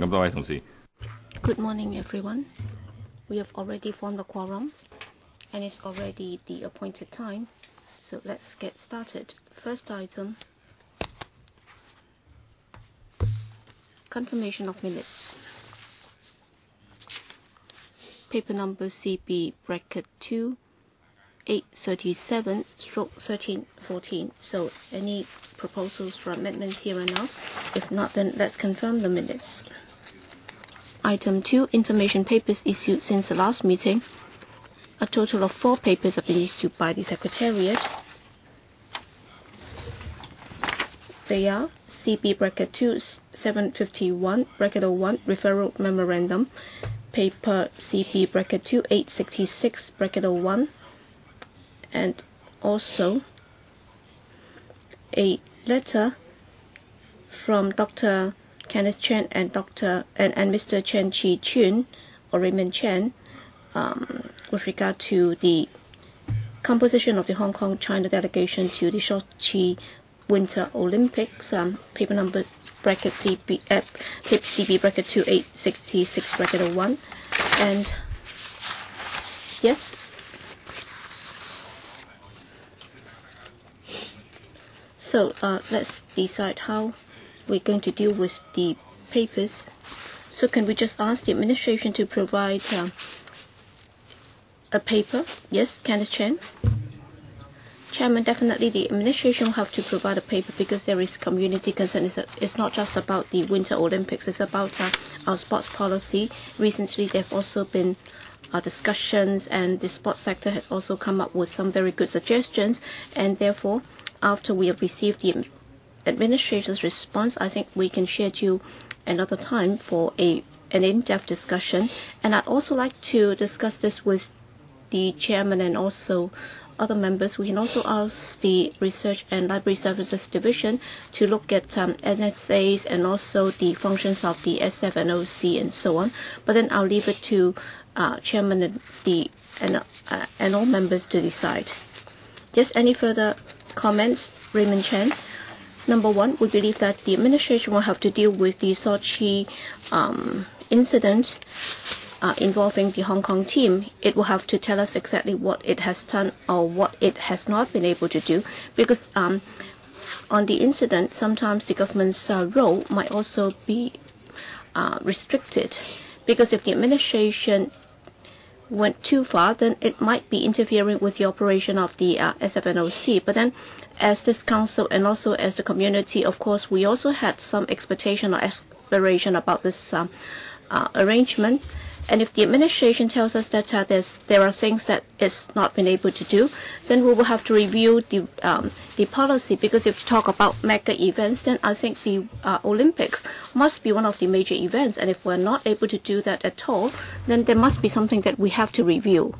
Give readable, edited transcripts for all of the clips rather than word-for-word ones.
咁多位同事。Good morning, everyone. We have already formed a quorum, and it's already the appointed time. So let's get started. First item, confirmation of minutes. Paper number CB bracket 2, 837/1314. So any proposals for amendments here and now? If not, then let's confirm the minutes. Item 2, information papers issued since the last meeting. A total of 4 papers have been issued by the Secretariat. They are CB bracket 2, 751, bracket 01, referral memorandum. Paper CB bracket 2, 866, bracket 01. And also a letter from Dr. Kenneth Chen and Mr. Chen Chi-chun, or Raymond Chen, with regard to the composition of the Hong Kong China delegation to the Sochi Winter Olympics. Paper numbers bracket CB, paper CB bracket 2866 bracket 01, and yes. So let's decide how we're going to deal with the papers. So can we just ask the administration to provide a paper? Yes, Kenneth Chen. Chairman, definitely the administration will have to provide a paper because there is community concern. It's not just about the Winter Olympics, it's about our sports policy. Recently, there have also been discussions, and the sports sector has also come up with some very good suggestions, and therefore, after we have received the administration's response, I think we can schedule another time for an in-depth discussion. And I'd also like to discuss this with the chairman and also other members. We can also ask the Research and Library Services Division to look at NSAs and also the functions of the SF and OC and so on. But then I'll leave it to chairman and all members to decide. Just any further comments, Raymond Chen? Number one, we believe that the administration will have to deal with the Sochi incident involving the Hong Kong team. It will have to tell us exactly what it has done or what it has not been able to do, because on the incident, sometimes the government's role might also be restricted, because if the administration went too far, then it might be interfering with the operation of the SFNOC. But then, as this council and also as the community, of course, we also had some expectation or aspiration about this arrangement. And if the administration tells us that there are things that it's not been able to do, then we will have to review the policy. Because if you talk about mega events, then I think the Olympics must be one of the major events. And if we're not able to do that at all, then there must be something that we have to review.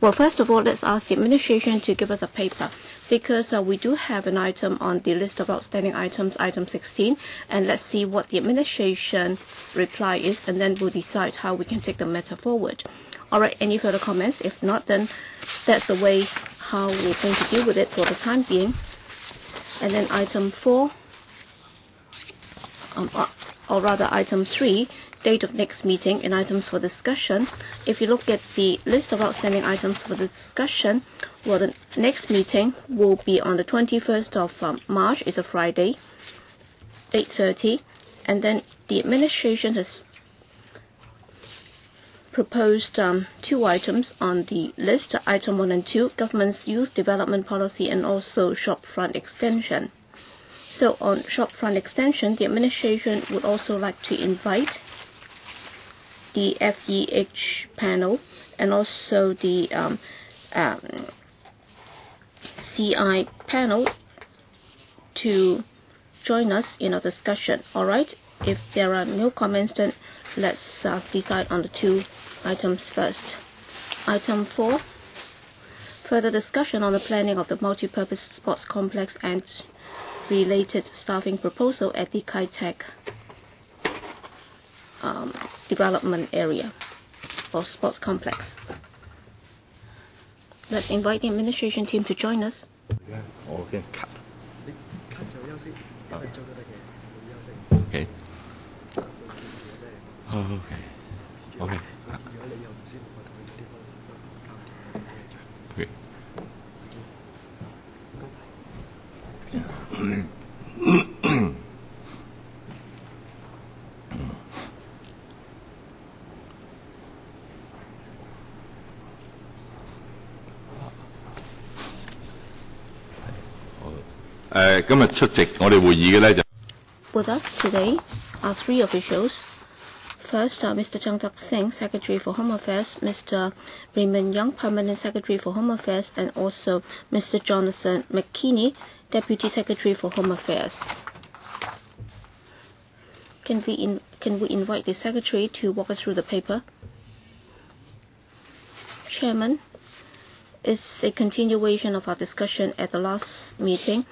Well, first of all, let's ask the administration to give us a paper, because we do have an item on the list of outstanding items, item 16, and let's see what the administration's reply is, and then we'll decide how we can take the matter forward. All right, any further comments? If not, then that's the way how we're going to deal with it for the time being. And then item 4, or rather item 3, date of next meeting and items for discussion. If you look at the list of outstanding items for the discussion, well, the next meeting will be on the 21st of March. It's a Friday, 8:30, and then the administration has proposed 2 items on the list, item 1 and 2, government's youth development policy and also shopfront extension. So on shopfront extension, the administration would also like to invite the FEH panel and also the CI panel to join us in our discussion. All right, if there are no comments, then let's decide on the 2 items first. Item 4, further discussion on the planning of the multi-purpose sports complex and related staffing proposal at the Kai-Tak development area or sports complex. Let's invite the administration team to join us. Okay. Okay. Okay. Okay. 今日出席我哋會議嘅咧就 With us today are three officials. First, Mr. Chang Tak-sing, Secretary for Home Affairs, Mr. Raymond Young, Permanent Secretary for Home Affairs, and also Mr. Jonathan McKinney, Deputy Secretary for Home Affairs. Can we invite the Secretary to walk us through the paper? Chairman, it's a continuation of our discussion at the last meeting.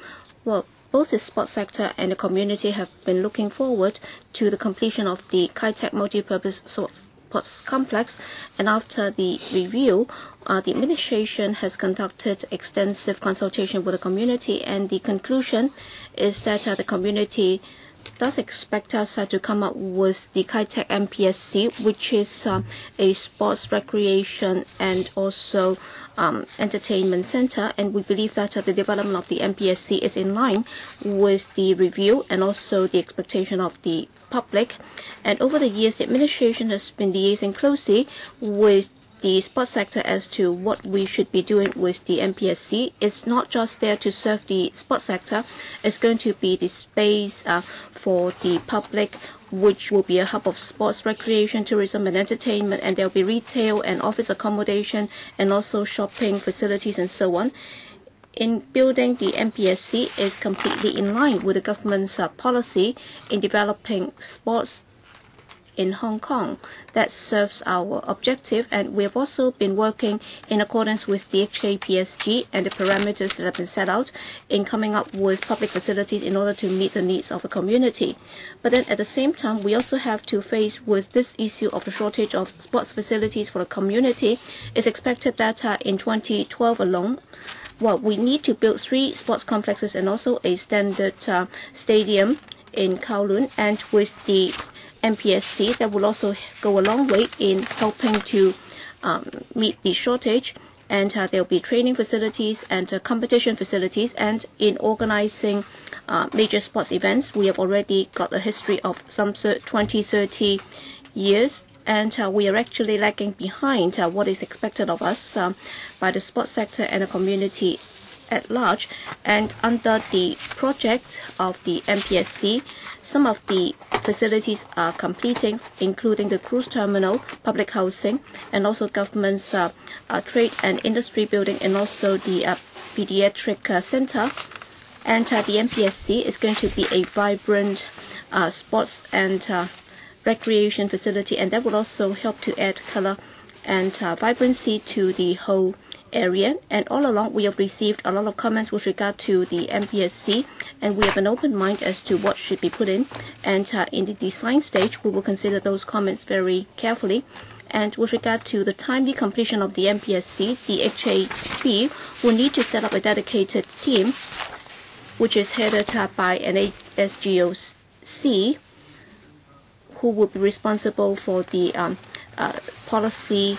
Well, both the sports sector and the community have been looking forward to the completion of the Kai-Tak multi-purpose sports complex, and after the review, the administration has conducted extensive consultation with the community, and the conclusion is that the community does expect us to come up with the Kai-Tak MPSC, which is a sports, recreation, and also entertainment center, and we believe that the development of the MPSC is in line with the review and also the expectation of the public. And over the years, the administration has been liaising closely with the sports sector as to what we should be doing with the MPSC. It's not just there to serve the sports sector. It's going to be the space for the public, which will be a hub of sports, recreation, tourism, and entertainment, and there will be retail and office accommodation, and also shopping facilities and so on. In building the MPSC is completely in line with the government's policy in developing sports in Hong Kong. That serves our objective, and we have also been working in accordance with the HKPSG and the parameters that have been set out in coming up with public facilities in order to meet the needs of the community. But then at the same time, we also have to face with this issue of a shortage of sports facilities for the community. It's expected that in 2012 alone, well, we need to build 3 sports complexes and also a standard stadium in Kowloon, and with the MPSC, that will also go a long way in helping to meet the shortage. And there will be training facilities and competition facilities. And in organizing major sports events, we have already got a history of some 20-30 years. And we are actually lagging behind what is expected of us by the sports sector and the community at large. And under the project of the MPSC, some of the facilities are completing, including the cruise terminal, public housing, and also government's trade and industry building, and also the pediatric center. And the MPSC is going to be a vibrant sports and recreation facility, and that will also help to add color and vibrancy to the whole area. And all along, we have received a lot of comments with regard to the MPSC, and we have an open mind as to what should be put in. And in the design stage, we will consider those comments very carefully. And with regard to the timely completion of the MPSC, the HAB will need to set up a dedicated team, which is headed by an SGOC, who will be responsible for the policy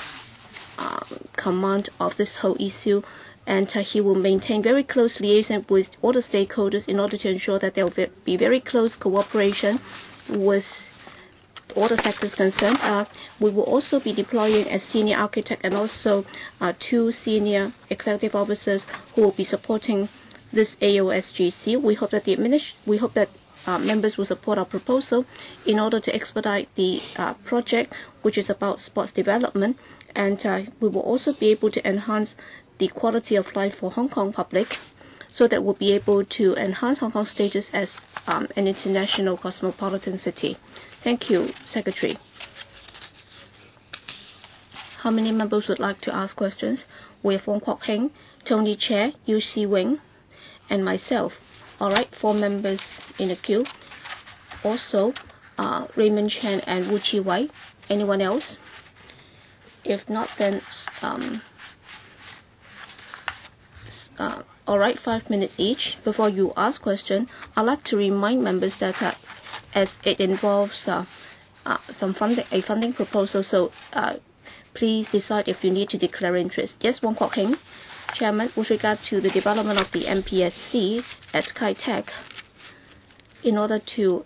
command of this whole issue, and he will maintain very close liaison with all the stakeholders in order to ensure that there will be very close cooperation with all the sectors concerned. We will also be deploying a senior architect and also 2 senior executive officers who will be supporting this AOSGC. We hope that members will support our proposal in order to expedite the project, which is about sports development, and we will also be able to enhance the quality of life for Hong Kong public, so that we'll be able to enhance Hong Kong's status as an international cosmopolitan city. Thank you, Secretary. How many members would like to ask questions? We have Wong Kwok Heng, Tony Chair, Yu Si Wing, and myself. All right, 4 members in the queue. Also, Raymond Chen and Wu Chi Wai. Anyone else? If not, then all right, 5 minutes each. Before you ask question, I'd like to remind members that as it involves some funding proposal. So please decide if you need to declare interest. Yes, Wong Kwok Hing, Chairman, with regard to the development of the MPSC at Kai Tak, in order to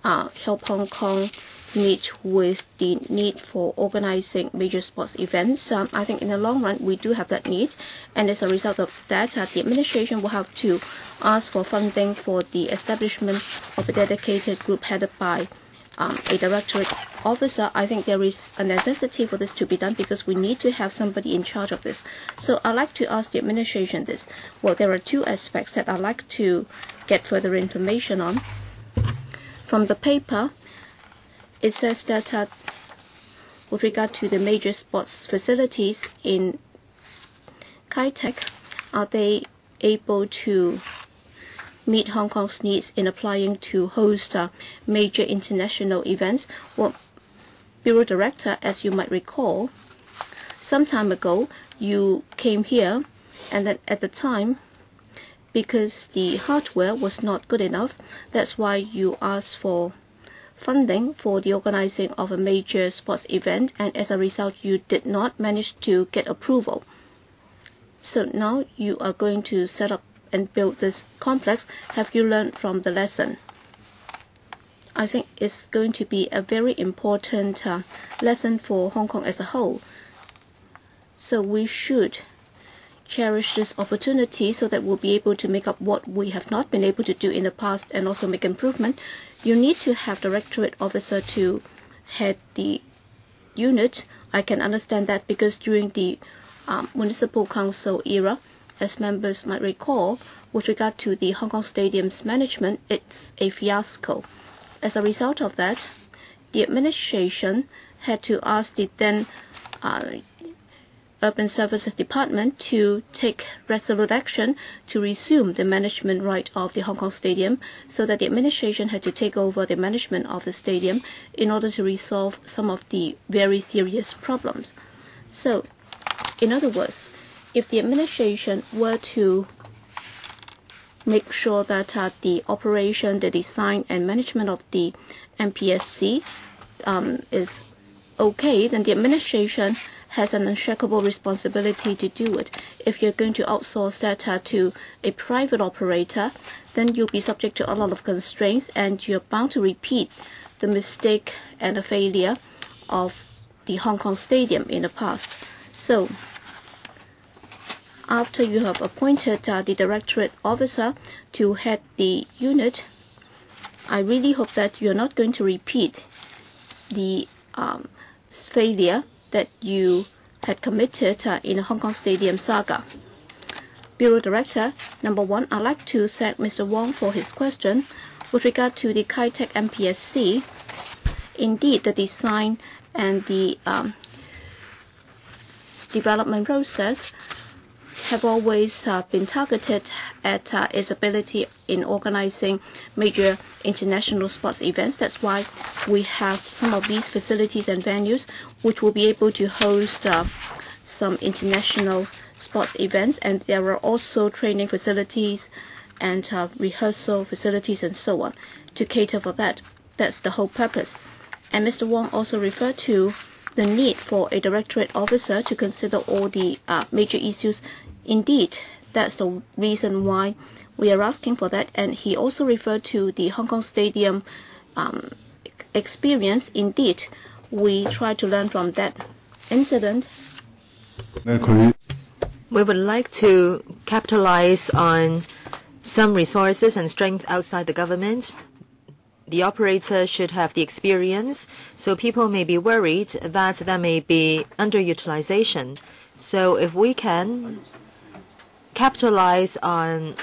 help Hong Kong meet with the need for organizing major sports events. I think in the long run, we do have that need. And as a result of that, the administration will have to ask for funding for the establishment of a dedicated group headed by a directorate officer. I think there is a necessity for this to be done because we need to have somebody in charge of this. So I'd like to ask the administration this. Well, there are two aspects that I'd like to get further information on. From the paper, it says that with regard to the major sports facilities in Kai Tak, are they able to meet Hong Kong's needs in applying to host major international events? Well, Bureau Director, as you might recall, some time ago, you came here, and then at the time, because the hardware was not good enough, that's why you asked for funding for the organizing of a major sports event, and as a result, you did not manage to get approval. So now you are going to set up and build this complex. Have you learned from the lesson? I think it's going to be a very important lesson for Hong Kong as a whole. So we should cherish this opportunity so that we'll be able to make up what we have not been able to do in the past and also make improvement. You need to have directorate officer to head the unit. I can understand that because during the Municipal Council era, as members might recall, with regard to the Hong Kong Stadium's management, it's a fiasco. As a result of that, the administration had to ask the then Urban Services Department to take resolute action to resume the management right of the Hong Kong Stadium, so that the administration had to take over the management of the stadium in order to resolve some of the very serious problems. So, in other words, if the administration were to make sure that the operation, the design and management of the MPSC is okay, then the administration has an unshakable responsibility to do it. If you're going to outsource that to a private operator, then you'll be subject to a lot of constraints and you're bound to repeat the mistake and the failure of the Hong Kong Stadium in the past. So, after you have appointed the directorate officer to head the unit, I really hope that you're not going to repeat the failure that you had committed in the Hong Kong Stadium saga. Bureau Director, number one, I'd like to thank Mr. Wong for his question. With regard to the Kai Tak MPSC, indeed the design and the development process have always been targeted at its ability in organizing major international sports events. That's why we have some of these facilities and venues which will be able to host some international sports events, and there are also training facilities and rehearsal facilities and so on to cater for that. That's the whole purpose. And Mr. Wong also referred to the need for a directorate officer to consider all the major issues. Indeed, that's the reason why we are asking for that. And he also referred to the Hong Kong Stadium experience. Indeed, we try to learn from that incident. We would like to capitalize on some resources and strength outside the government. The operator should have the experience, so people may be worried that there may be underutilization. So if we can capitalize on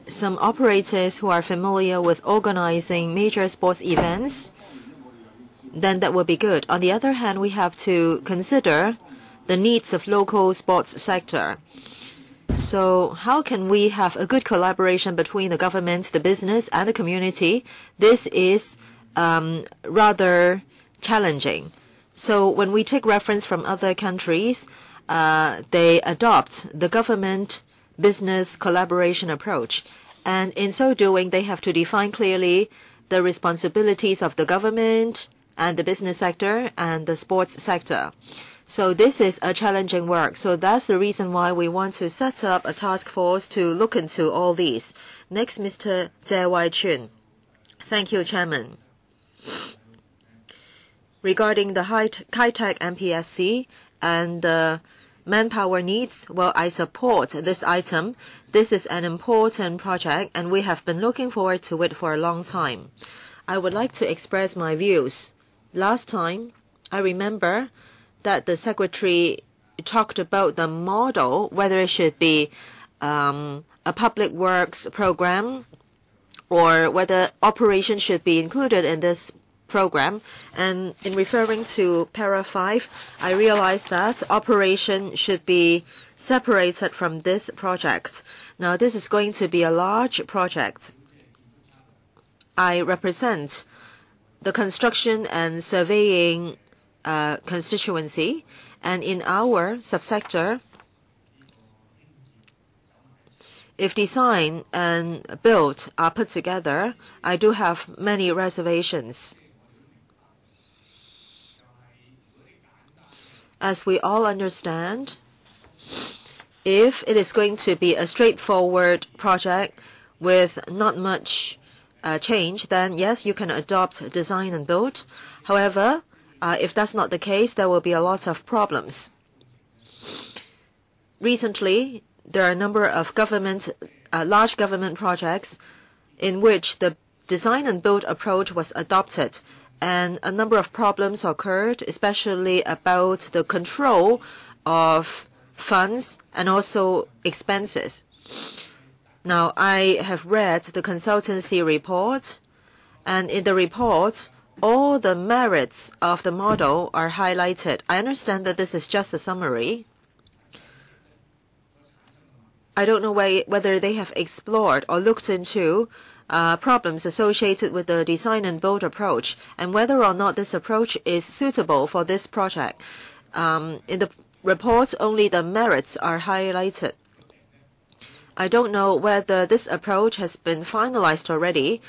some operators who are familiar with organizing major sports events, then that would be good. On the other hand, we have to consider the needs of local sports sector. So how can we have a good collaboration between the government, the business, and the community? This is rather challenging. So when we take reference from other countries, they adopt the government-business collaboration approach. And in so doing, they have to define clearly the responsibilities of the government and the business sector and the sports sector. So this is a challenging work. So that's the reason why we want to set up a task force to look into all these. Next, Mr. Jie Wai-chun. Thank you, Chairman. Regarding the high-tech MPSC and the manpower needs, well, I support this item. This is an important project, and we have been looking forward to it for a long time. I would like to express my views. Last time, I remember that the Secretary talked about the model, whether it should be a public works program or whether operation should be included in this program. And in referring to para 5, I realized that operation should be separated from this project. Now, this is going to be a large project. I represent the construction and surveying constituency, and in our subsector, if design and build are put together, I do have many reservations. As we all understand, if it is going to be a straightforward project with not much change, then yes, you can adopt design and build. However, if that's not the case, there will be a lot of problems. Recently, there are a number of large government projects in which the design and build approach was adopted, and a number of problems occurred, especially about the control of funds and also expenses. Now, I have read the consultancy report, and in the report, all the merits of the model are highlighted. I understand that this is just a summary. I don't know whether they have explored or looked into problems associated with the design and build approach, and whether or not this approach is suitable for this project. In the report, only the merits are highlighted. I don't know whether this approach has been finalized already.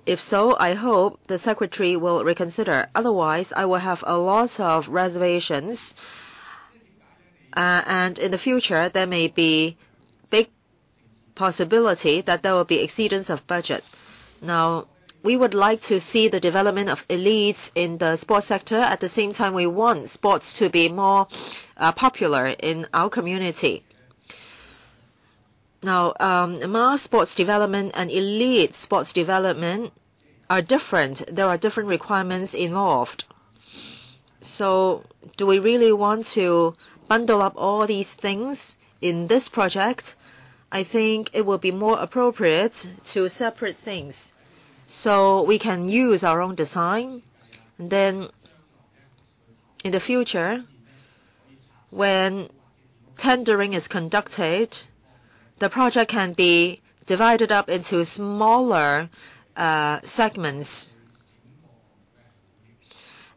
If so, I hope the Secretary will reconsider. Otherwise, I will have a lot of reservations. And in the future, there may be big possibility that there will be exceedance of budget. Now, we would like to see the development of elites in the sports sector. At the same time, we want sports to be more popular in our community. Now, mass sports development and elite sports development are different. There are different requirements involved. So, do we really want to bundle up all these things in this project? I think it will be more appropriate to separate things so we can use our own design. And then in the future, when tendering is conducted, the project can be divided up into smaller segments.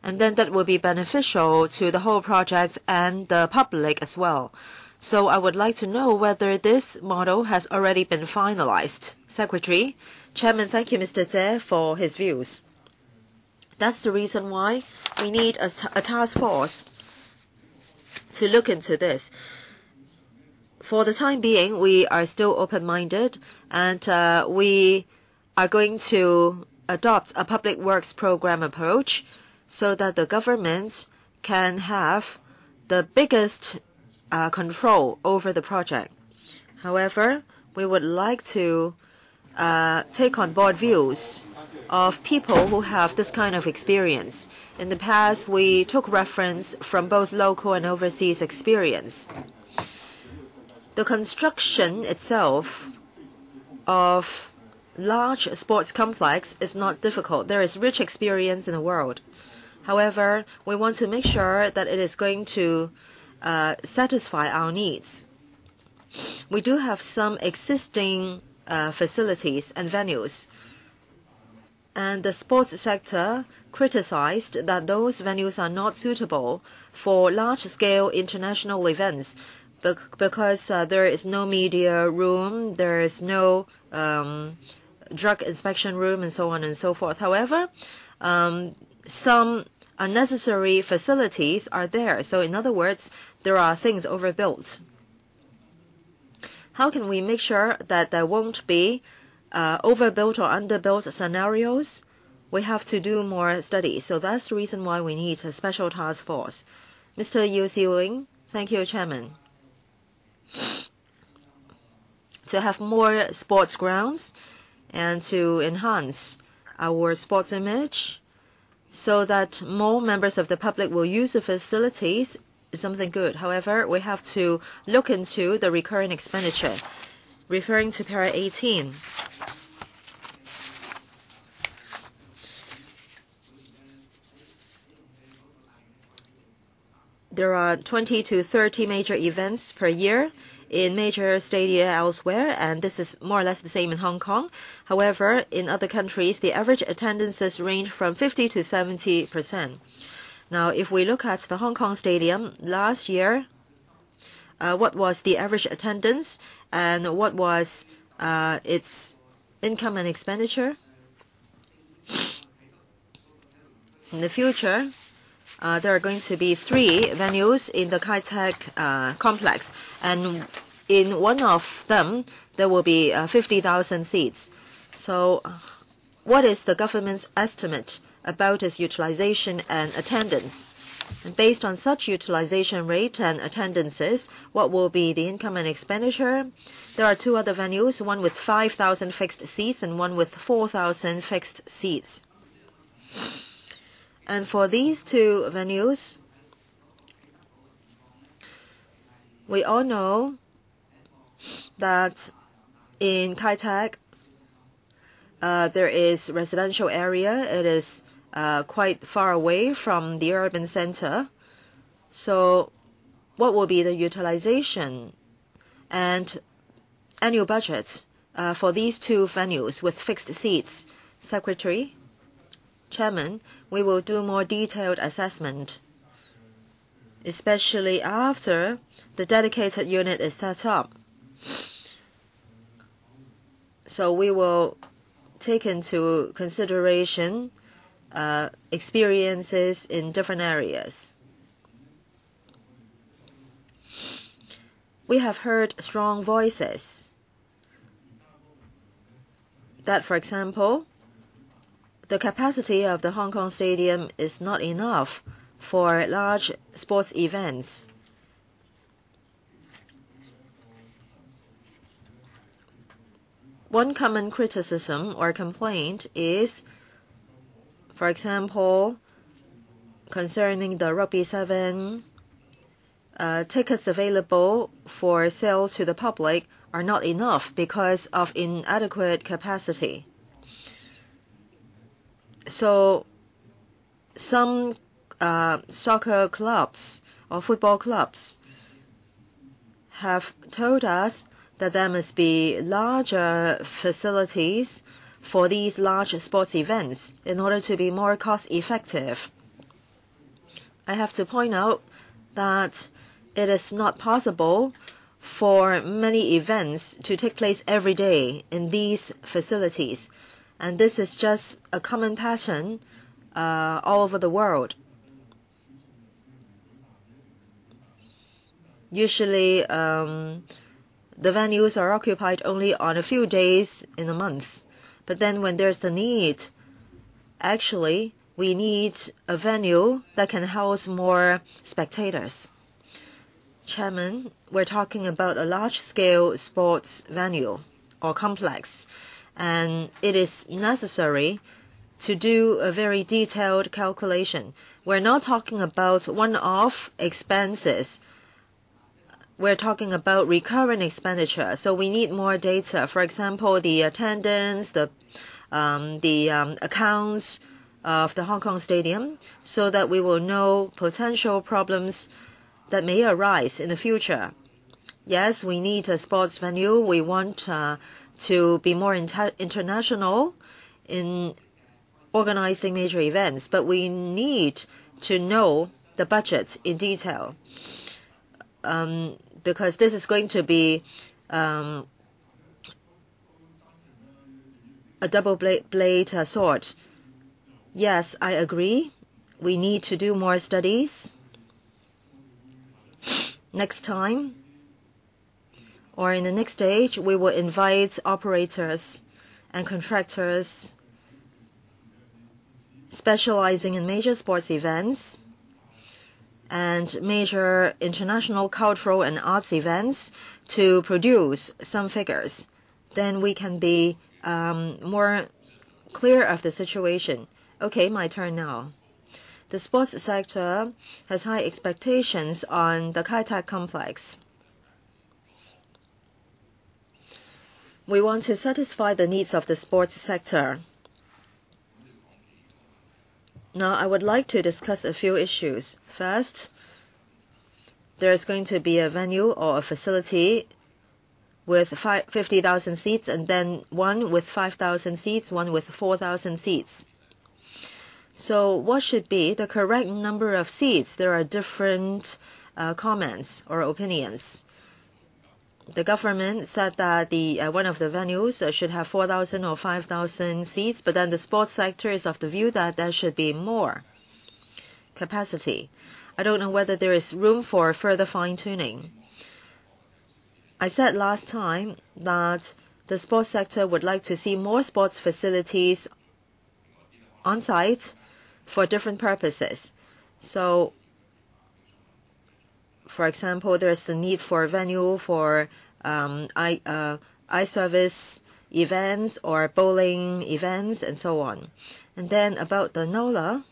And then that will be beneficial to the whole project and the public as well. So I would like to know whether this model has already been finalized. Secretary, Chairman, thank you, Mr. Jie, for his views. That's the reason why we need a task force to look into this. For the time being, we are still open-minded, and we are going to adopt a public works program approach so that the government can have the biggest control over the project. However, we would like to take on board views of people who have this kind of experience. In the past, we took reference from both local and overseas experience. The construction itself of large sports complex is not difficult. There is rich experience in the world. However, we want to make sure that it is going to satisfy our needs. We do have some existing facilities and venues, and the sports sector criticized that those venues are not suitable for large-scale international events because there is no media room, there is no drug inspection room, and so on and so forth. However, some unnecessary facilities are there. So in other words, there are things overbuilt. How can we make sure that there won't be overbuilt or underbuilt scenarios? We have to do more studies. So that's the reason why we need a special task force. Mr. Yu Siwing, thank you, Chairman. To have more sports grounds and to enhance our sports image so that more members of the public will use the facilities is something good. However, we have to look into the recurring expenditure. Referring to para 18, there are 20 to 30 major events per year in major stadia elsewhere, and this is more or less the same in Hong Kong. However, in other countries, the average attendances range from 50 to 70%. Now, if we look at the Hong Kong Stadium last year, what was the average attendance and what was its income and expenditure? In the future, there are going to be 3 venues in the Kai Tak complex, and in one of them, there will be 50,000 seats. So what is the government's estimate about its utilization and attendance? And based on such utilization rate and attendances, what will be the income and expenditure? There are 2 other venues, one with 5,000 fixed seats and one with 4,000 fixed seats. And for these 2 venues, we all know that in Kai Tak, there is residential area. It is quite far away from the urban center. So what will be the utilization and annual budget for these 2 venues with fixed seats? Secretary, Chairman, we will do more detailed assessment, especially after the dedicated unit is set up. So we will take into consideration experiences in different areas. We have heard strong voices that, for example, the capacity of the Hong Kong Stadium is not enough for large sports events. One common criticism or complaint is, for example, concerning the Rugby 7, tickets available for sale to the public are not enough because of inadequate capacity. So some soccer clubs or football clubs have told us that there must be larger facilities for these large sports events in order to be more cost effective. I have to point out that it is not possible for many events to take place every day in these facilities. And this is just a common pattern all over the world. Usually, the venues are occupied only on a few days in a month. But then when there's the need, actually, we need a venue that can house more spectators. Chairman, we're talking about a large-scale sports venue or complex, and it is necessary to do a very detailed calculation. We're not talking about one-off expenses. We're talking about recurrent expenditure, so we need more data. For example, the attendance, the accounts of the Hong Kong Stadium, so that we will know potential problems that may arise in the future. Yes, we need a sports venue. We want to be more international in organizing major events, but we need to know the budget in detail. Because this is going to be a a double-blade sword. Yes, I agree. We need to do more studies. Next time, or in the next stage, we will invite operators and contractors specializing in major sports events and major international cultural and arts events to produce some figures. Then we can be more clear of the situation. Okay, my turn now. The sports sector has high expectations on the Kai Tak complex. We want to satisfy the needs of the sports sector. Now, I would like to discuss a few issues. First, there is going to be a venue or a facility with 50,000 seats, and then one with 5,000 seats, one with 4,000 seats. So what should be the correct number of seats? There are different comments or opinions. The government said that one of the venues should have 4,000 or 5,000 seats, but then the sports sector is of the view that there should be more capacity. I don't know whether there is room for further fine-tuning. I said last time that the sports sector would like to see more sports facilities on site for different purposes. So, for example, there's the need for a venue for eye service events or bowling events and so on. And then about the NOLA,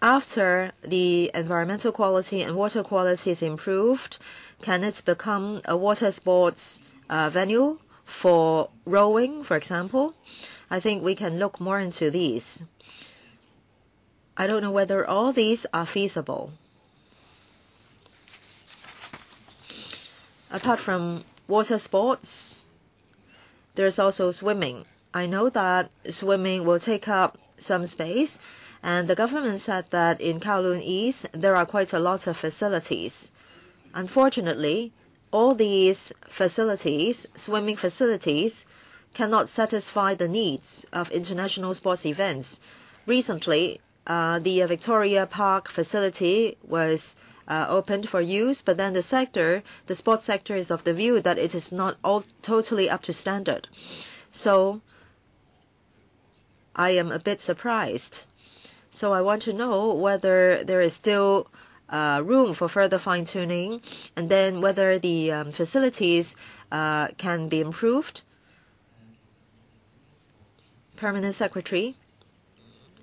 after the environmental quality and water quality is improved, can it become a water sports venue for rowing, for example? I think we can look more into these. I don't know whether all these are feasible. Apart from water sports, there's also swimming. I know that swimming will take up some space, and the government said that in Kowloon East there are quite a lot of facilities. Unfortunately, all these facilities, swimming facilities, cannot satisfy the needs of international sports events. Recently, the Victoria Park facility was opened for use, but then the sports sector is of the view that it is not all totally up to standard. So I am a bit surprised. So I want to know whether there is still room for further fine-tuning, and then whether the facilities can be improved. Permanent Secretary,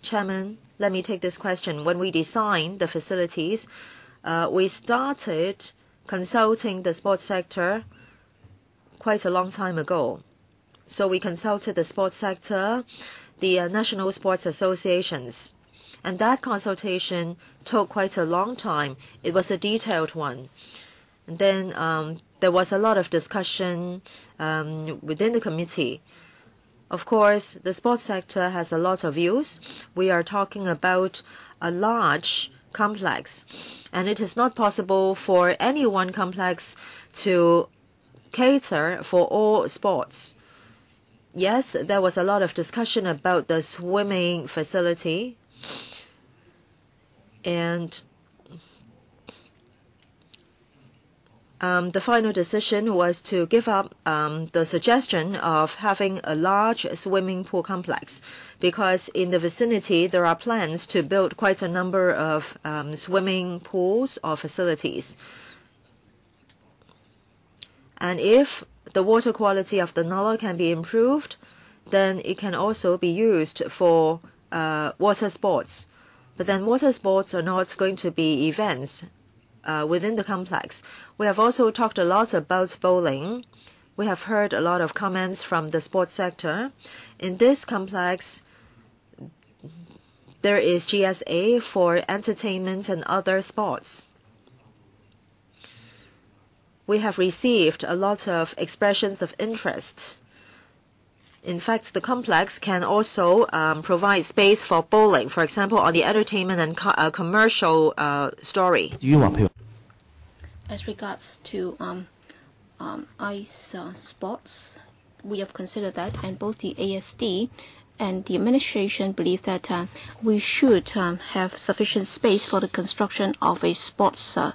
Chairman, let me take this question. When we designed the facilities, we started consulting the sports sector quite a long time ago. So we consulted the sports sector, the national sports associations, and that consultation took quite a long time. It was a detailed one. And then there was a lot of discussion within the committee. Of course, the sports sector has a lot of views. We are talking about a large complex, and it is not possible for any one complex to cater for all sports. Yes, there was a lot of discussion about the swimming facility, and the final decision was to give up the suggestion of having a large swimming pool complex, because in the vicinity there are plans to build quite a number of swimming pools or facilities. And if the water quality of the Nala can be improved, then it can also be used for water sports. But then water sports are not going to be events within the complex. We have also talked a lot about bowling. We have heard a lot of comments from the sports sector. In this complex, there is GSA for entertainment and other sports. We have received a lot of expressions of interest. In fact, the complex can also provide space for bowling, for example, on the entertainment and commercial story. As regards to ice sports, we have considered that, and both the ASD and the administration believe that we should have sufficient space for the construction of a sports an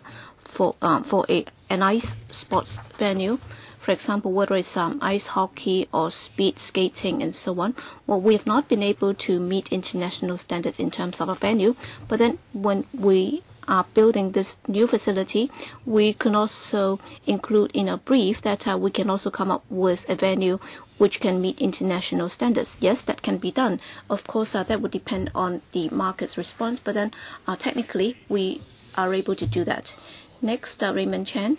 ice sports venue. For example, whether it's ice hockey or speed skating and so on. Well, we have not been able to meet international standards in terms of a venue, but then when we are building this new facility, we can also include in a brief that we can also come up with a venue which can meet international standards. Yes, that can be done. Of course, that would depend on the market's response, but then technically we are able to do that. Next, Raymond Chan.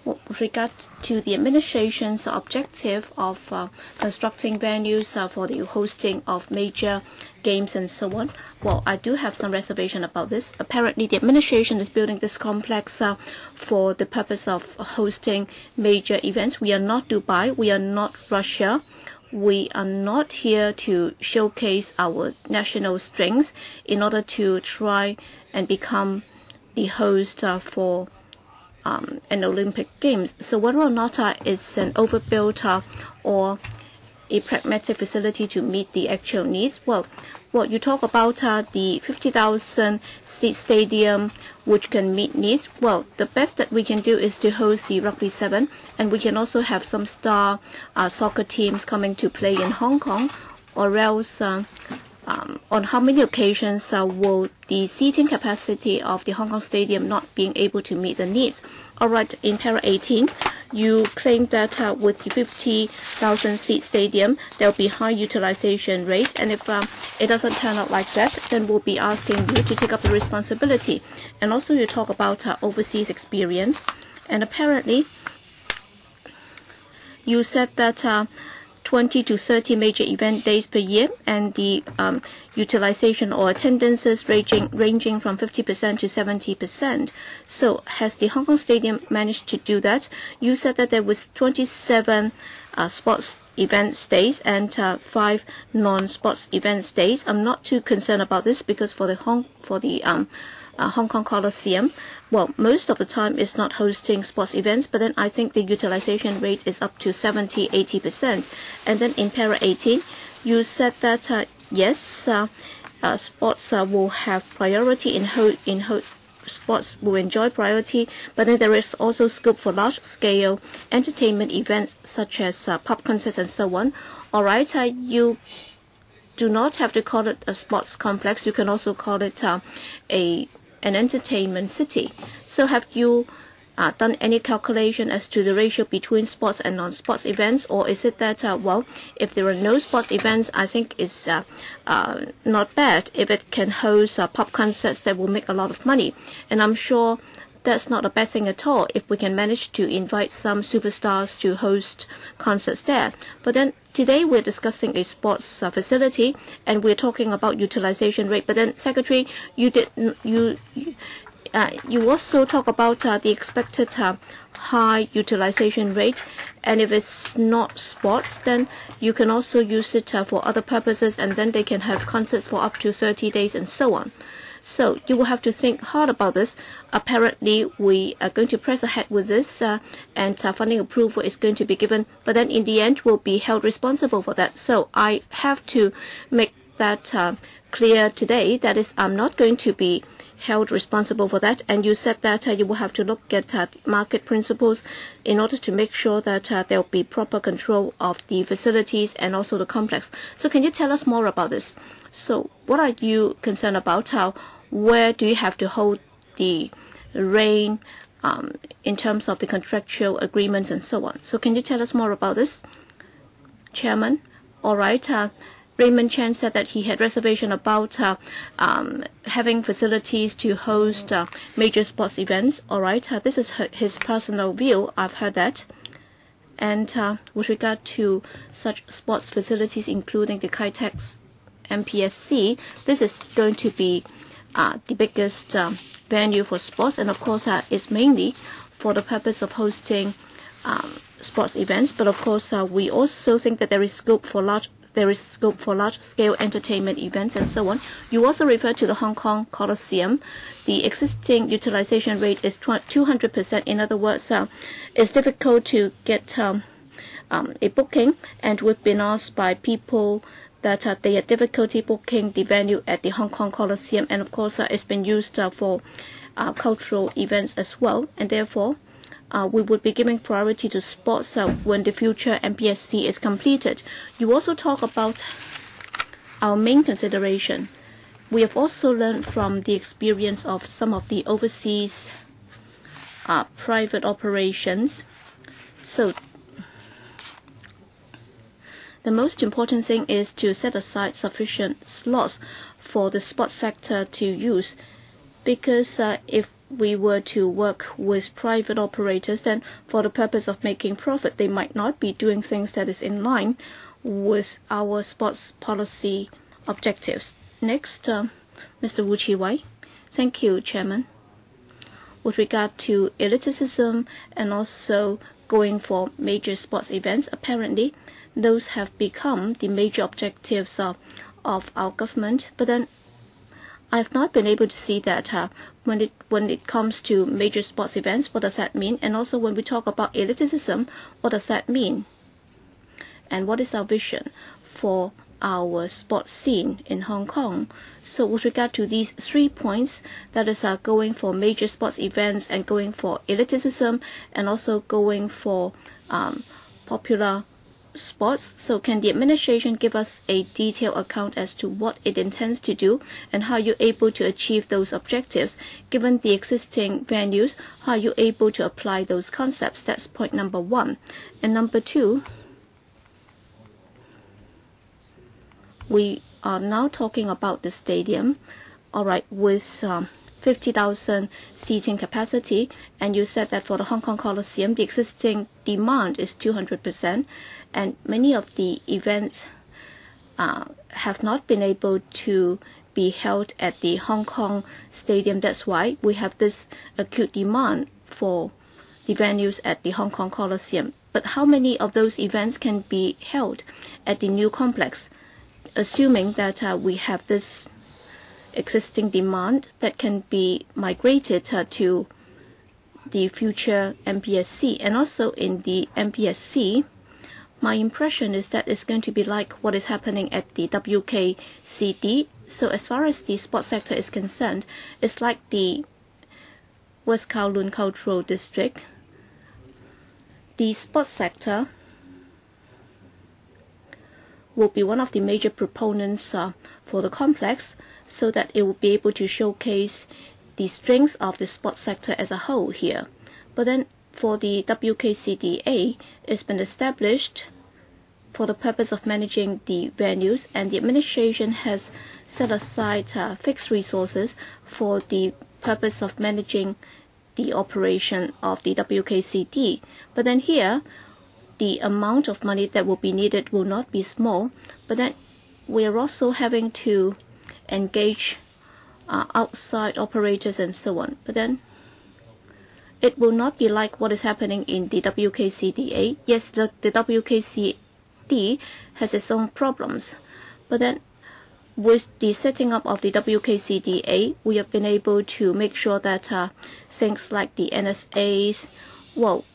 With regard to the administration's objective of constructing venues for the hosting of major games and so on, well, I do have some reservation about this. Apparently, the administration is building this complex for the purpose of hosting major events. We are not Dubai. We are not Russia. We are not here to showcase our national strengths in order to try and become the host for an Olympic Games. So whether or not it's an overbuilt or a pragmatic facility to meet the actual needs, well, you talk about the 50,000 seat stadium which can meet needs. Well, the best that we can do is to host the Rugby 7, and we can also have some star soccer teams coming to play in Hong Kong, or else on how many occasions will the seating capacity of the Hong Kong Stadium not being able to meet the needs? All right, in para 18, you claim that with the 50,000 seat stadium, there will be high utilization rate, and if it doesn't turn out like that, then we'll be asking you to take up the responsibility. And also you talk about overseas experience, and apparently you said that 20 to 30 major event days per year, and the utilization or attendances ranging from 50% to 70%. So has the Hong Kong Stadium managed to do that? You said that there was 27 sports event days and 5 non-sports event days. I'm not too concerned about this because for the Hong Kong Coliseum, well, most of the time it's not hosting sports events, but then I think the utilization rate is up to 70-80%. And then in para 18, you said that yes, sports will have priority sports will enjoy priority, but then there is also scope for large-scale entertainment events such as pub concerts and so on. All right, you do not have to call it a sports complex. You can also call it an entertainment city. So have you done any calculation as to the ratio between sports and non-sports events, or is it that well, if there are no sports events, I think it's not bad if it can host pop concerts that will make a lot of money, and I'm sure that's not a bad thing at all if we can manage to invite some superstars to host concerts there. But then today we're discussing a sports facility, and we're talking about utilization rate. But then, Secretary, you also talk about the expected high utilization rate, and if it's not sports, then you can also use it for other purposes, and then they can have concerts for up to 30 days and so on. So you will have to think hard about this. Apparently, we are going to press ahead with this, and funding approval is going to be given. But then in the end, we'll be held responsible for that. So I have to make that clear today. That is, I'm not going to be held responsible for that. And you said that you will have to look at market principles in order to make sure that there will be proper control of the facilities and also the complex. So can you tell us more about this? So what are you concerned about? Where do you have to hold the rein in terms of the contractual agreements and so on? So can you tell us more about this, Chairman? All right. Raymond Chan said that he had reservation about having facilities to host major sports events. All right. This is his personal view. I've heard that. And with regard to such sports facilities, including the Kai-Tak MPSC, this is going to be the biggest venue for sports, and of course it's mainly for the purpose of hosting sports events. But of course we also think that there is scope for there is scope for large-scale entertainment events and so on. You also refer to the Hong Kong Coliseum. The existing utilization rate is 200%. In other words, it's difficult to get a booking, and we've been asked by people that they had difficulty booking the venue at the Hong Kong Coliseum, and of course it's been used for cultural events as well, and therefore we would be giving priority to sports when the future MPSC is completed. You also talk about our main consideration. We have also learned from the experience of some of the overseas private operations. So the most important thing is to set aside sufficient slots for the sports sector to use, because if we were to work with private operators, then for the purpose of making profit, they might not be doing things that is in line with our sports policy objectives. Next, Mr. Wu Chi-wai. Thank you, Chairman. With regard to elitism and also going for major sports events, apparently those have become the major objectives of our government. But then I have not been able to see that when it comes to major sports events, what does that mean? And also when we talk about elitism, what does that mean? And what is our vision for our sports scene in Hong Kong? So with regard to these 3 points, that is going for major sports events and going for elitism and also going for popular sports. So can the administration give us a detailed account as to what it intends to do and how you're able to achieve those objectives? Given the existing venues, how are you able to apply those concepts? That's point number 1. And number 2, we are now talking about the stadium, all right, with 50,000 seating capacity, and you said that for the Hong Kong Coliseum, the existing demand is 200%, and many of the events have not been able to be held at the Hong Kong Stadium. That's why we have this acute demand for the venues at the Hong Kong Coliseum. But how many of those events can be held at the new complex, assuming that we have this existing demand that can be migrated to the future MPSC? And also in the MPSC, my impression is that it's going to be like what is happening at the WKCD. So as far as the sports sector is concerned, it's like the West Kowloon Cultural District. The sports sector will be one of the major proponents for the complex, so that it will be able to showcase the strengths of the sports sector as a whole here. But then for the WKCDA, it's been established for the purpose of managing the venues, and the administration has set aside fixed resources for the purpose of managing the operation of the WKCD. But then here, the amount of money that will be needed will not be small, but then we are also having to engage outside operators and so on. But then it will not be like what is happening in the WKCDA. Yes, the WKCD has its own problems, but then with the setting up of the WKCDA, we have been able to make sure that things like the NSAs, well,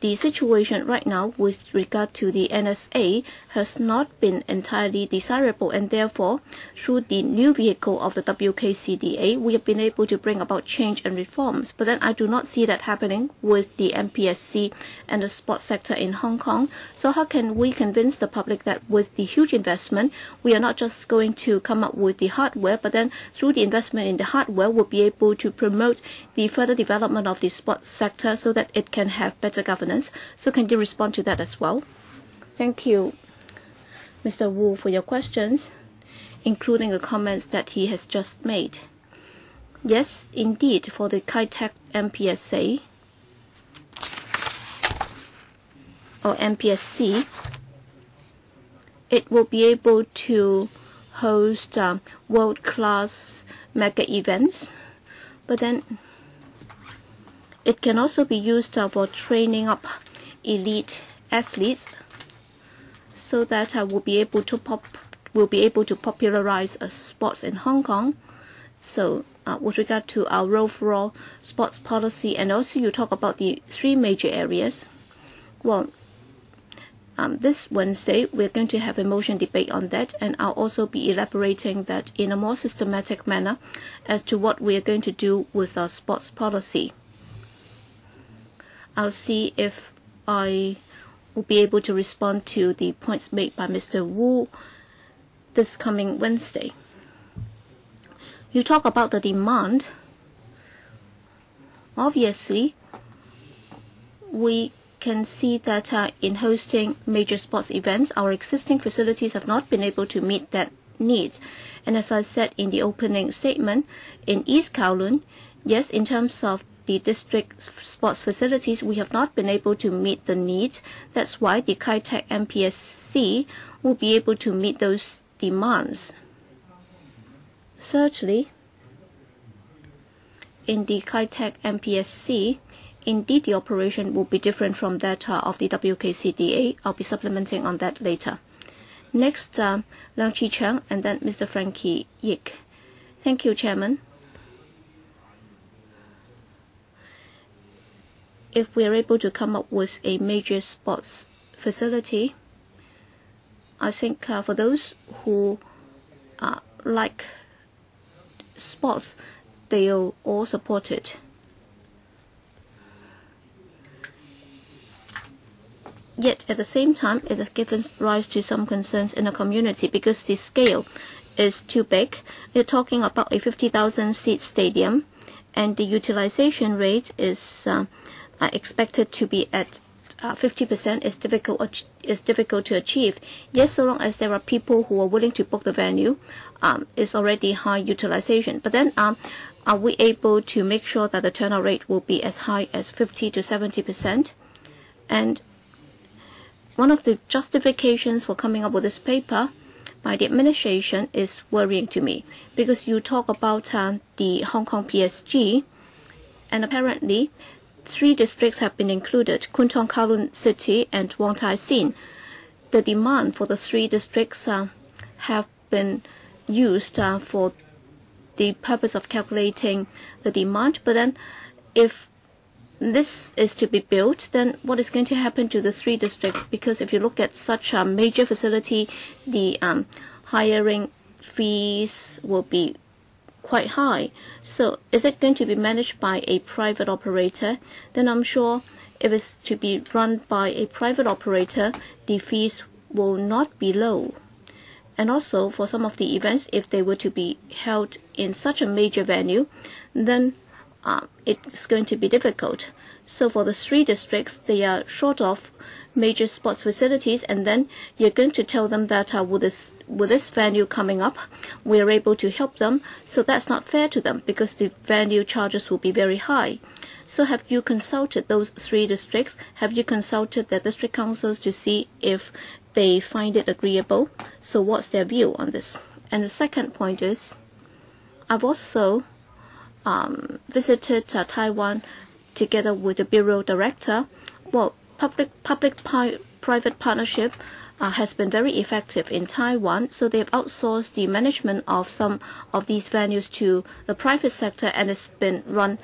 the situation right now with regard to the NSA has not been entirely desirable, and therefore, through the new vehicle of the WKCDA, we have been able to bring about change and reforms. But then I do not see that happening with the MPSC and the sports sector in Hong Kong. So how can we convince the public that with the huge investment, we are not just going to come up with the hardware, but then through the investment in the hardware, we'll be able to promote the further development of the sports sector so that it can have better governance? So can you respond to that as well? Thank you, Mr. Wu, for your questions, including the comments that he has just made. Yes, indeed, for the Kai-Tak MPSA or MPSC, it will be able to host world-class mega events, but then it can also be used for training up elite athletes. so that we'll be able to popularize sports in Hong Kong. So with regard to our overall sports policy, and also you talk about the 3 major areas. Well, this Wednesday we're going to have a motion debate on that, and I'll also be elaborating that in a more systematic manner as to what we are going to do with our sports policy. I'll see if I will be able to respond to the points made by Mr. Wu this coming Wednesday. You talk about the demand. Obviously, we can see that in hosting major sports events, our existing facilities have not been able to meet that need. And as I said in the opening statement, in East Kowloon, yes, in terms of the district sports facilities, we have not been able to meet the need. That's why the Kai Tak MPSC will be able to meet those demands. Certainly, in the Kai Tak MPSC, indeed the operation will be different from that of the WKCDA. I'll be supplementing on that later. Next, Leung Chi Cheung, and then Mr. Frankie Yik. Thank you, Chairman. If we are able to come up with a major sports facility, I think for those who like sports, they'll all support it. Yet at the same time, it has given rise to some concerns in the community because the scale is too big. We're talking about a 50,000 seat stadium, and the utilization rate is expected to be at 50%. Is difficult to achieve. Yes, so long as there are people who are willing to book the venue, it's already high utilization. But then, are we able to make sure that the turnout rate will be as high as 50 to 70%? And one of the justifications for coming up with this paper by the administration is worrying to me, because you talk about the Hong Kong PSG, and apparently 3 districts have been included: Kwun Tong, Kowloon City, and Wong Tai Sin. The demand for the 3 districts have been used for the purpose of calculating the demand. But then, if this is to be built, then what is going to happen to the 3 districts? Because if you look at such a major facility, the hiring fees will be quite high. So is it going to be managed by a private operator? Then I'm sure if it's to be run by a private operator, the fees will not be low. And also for some of the events, if they were to be held in such a major venue, then it's going to be difficult. So for the 3 districts, they are short of major sports facilities, and then you're going to tell them that with this venue coming up, we are able to help them. So that's not fair to them, because the venue charges will be very high. So have you consulted those 3 districts? Have you consulted the district councils to see if they find it agreeable? So what's their view on this? And the second point is, I've also visited Taiwan together with the bureau director. Well, public-private partnership has been very effective in Taiwan, so they have outsourced the management of some of these venues to the private sector, and it's been run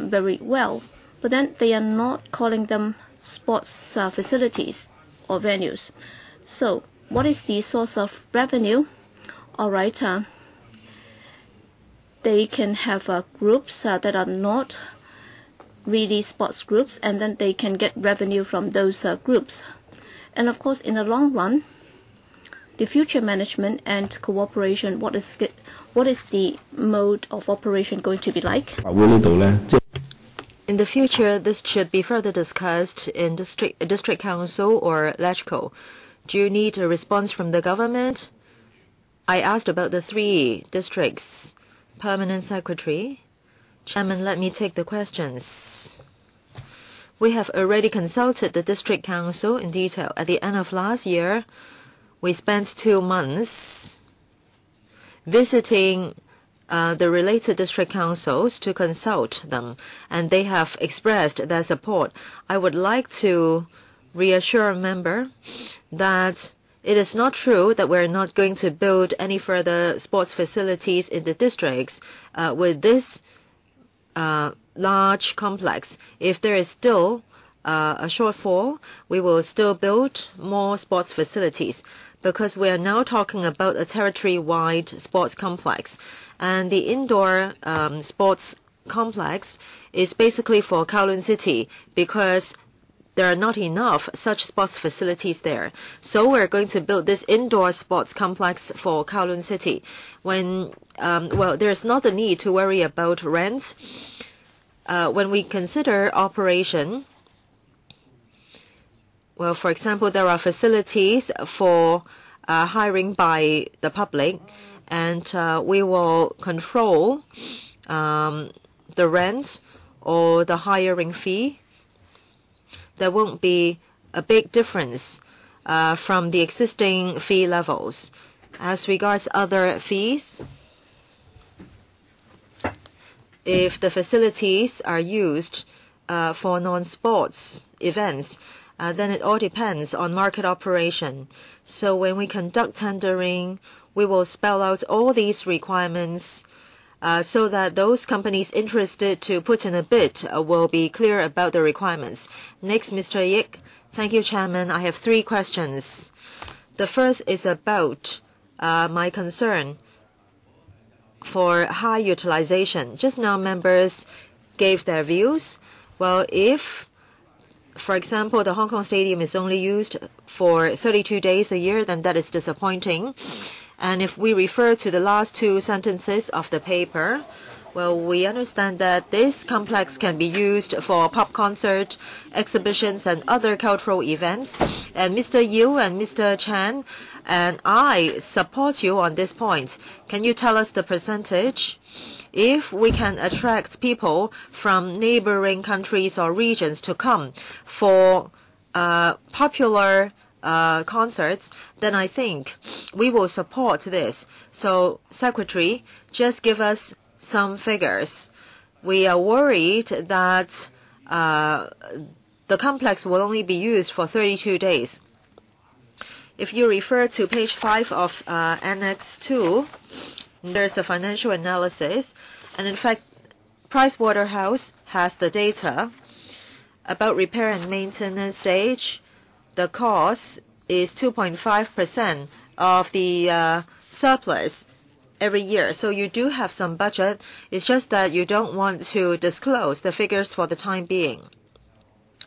very well. But then they are not calling them sports facilities or venues. So what is the source of revenue? All right, they can have groups that are not really sports groups, and then they can get revenue from those groups. And of course, in the long run, the future management and cooperation, what is the mode of operation going to be like? In the future, this should be further discussed in district council or LegCo. Do you need a response from the government? I asked about the 3 districts. Permanent Secretary. Chairman, let me take the questions. We have already consulted the district council in detail. At the end of last year, we spent 2 months visiting the related district councils to consult them, and they have expressed their support. I would like to reassure a member that it is not true that we're not going to build any further sports facilities in the districts with this large complex. If there is still a shortfall, we will still build more sports facilities, because we are now talking about a territory-wide sports complex. And the indoor sports complex is basically for Kowloon City, because there are not enough such sports facilities there. So we're going to build this indoor sports complex for Kowloon City. When there's not the need to worry about rent. When we consider operation, well, for example, there are facilities for hiring by the public, and we will control the rent or the hiring fee. There won't be a big difference from the existing fee levels. As regards other fees, if the facilities are used for non-sports events, then it all depends on market operation. So when we conduct tendering, we will spell out all these requirements so that those companies interested to put in a bid will be clear about the requirements. Next, Mr. Yik. Thank you, Chairman. I have 3 questions. The first is about my concern for high utilization. Just now, members gave their views. Well, if, for example, the Hong Kong Stadium is only used for 32 days a year, then that is disappointing. And if we refer to the last 2 sentences of the paper, well, we understand that this complex can be used for pop concert, exhibitions, and other cultural events. And Mr. Yiu and Mr. Chan and I support you on this point. Can you tell us the percentage? If we can attract people from neighboring countries or regions to come for popular concerts, then I think we will support this. So, Secretary, just give us some figures. We are worried that the complex will only be used for 32 days. If you refer to page 5 of Annex 2, there's a financial analysis. And in fact, Pricewaterhouse has the data about repair and maintenance stage. The cost is 2.5% of the surplus every year. So you do have some budget. It's just that you don't want to disclose the figures for the time being.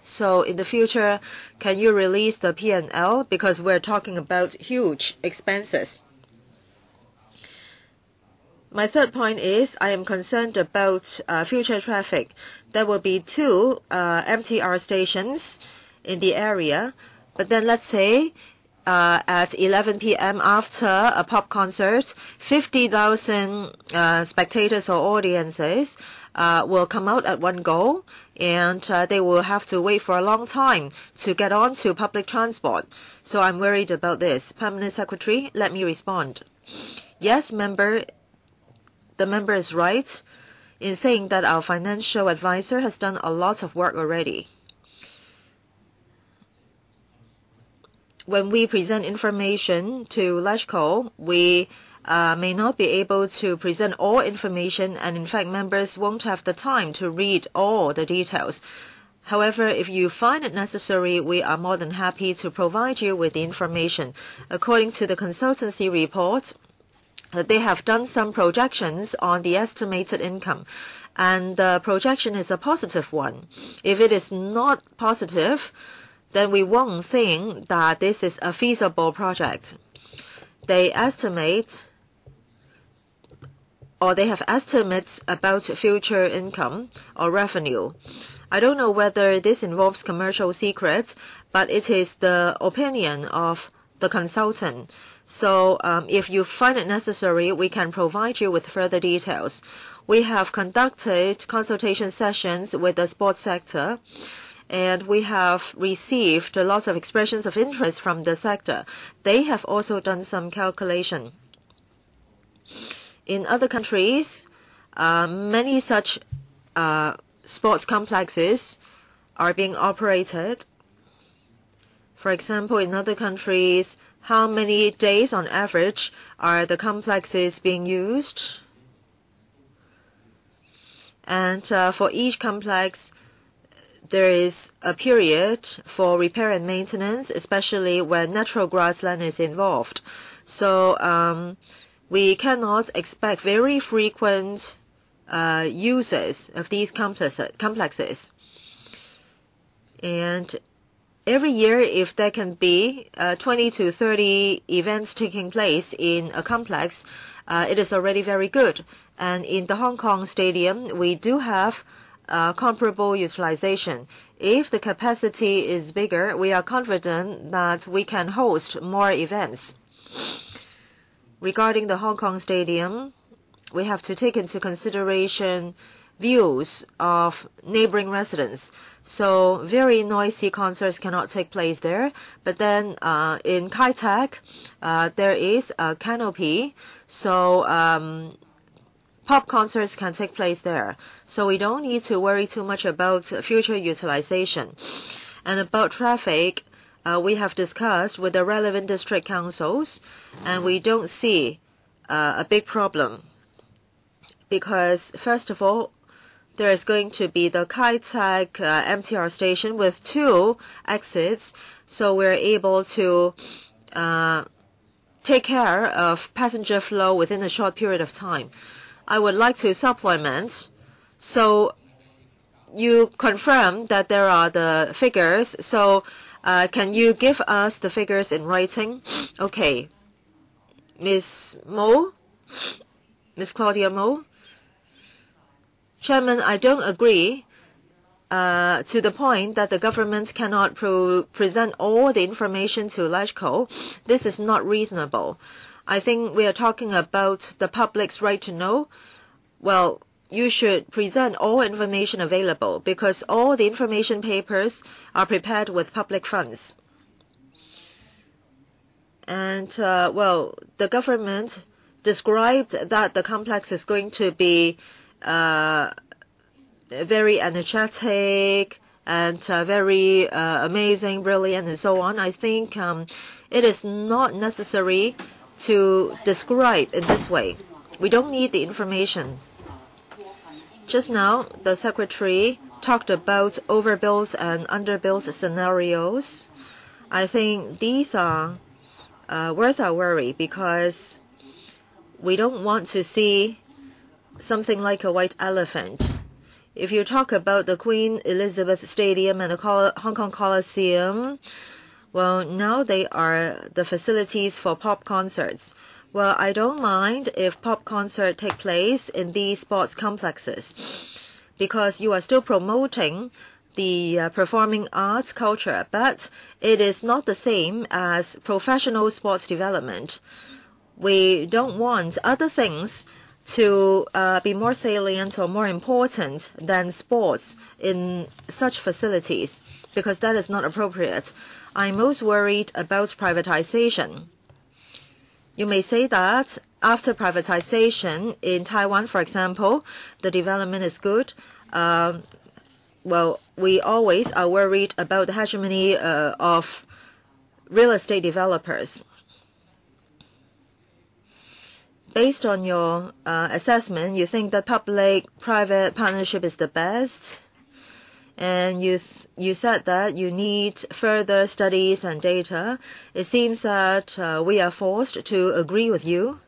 So in the future, can you release the P&L? Because we're talking about huge expenses. My third point is I am concerned about future traffic. There will be 2 MTR stations in the area. But then let's say at 11 p.m. after a pop concert, 50,000 spectators or audiences will come out at one go, and they will have to wait for a long time to get on to public transport. So I'm worried about this. Permanent Secretary, let me respond. Yes, the member is right in saying that our financial advisor has done a lot of work already. When we present information to LegCo, we may not be able to present all information, and in fact, members won't have the time to read all the details. However, if you find it necessary, we are more than happy to provide you with the information. According to the consultancy report, they have done some projections on the estimated income, and the projection is a positive one. If it is not positive, then we won't think that this is a feasible project. They estimate, or they have estimates about future income or revenue. I don't know whether this involves commercial secrets, but it is the opinion of the consultant. So if you find it necessary, we can provide you with further details. We have conducted consultation sessions with the sports sector, and we have received a lot of expressions of interest from the sector. They have also done some calculation. In other countries, many such sports complexes are being operated. For example, in other countries, how many days on average are the complexes being used? And for each complex, there is a period for repair and maintenance, especially when natural grassland is involved. So we cannot expect very frequent uses of these complexes. And every year, if there can be 20 to 30 events taking place in a complex, it is already very good. And in the Hong Kong Stadium, we do have comparable utilization. If the capacity is bigger, we are confident that we can host more events. Regarding the Hong Kong Stadium, we have to take into consideration views of neighboring residents. So very noisy concerts cannot take place there. But then in Kai Tak, there is a canopy. So pop concerts can take place there. So we don't need to worry too much about future utilization. And about traffic, we have discussed with the relevant district councils, and we don't see a big problem. Because, first of all, there is going to be the Kai Tak MTR station with 2 exits, so we're able to take care of passenger flow within a short period of time. I would like to supplement. So you confirm that there are the figures. So can you give us the figures in writing? Okay. Ms. Mo? Ms. Claudia Mo? Chairman, I don't agree to the point that the government cannot present all the information to LegCo. This is not reasonable. I think we are talking about the public's right to know. Well, you should present all information available because all the information papers are prepared with public funds. And, well, the government described that the complex is going to be very energetic and very amazing, brilliant, and so on. I think it is not necessary to describe in this way. We don't need the information. Just now, the Secretary talked about overbuilt and underbuilt scenarios. I think these are worth our worry because we don't want to see something like a white elephant. If you talk about the Queen Elizabeth Stadium and the Hong Kong Coliseum, well, now they are the facilities for pop concerts. Well, I don't mind if pop concert take place in these sports complexes because you are still promoting the performing arts culture, but it is not the same as professional sports development. We don't want other things to be more salient or more important than sports in such facilities because that is not appropriate. I'm most worried about privatization. You may say that after privatization in Taiwan, for example, the development is good. Well, we always are worried about the hegemony of real estate developers. Based on your assessment, you think that public-private partnership is the best, and you said that you need further studies and data. It seems that we are forced to agree with you.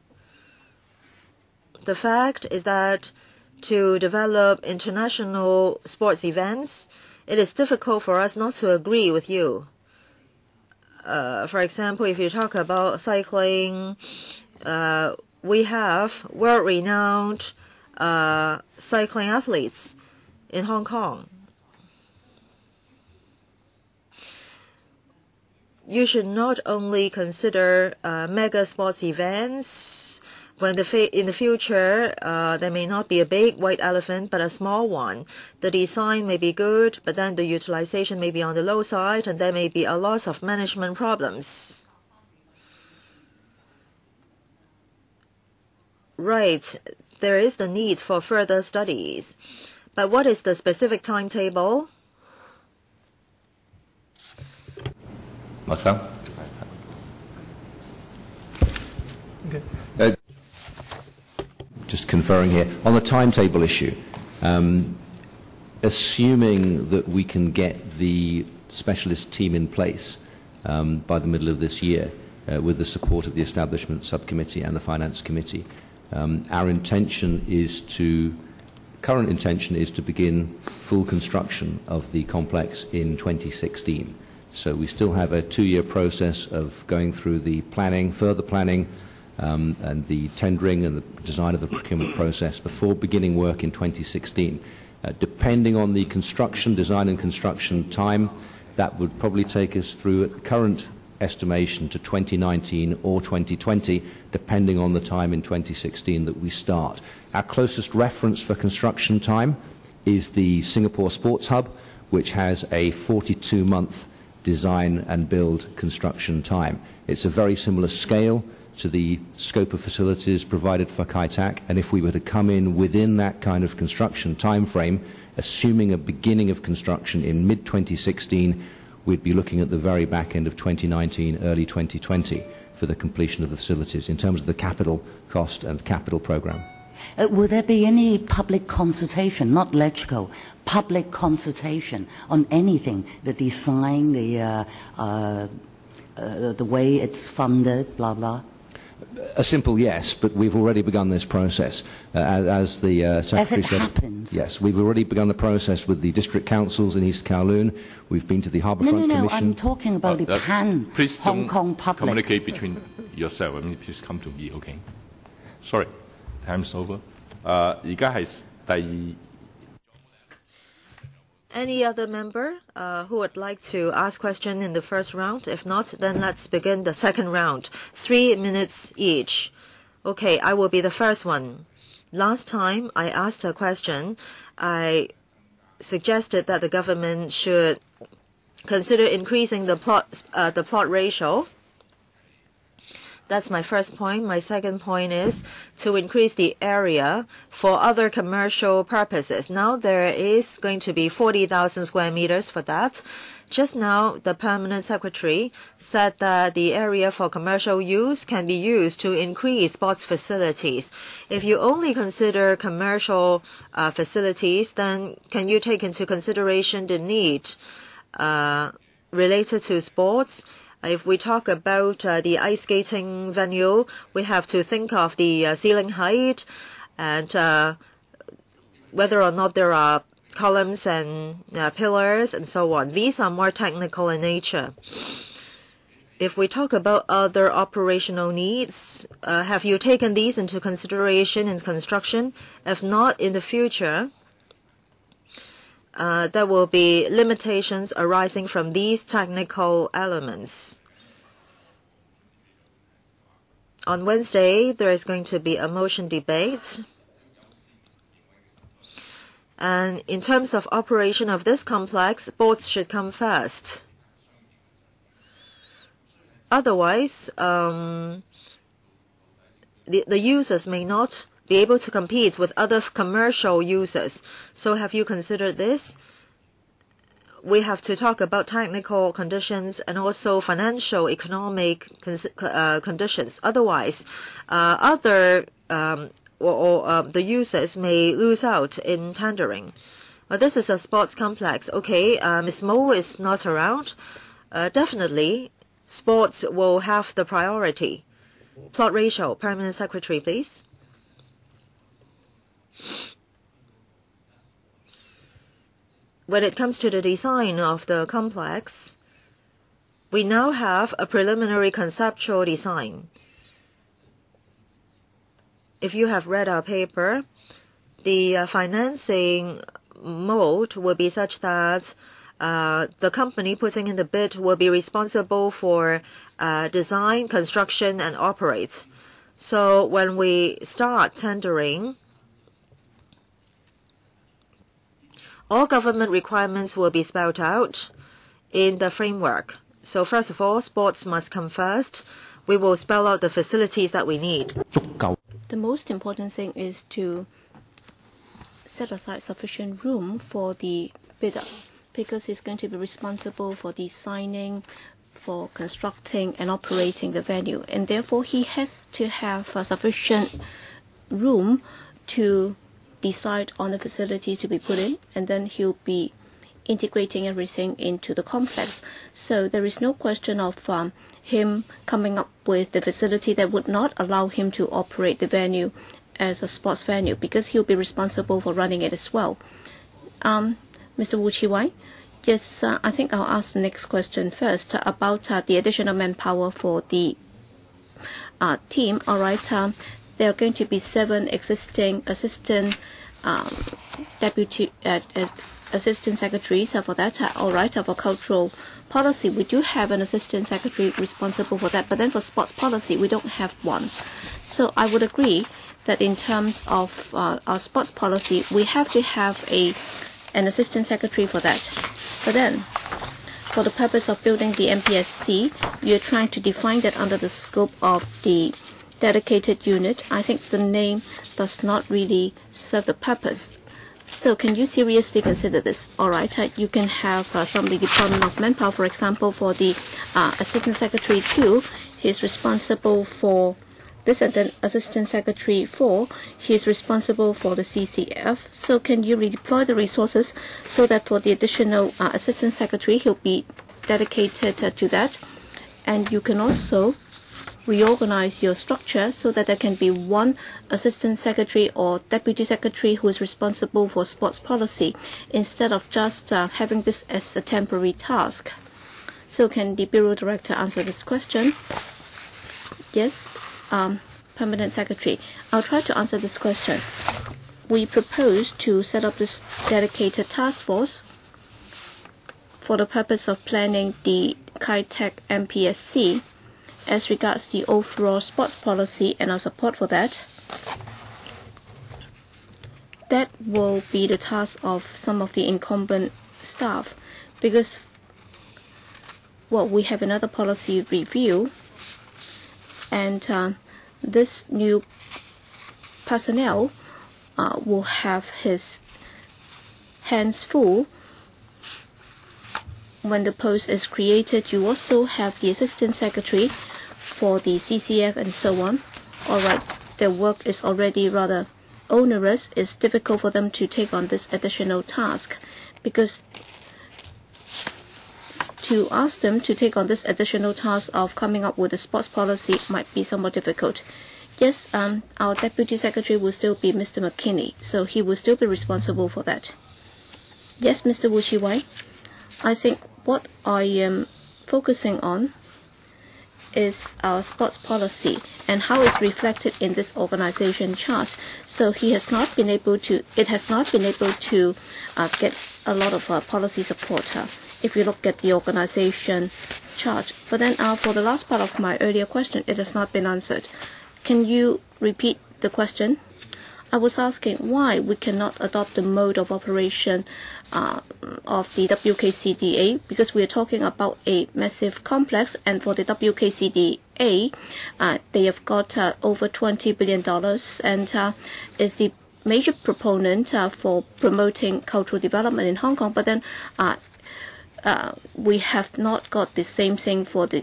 The fact is that to develop international sports events, it is difficult for us not to agree with you. For example, if you talk about cycling, we have world-renowned cycling athletes in Hong Kong. You should not only consider mega sports events. When in the future, there may not be a big white elephant, but a small one. The design may be good, but then the utilization may be on the low side, and there may be a lot of management problems. Right, there is the need for further studies. But what is the specific timetable? 莫生。 Just conferring here. On the timetable issue, assuming that we can get the specialist team in place by the middle of this year with the support of the Establishment Subcommittee and the Finance Committee, our current intention is to begin full construction of the complex in 2016. So we still have a 2-year process of going through the planning, further planning, and the tendering and the design of the procurement process before beginning work in 2016. Depending on the design and construction time, that would probably take us through, at the current estimation, to 2019 or 2020, depending on the time in 2016 that we start. Our closest reference for construction time is the Singapore Sports Hub, which has a 42-month design and build construction time. It's a very similar scale to the scope of facilities provided for Kai Tak, and if we were to come in within that kind of construction time frame, assuming a beginning of construction in mid-2016, we'd be looking at the very back end of 2019, early 2020 for the completion of the facilities in terms of the capital cost and capital programme. Will there be any public consultation, not electrical, public consultation on anything, the design, the way it's funded, blah, blah? A simple yes, but we've already begun this process. As the Secretary said, happens? Yes, we've already begun the process with the district councils in East Kowloon. We've been to the Harbourfront Commission. No, I'm talking about the please Hong Kong public. Communicate between yourself. Please come to me, okay? Sorry, time's over. 而家係第二。 Any other member who would like to ask question in the first round? If not, then let's begin the second round. 3 minutes each. Okay, I will be the first one. Last time I asked a question, I suggested that the government should consider increasing the plot ratio. That's my first point. My second point is to increase the area for other commercial purposes. Now there is going to be 40,000 square meters for that. Just now, the permanent secretary said that the area for commercial use can be used to increase sports facilities. If you only consider commercial facilities, then can you take into consideration the need related to sports? If we talk about the ice skating venue, we have to think of the ceiling height and whether or not there are columns and pillars and so on. These are more technical in nature. If we talk about other operational needs, have you taken these into consideration in construction? If not, in the future, there will be limitations arising from these technical elements. On Wednesday, there is going to be a motion debate. And in terms of operation of this complex, sports should come first. Otherwise, the users may not be able to compete with other commercial users. So have you considered this? We have to talk about technical conditions and also financial, economic conditions. Otherwise, the users may lose out in tendering. Well, this is a sports complex. Okay, Ms. Mo is not around. Definitely, sports will have the priority. Plot ratio, Permanent Secretary, please. When it comes to the design of the complex, we now have a preliminary conceptual design. If you have read our paper, the financing mode will be such that the company putting in the bid will be responsible for design, construction, and operate. So when we start tendering, all government requirements will be spelled out in the framework. So first of all, sports must come first. We will spell out the facilities that we need. The most important thing is to set aside sufficient room for the bidder, because he's going to be responsible for designing, for constructing and operating the venue, and therefore he has to have sufficient room to decide on the facility to be put in, and then he'll be integrating everything into the complex. So there is no question of him coming up with the facility that would not allow him to operate the venue as a sports venue, because he'll be responsible for running it as well. Mr. Wu Chi-wai, yes, I think I'll ask the next question first about the additional manpower for the team. All right, there are going to be 7 existing assistant assistant secretaries for that. All right, for cultural policy, we do have an assistant secretary responsible for that, but then for sports policy, we don't have one. So I would agree that in terms of our sports policy, we have to have an assistant secretary for that. But then, for the purpose of building the MPSC, you're trying to define that under the scope of the dedicated unit. I think the name does not really serve the purpose. So can you seriously consider this? All right, you can have some redeployment of manpower. For example, for the Assistant Secretary 2, he's responsible for this, and then Assistant Secretary 4, he is responsible for the CCF. So can you redeploy the resources so that for the additional Assistant Secretary, he'll be dedicated to that? And you can also reorganize your structure so that there can be one assistant secretary or deputy secretary who is responsible for sports policy, instead of just having this as a temporary task. So can the Bureau Director answer this question? Yes, Permanent Secretary. I'll try to answer this question. We propose to set up this dedicated task force for the purpose of planning the Kai-Tak MPSC as regards the overall sports policy and our support for that. That will be the task of some of the incumbent staff, because we have another policy review, and this new personnel will have his hands full. When the post is created, you also have the assistant secretary for the CCF and so on. All right, their work is already rather onerous. It's difficult for them to take on this additional task, because to ask them to take on this additional task of coming up with a sports policy might be somewhat difficult. Yes, our Deputy Secretary will still be Mr. McKinney, so he will still be responsible for that. Yes, Mr. Wu Chi-wai, I think what I am focusing on is our sports policy and how it's reflected in this organization chart. So it has not been able to get a lot of policy support if you look at the organization chart. But then for the last part of my earlier question, it has not been answered. Can you repeat the question? I was asking why we cannot adopt the mode of operation of the WKCDA, because we are talking about a massive complex, and for the WKCDA, they have got over $20 billion and is the major proponent for promoting cultural development in Hong Kong. But then we have not got the same thing for the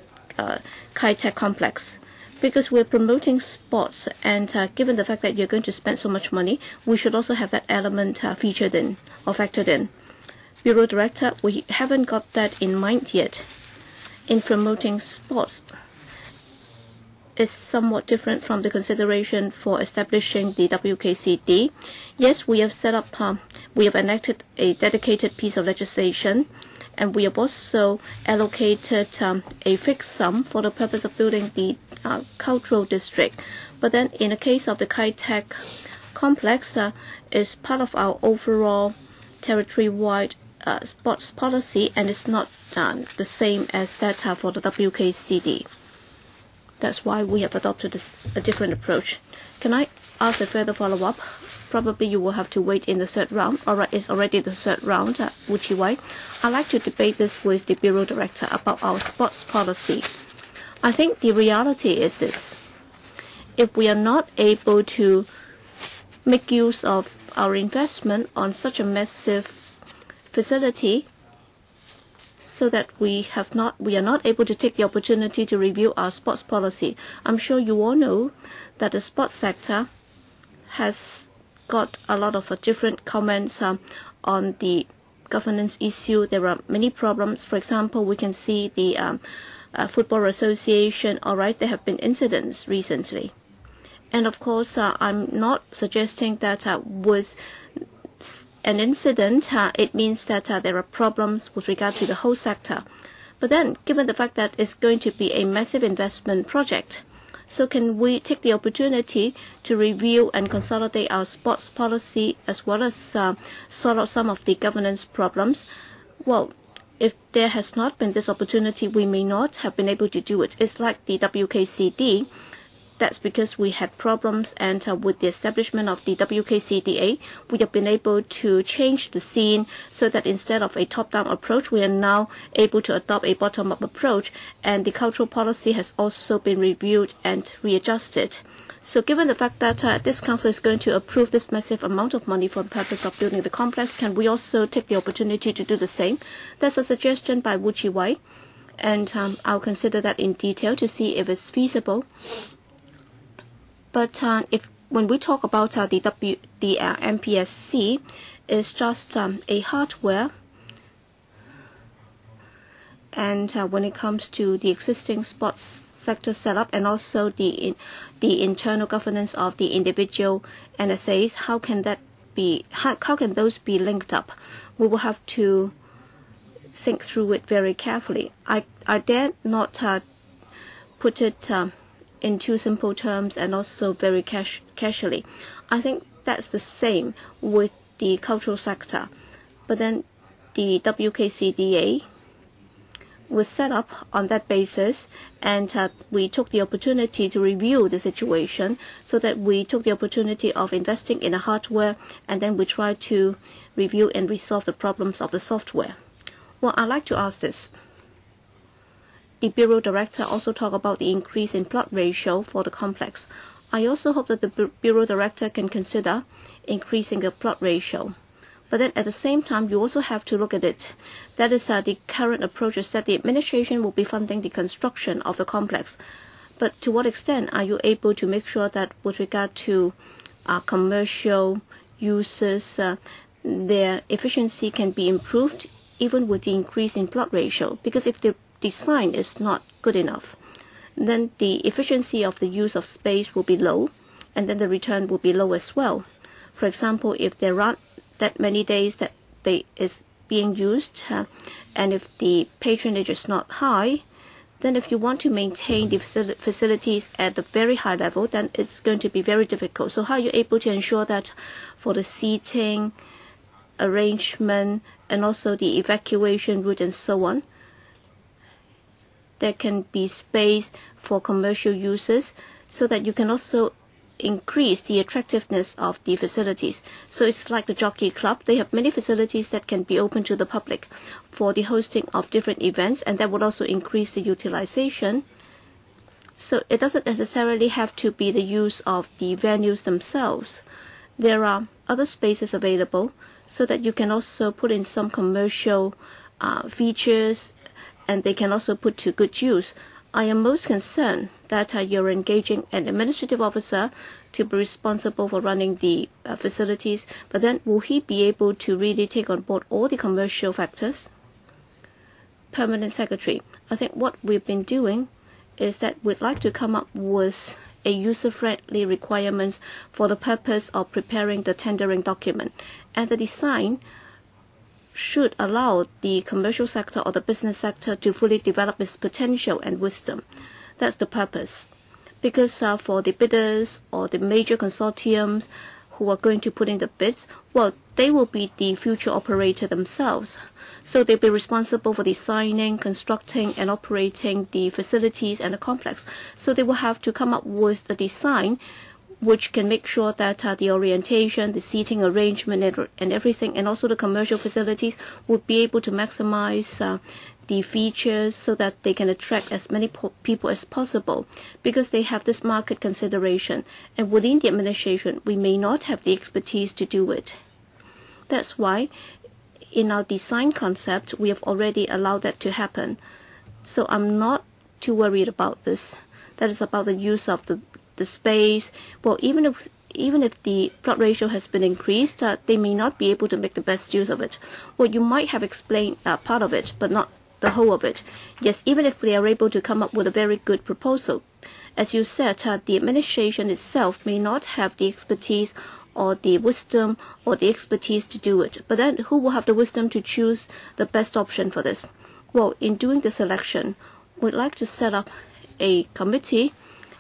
Kai-Tak complex, because we're promoting sports, and given the fact that you're going to spend so much money, we should also have that element featured in or factored in. Bureau Director, we haven't got that in mind yet. In promoting sports, it's somewhat different from the consideration for establishing the WKCD. Yes, we have set up, we have enacted a dedicated piece of legislation, and we have also allocated a fixed sum for the purpose of building the cultural district. But then in the case of the Kai-Tak complex, is part of our overall territory-wide sports policy, and it's not the same as that for the WKCD. That's why we have adopted a different approach. Can I ask a further follow-up? Probably you will have to wait in the third round. All right, it's already the third round. Wu Chi-wai, I'd like to debate this with the Bureau Director about our sports policy. I think the reality is this. If we are not able to make use of our investment on such a massive facility, so that we are not able to take the opportunity to review our sports policy. I'm sure you all know that the sports sector has got a lot of different comments on the governance issue. There are many problems. For example, we can see the Football Association. All right, there have been incidents recently. And of course, I'm not suggesting that with an incident, it means that there are problems with regard to the whole sector. But then, given the fact that it's going to be a massive investment project, so can we take the opportunity to review and consolidate our sports policy as well as sort out some of the governance problems? Well, if there has not been this opportunity, we may not have been able to do it. It's like the WKCD. That's because we had problems, and with the establishment of the WKCDA, we have been able to change the scene so that instead of a top-down approach, we are now able to adopt a bottom-up approach, and the cultural policy has also been reviewed and readjusted. So given the fact that this council is going to approve this massive amount of money for the purpose of building the complex, can we also take the opportunity to do the same? That's a suggestion by Wu Chi-wai, and I'll consider that in detail to see if it's feasible. But when we talk about the MPSC, it's just a hardware, and when it comes to the existing sports sector setup and also the internal governance of the individual NSAs, how can those be linked up? We will have to think through it very carefully. I dare not put it in too simple terms and also very casually. I think that's the same with the cultural sector. But then the WKCDA was set up on that basis, and we took the opportunity to review the situation so that we took the opportunity of investing in a hardware, and then we tried to review and resolve the problems of the software. Well, I'd like to ask this. The Bureau Director also talked about the increase in plot ratio for the complex. I also hope that the Bureau Director can consider increasing the plot ratio. But then at the same time, you also have to look at it. That is the current approach is that the administration will be funding the construction of the complex. But to what extent are you able to make sure that with regard to commercial users, their efficiency can be improved even with the increase in plot ratio? Because if the design is not good enough, then the efficiency of the use of space will be low, and then the return will be low as well. For example, if there aren't that many days that they is being used, and if the patronage is not high, then if you want to maintain the facilities at a very high level, then it's going to be very difficult. So how are you able to ensure that for the seating arrangement and also the evacuation route and so on, there can be space for commercial users so that you can also increase the attractiveness of the facilities. So it's like the Jockey Club. They have many facilities that can be open to the public for the hosting of different events, and that would also increase the utilization. So it doesn't necessarily have to be the use of the venues themselves. There are other spaces available so that you can also put in some commercial features, and they can also put to good use. I am most concerned that you're engaging an administrative officer to be responsible for running the facilities, but then will he be able to really take on board all the commercial factors? Permanent Secretary, I think what we've been doing is that we'd like to come up with a user-friendly requirements for the purpose of preparing the tendering document, and the design should allow the commercial sector or the business sector to fully develop its potential and wisdom. That's the purpose. Because for the bidders or the major consortiums who are going to put in the bids, well, they will be the future operator themselves. So they'll be responsible for designing, constructing, and operating the facilities and the complex. So they will have to come up with a design which can make sure that the orientation, the seating arrangement, and everything, and also the commercial facilities would be able to maximize the features so that they can attract as many people as possible, because they have this market consideration. And within the administration, we may not have the expertise to do it. That's why in our design concept, we have already allowed that to happen. So I'm not too worried about this. That is about the use of the space. Well, even if the plot ratio has been increased, they may not be able to make the best use of it. Well, you might have explained part of it, but not the whole of it. Yes, even if they are able to come up with a very good proposal, as you said, the administration itself may not have the expertise or the wisdom or the expertise to do it. But then who will have the wisdom to choose the best option for this? Well, in doing the selection, we'd like to set up a committee,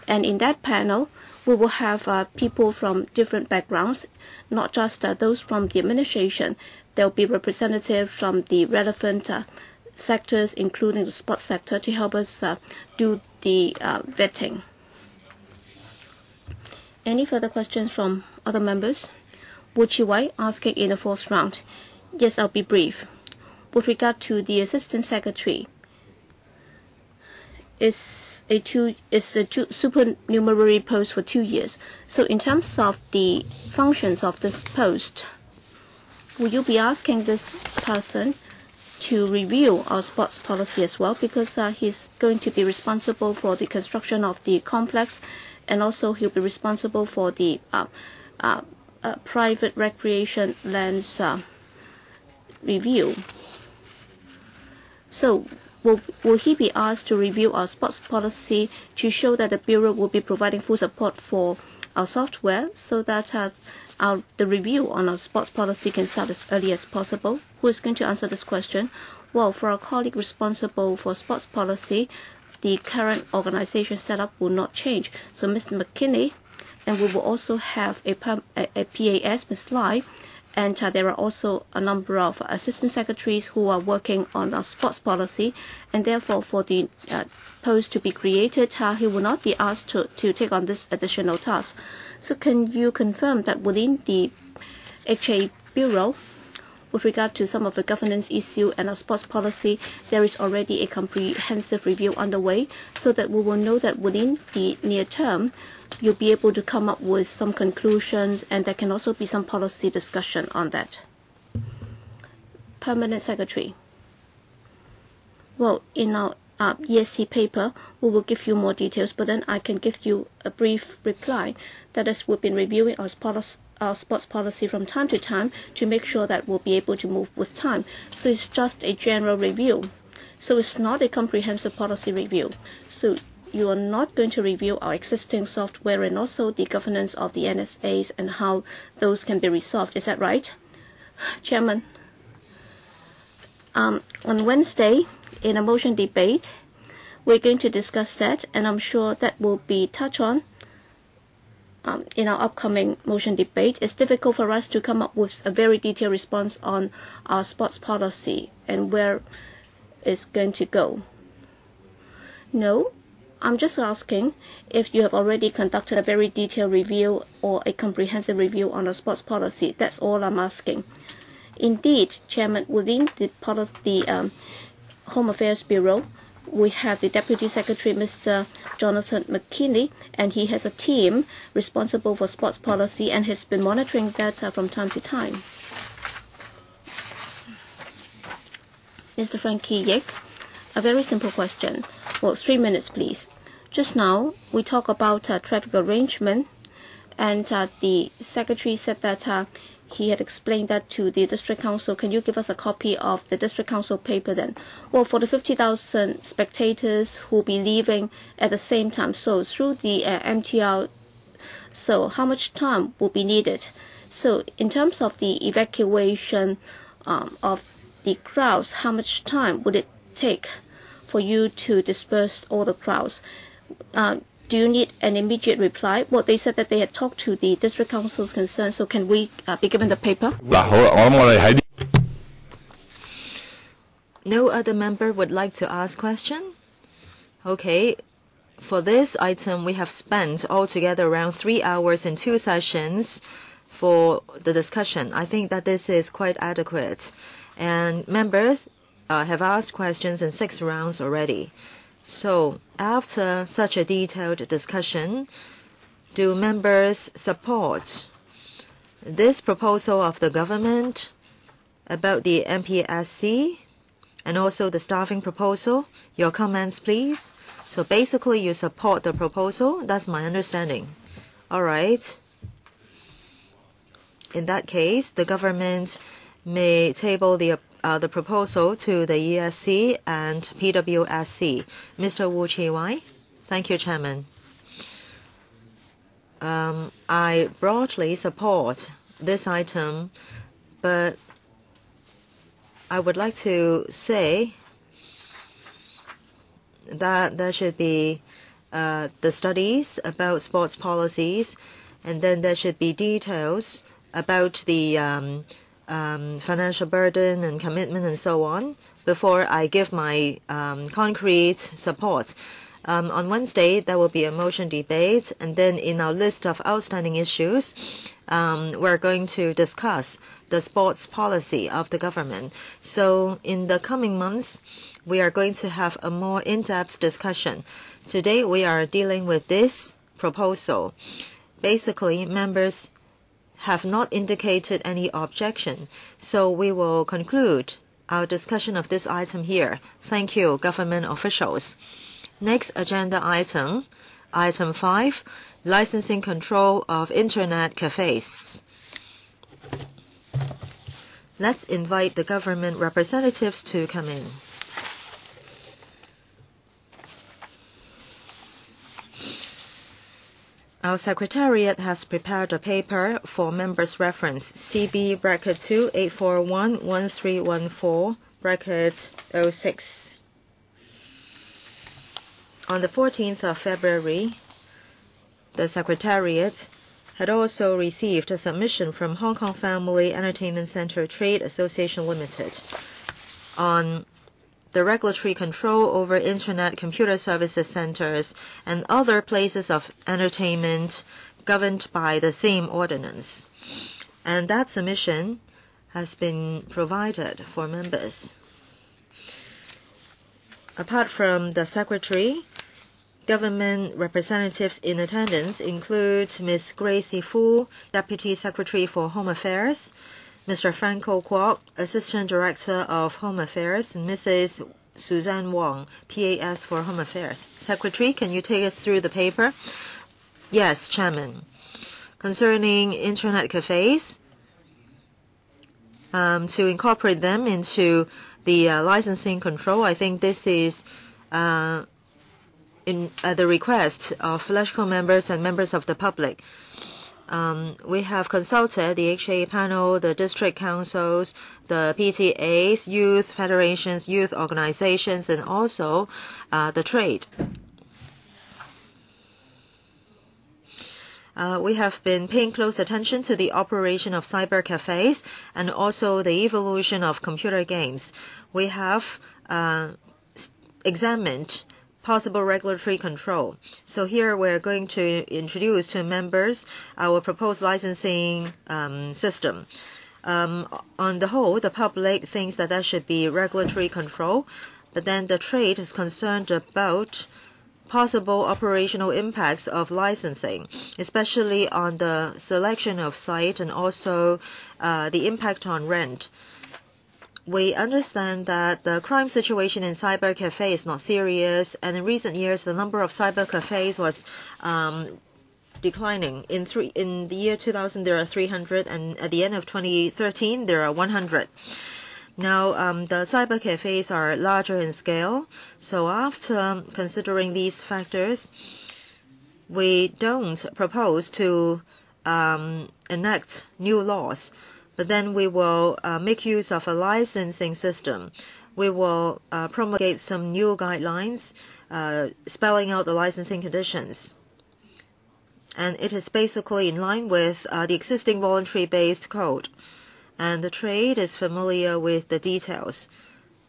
and in that panel, we will have people from different backgrounds, not just those from the administration. There will be representatives from the relevant sectors, including the sports sector, to help us do the vetting. Any further questions from other members? Wu Chi-wai asking in the fourth round. Yes, I'll be brief. With regard to the Assistant Secretary, it's a supernumerary post for 2 years. So in terms of the functions of this post, will you be asking this person to review our sports policy as well? Because he's going to be responsible for the construction of the complex, and also he'll be responsible for the private recreation lands review. So will he be asked to review our sports policy to show that the Bureau will be providing full support for our software, so that the review on our sports policy can start as early as possible? Who is going to answer this question? Well, for our colleague responsible for sports policy, the current organization setup will not change. So Mr. McKinney, and we will also have a PAS, Ms. Lai, and there are also a number of assistant secretaries who are working on our sports policy, and therefore for the post to be created, he will not be asked to take on this additional task. So can you confirm that within the HA Bureau, with regard to some of the governance issue and our sports policy, there is already a comprehensive review underway, so that we will know that within the near term, you'll be able to come up with some conclusions, and there can also be some policy discussion on that. Permanent Secretary. Well, in our ESC paper, we will give you more details, but then I can give you a brief reply. That is, we've been reviewing our sports policy from time to time to make sure that we'll be able to move with time. So it's just a general review. So it's not a comprehensive policy review. So you are not going to review our existing software and also the governance of the NSAs and how those can be resolved. Is that right? Chairman, on Wednesday, in a motion debate, we're going to discuss that, and I'm sure that will be touched on in our upcoming motion debate. It's difficult for us to come up with a very detailed response on our sports policy and where it's going to go. No, I'm just asking if you have already conducted a very detailed review or a comprehensive review on our sports policy. That's all I'm asking. Indeed, Chairman, within the Home Affairs Bureau, we have the Deputy Secretary, Mr. Jonathan McKinney, and he has a team responsible for sports policy and has been monitoring that from time to time. Mr. Frankie Yik, a very simple question. Well, 3 minutes, please. Just now, we talk about traffic arrangement, and the Secretary said that he had explained that to the District Council. Can you give us a copy of the District Council paper then? Well, for the 50,000 spectators who will be leaving at the same time, so through the MTR, so how much time will be needed? So in terms of the evacuation of the crowds, how much time would it take for you to disperse all the crowds? Do you need an immediate reply? Well, they said that they had talked to the District Council's concern, so can we be given the paper? No other member would like to ask question? Okay. For this item, we have spent altogether around 3 hours and 2 sessions for the discussion. I think that this is quite adequate. And members have asked questions in 6 rounds already. So after such a detailed discussion, do members support this proposal of the government about the MPSC and also the staffing proposal. Your comments, please. So basically, you support the proposal. That's my understanding. All right. In that case, the government may table the proposal to the ESC and PWSC. Mr. Wu Chi-wai. Thank you, Chairman. I broadly support this item, but I would like to say that there should be the studies about sports policies, and then there should be details about the financial burden and commitment and so on before I give my concrete support. On Wednesday, there will be a motion debate, and then in our list of outstanding issues, we're going to discuss the sports policy of the government. So in the coming months, we are going to have a more in-depth discussion. Today, we are dealing with this proposal. Basically, members have not indicated any objection, so we will conclude our discussion of this item here. Thank you, government officials. Next agenda item, item 5, licensing control of internet cafes. Let's invite the government representatives to come in. Our secretariat has prepared a paper for members' reference, CB bracket 2 841 1314 bracket 06. On the 14th of February, the Secretariat had also received a submission from Hong Kong Family Entertainment Centre Trade Association Limited on the regulatory control over Internet computer services centres and other places of entertainment governed by the same ordinance. And that submission has been provided for members. Apart from the Secretary, government representatives in attendance include Ms. Gracie Fu, Deputy Secretary for Home Affairs, Mr. Franco Kwok, Assistant Director of Home Affairs, and Mrs. Suzanne Wong, PAS for Home Affairs. Secretary, can you take us through the paper? Yes, Chairman. Concerning Internet cafes, to incorporate them into the licensing control, I think this is in the request of LegCo members and members of the public. We have consulted the HA panel, the district councils, the PTAs, youth federations, youth organizations, and also the trade. We have been paying close attention to the operation of cyber cafes and also the evolution of computer games. We have examined possible regulatory control. So here we're going to introduce to members our proposed licensing system. On the whole, the public thinks that there should be regulatory control, but then the trade is concerned about possible operational impacts of licensing, especially on the selection of site and also the impact on rent. We understand that the crime situation in cyber cafe is not serious, and in recent years the number of cyber cafes was declining. In the year 2000 there are 300, and at the end of 2013 there are 100. Now the cyber cafes are larger in scale, so after considering these factors, we don't propose to enact new laws. But then we will make use of a licensing system. We will promulgate some new guidelines spelling out the licensing conditions. And it is basically in line with the existing voluntary-based code. And the trade is familiar with the details.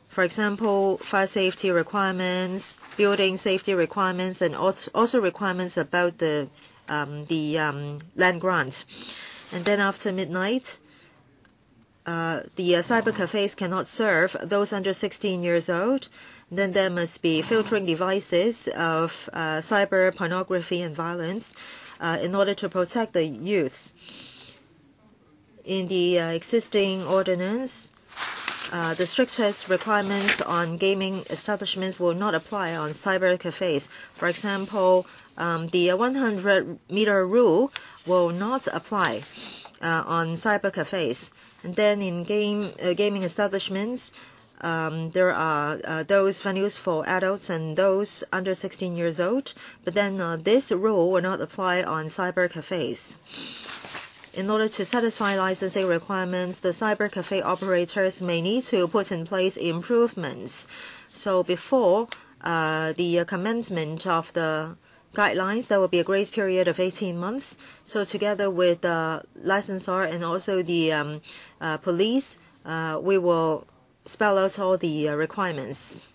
For example, fire safety requirements, building safety requirements, and also requirements about the land grant. And then after midnight, the cyber cafes cannot serve those under 16 years old. Then there must be filtering devices of cyber pornography and violence in order to protect the youths. In the existing ordinance, the strictest requirements on gaming establishments will not apply on cyber cafes. For example, the 100-meter rule will not apply on cyber cafes. And then in gaming establishments, there are those venues for adults and those under 16 years old. But then this rule will not apply on cyber cafes. In order to satisfy licensing requirements, the cyber cafe operators may need to put in place improvements. So before the commencement of the guidelines, there will be a grace period of 18 months. So together with the licensor and also the police, we will spell out all the requirements.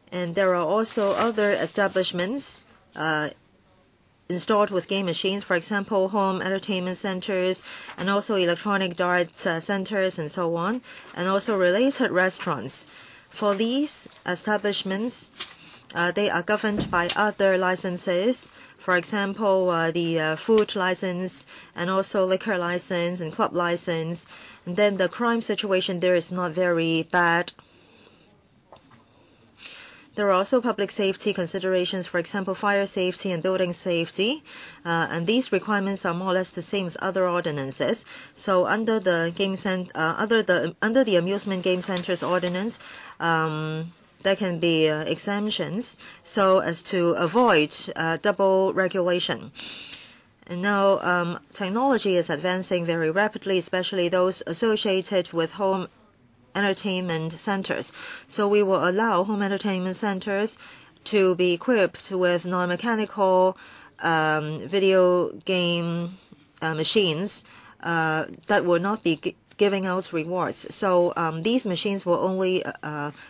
And there are also other establishments installed with game machines, for example, home entertainment centers and also electronic dart centers and so on, and also related restaurants. For these establishments, they are governed by other licenses, for example, the food license and also liquor license and club license. And then the crime situation there is not very bad. There are also public safety considerations, for example, fire safety and building safety, and these requirements are more or less the same with other ordinances. So under the under the amusement game centers ordinance, there can be exemptions so as to avoid double regulation. And now technology is advancing very rapidly, especially those associated with home entertainment centers. So we will allow home entertainment centers to be equipped with non-mechanical video game machines that will not be giving out rewards. So these machines will only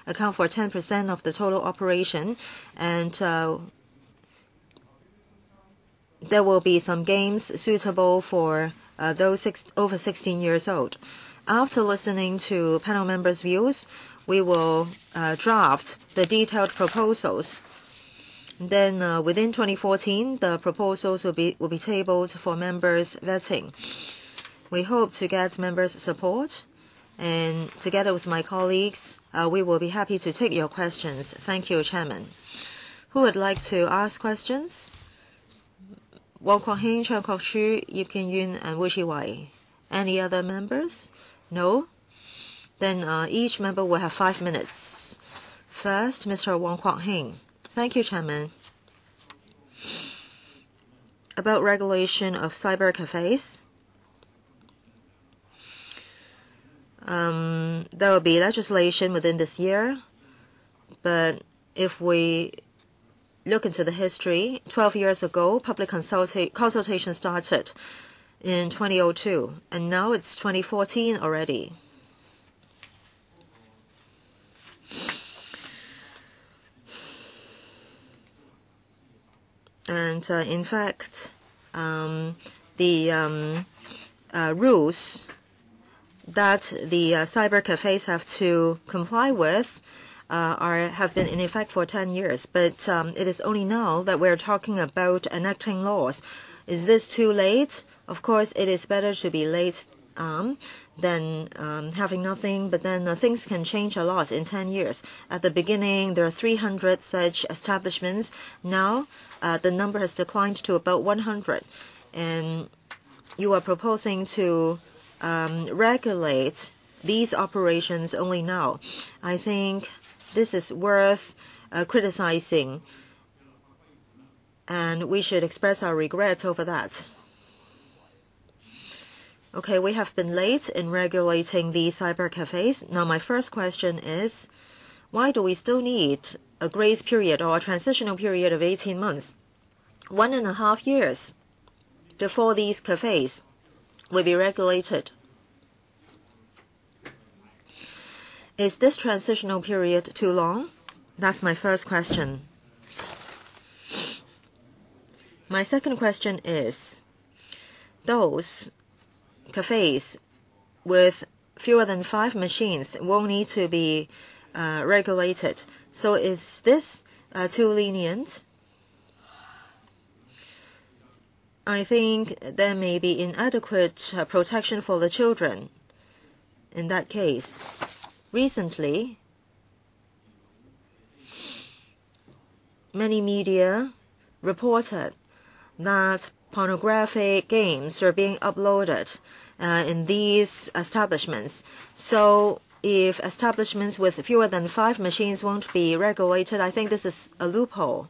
account for 10% of the total operation, and there will be some games suitable for those over 16 years old. After listening to panel members' views, we will draft the detailed proposals. And then within 2014, the proposals will be tabled for members' vetting. We hope to get members' support, and together with my colleagues, we will be happy to take your questions. Thank you, Chairman. Who would like to ask questions? Wong Kwok Hing, Chang Kok Shu, Yip Kin Yun, and Wu Chi Wai. Any other members? No? Then each member will have 5 minutes. First, Mr. Wong Kwok Hing. Thank you, Chairman. About regulation of cyber cafes. There will be legislation within this year, but if we look into the history, 12 years ago, public consultation started in 2002, and now it's 2014 already. And in fact, the rules that the cyber cafes have to comply with have been in effect for 10 years. But it is only now that we're talking about enacting laws. Is this too late? Of course, it is better to be late than having nothing. But then things can change a lot in 10 years. At the beginning, there are 300 such establishments. Now, the number has declined to about 100. And you are proposing to regulate these operations only now. I think this is worth criticizing, and we should express our regret over that. Okay, we have been late in regulating the cyber cafes. Now my first question is, why do we still need a grace period or a transitional period of 18 months? 1.5 years before these cafes will be regulated. Is this transitional period too long? That's my first question. My second question is, those cafes with fewer than 5 machines won't need to be regulated. So is this too lenient? I think there may be inadequate protection for the children in that case. Recently, many media reported that pornographic games are being uploaded in these establishments. So if establishments with fewer than 5 machines won't be regulated, I think this is a loophole.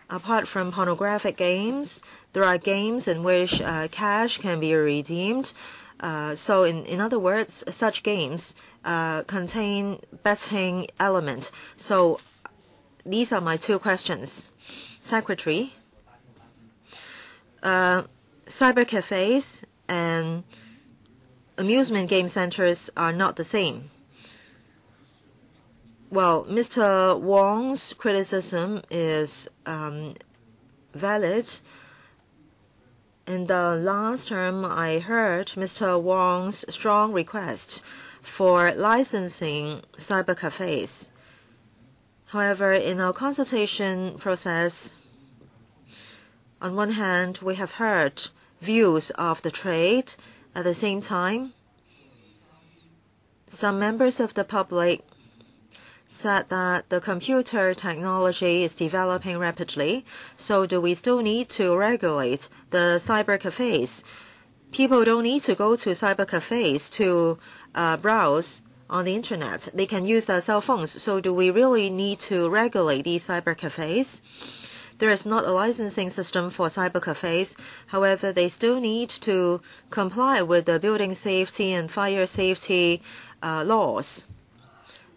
Apart from pornographic games, there are games in which cash can be redeemed. So in other words, such games contain betting element. So these are my 2 questions. Secretary, cyber cafes and amusement game centers are not the same. Well, Mr. Wong's criticism is valid. In the last term, I heard Mr. Wong's strong request for licensing cyber cafes. However, in our consultation process, on one hand, we have heard views of the trade. At the same time, some members of the public said that the computer technology is developing rapidly, so do we still need to regulate the cyber cafes? People don't need to go to cyber cafes to browse on the internet. They can use their cell phones. So do we really need to regulate these cyber cafes? There is not a licensing system for cyber cafes. However, they still need to comply with the building safety and fire safety laws.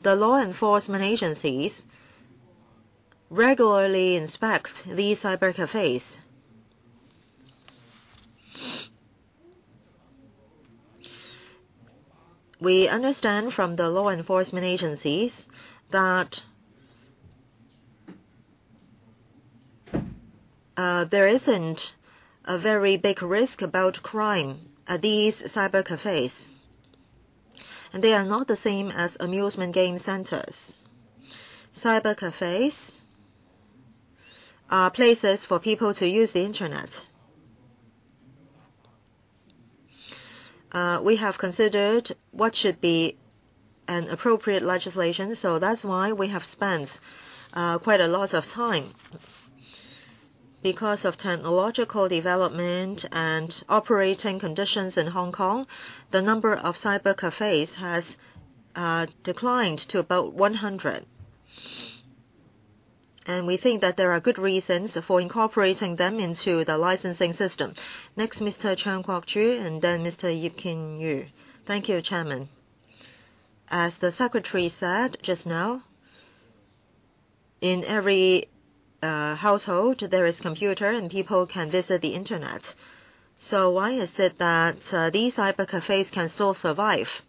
The law enforcement agencies regularly inspect these cyber cafes. We understand from the law enforcement agencies that there isn't a very big risk about crime at these cyber cafes. And they are not the same as amusement game centers. Cyber cafes are places for people to use the internet. We have considered what should be an appropriate legislation, so that's why we have spent quite a lot of time. Because of technological development and operating conditions in Hong Kong, the number of cyber cafes has declined to about 100. And we think that there are good reasons for incorporating them into the licensing system. Next, Mr. Chang Kwok-chu, and then Mr. Yip Kin-yu. Thank you, Chairman. As the Secretary said just now, in every household there is computer and people can visit the internet. So why is it that these cyber cafes can still survive?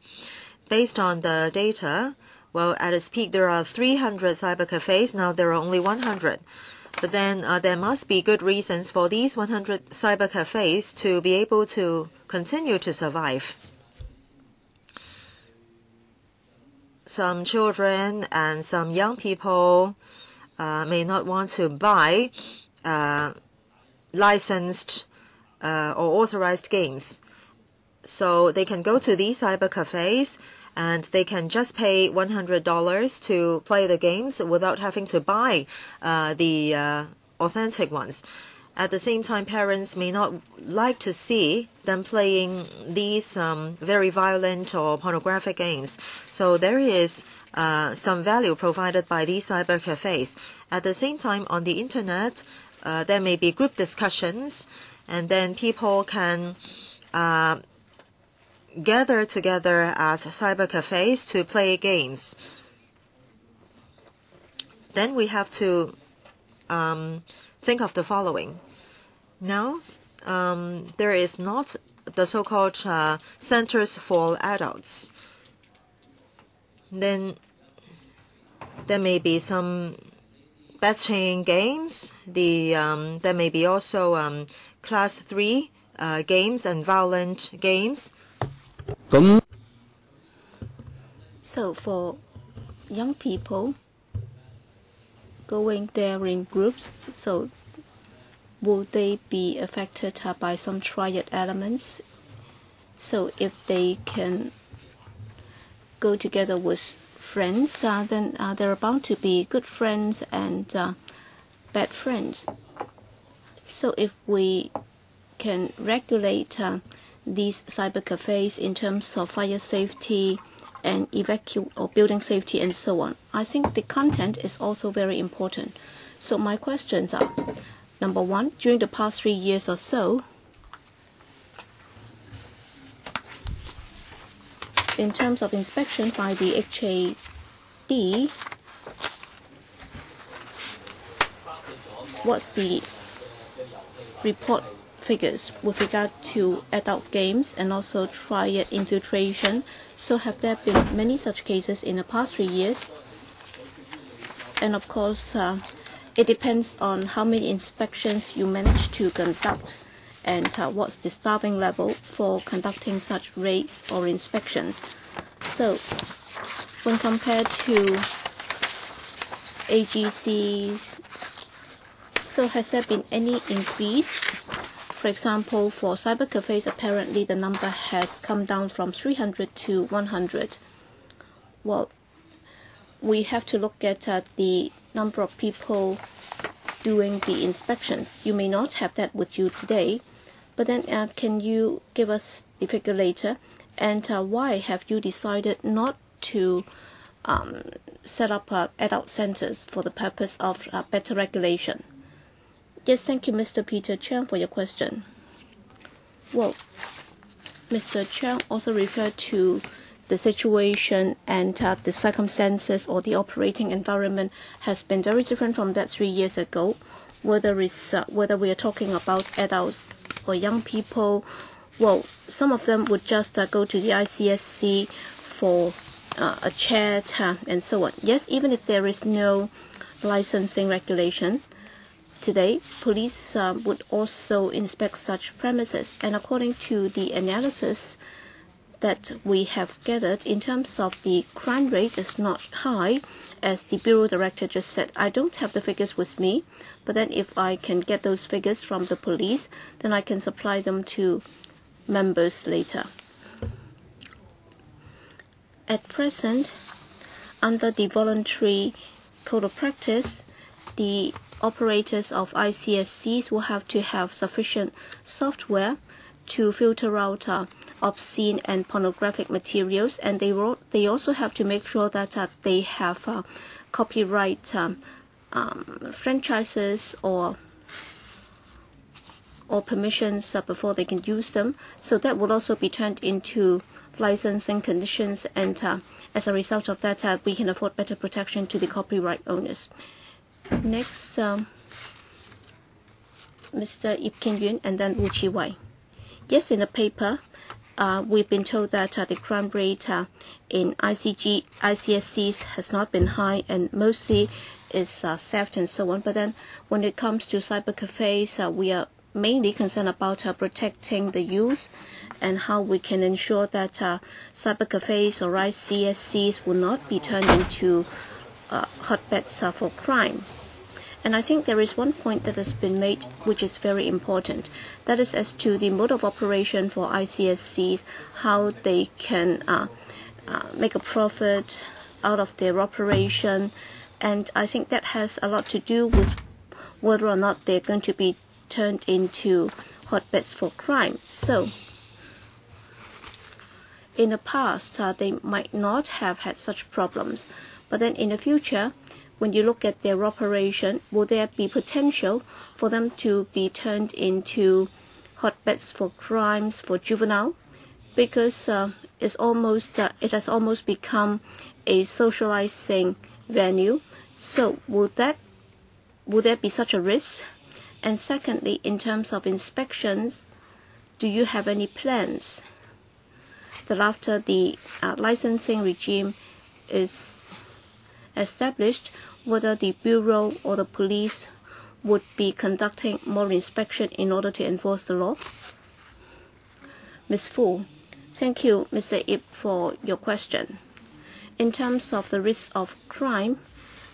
Based on the data, well, at its peak there are 300 cyber cafes. Now there are only 100. But then there must be good reasons for these 100 cyber cafes to be able to continue to survive. Some children and some young people may not want to buy licensed or authorized games. So they can go to these cyber cafes and they can just pay $100 to play the games without having to buy the authentic ones. At the same time, parents may not like to see them playing these very violent or pornographic games. So there is some value provided by these cyber cafes. At the same time, on the internet, there may be group discussions, and then people can gather together at cyber cafes to play games. Then we have to think of the following. Now, there is not the so-called centers for adults. Then there may be some betting games. There may be also class 3 games and violent games. So for young people going there in groups, so will they be affected by some triad elements? So if they can go together with friends, then there are bound to be good friends and bad friends. So if we can regulate these cyber cafes in terms of fire safety and or building safety and so on, I think the content is also very important. So my questions are, number one, during the past 3 years or so, in terms of inspection by the HAD, what's the report figures with regard to adult games and also triad infiltration? So have there been many such cases in the past 3 years? And of course, it depends on how many inspections you manage to conduct and what's the staffing level for conducting such raids or inspections. So when compared to AGCs, so has there been any increase? For example, for cyber cafes, apparently the number has come down from 300 to 100. Well, we have to look at the number of people doing the inspections. You may not have that with you today, but then can you give us the figure later? And why have you decided not to set up adult centers for the purpose of better regulation? Yes, thank you, Mr. Peter Chiang, for your question. Well, Mr. Chiang also referred to the situation and the circumstances or the operating environment has been very different from that 3 years ago, whether we are talking about adults or young people. Well, some of them would just go to the ICSC for a chat and so on. Yes, even if there is no licensing regulation, today, police would also inspect such premises. And according to the analysis that we have gathered, in terms of the crime rate is not high, as the Bureau Director just said. I don't have the figures with me, but then if I can get those figures from the police, then I can supply them to members later. At present, under the voluntary code of practice, the operators of ICSCs will have to have sufficient software to filter out obscene and pornographic materials, and they also have to make sure that they have copyright franchises or permissions before they can use them. So that will also be turned into licensing conditions, and as a result of that, we can afford better protection to the copyright owners. Next, Mr. Ip Kin Yuen and then Wu Chi Wai. Yes, in the paper, we've been told that the crime rate in ICSCs has not been high, and mostly is theft and so on. But then when it comes to cyber cafes, we are mainly concerned about protecting the youth and how we can ensure that cyber cafes or ICSCs will not be turned into hotbeds for crime. And I think there is one point that has been made which is very important. That is as to the mode of operation for ICSCs, how they can make a profit out of their operation. And I think that has a lot to do with whether or not they're going to be turned into hotbeds for crime. So in the past, they might not have had such problems. But then in the future, when you look at their operation, will there be potential for them to be turned into hotbeds for crimes for juvenile? Because it has almost become a socializing venue. So will there be such a risk? And secondly, in terms of inspections, do you have any plans that after the licensing regime is established, whether the Bureau or the police would be conducting more inspection in order to enforce the law? Ms. Fu, thank you, Mr. Ip, for your question. In terms of the risk of crime,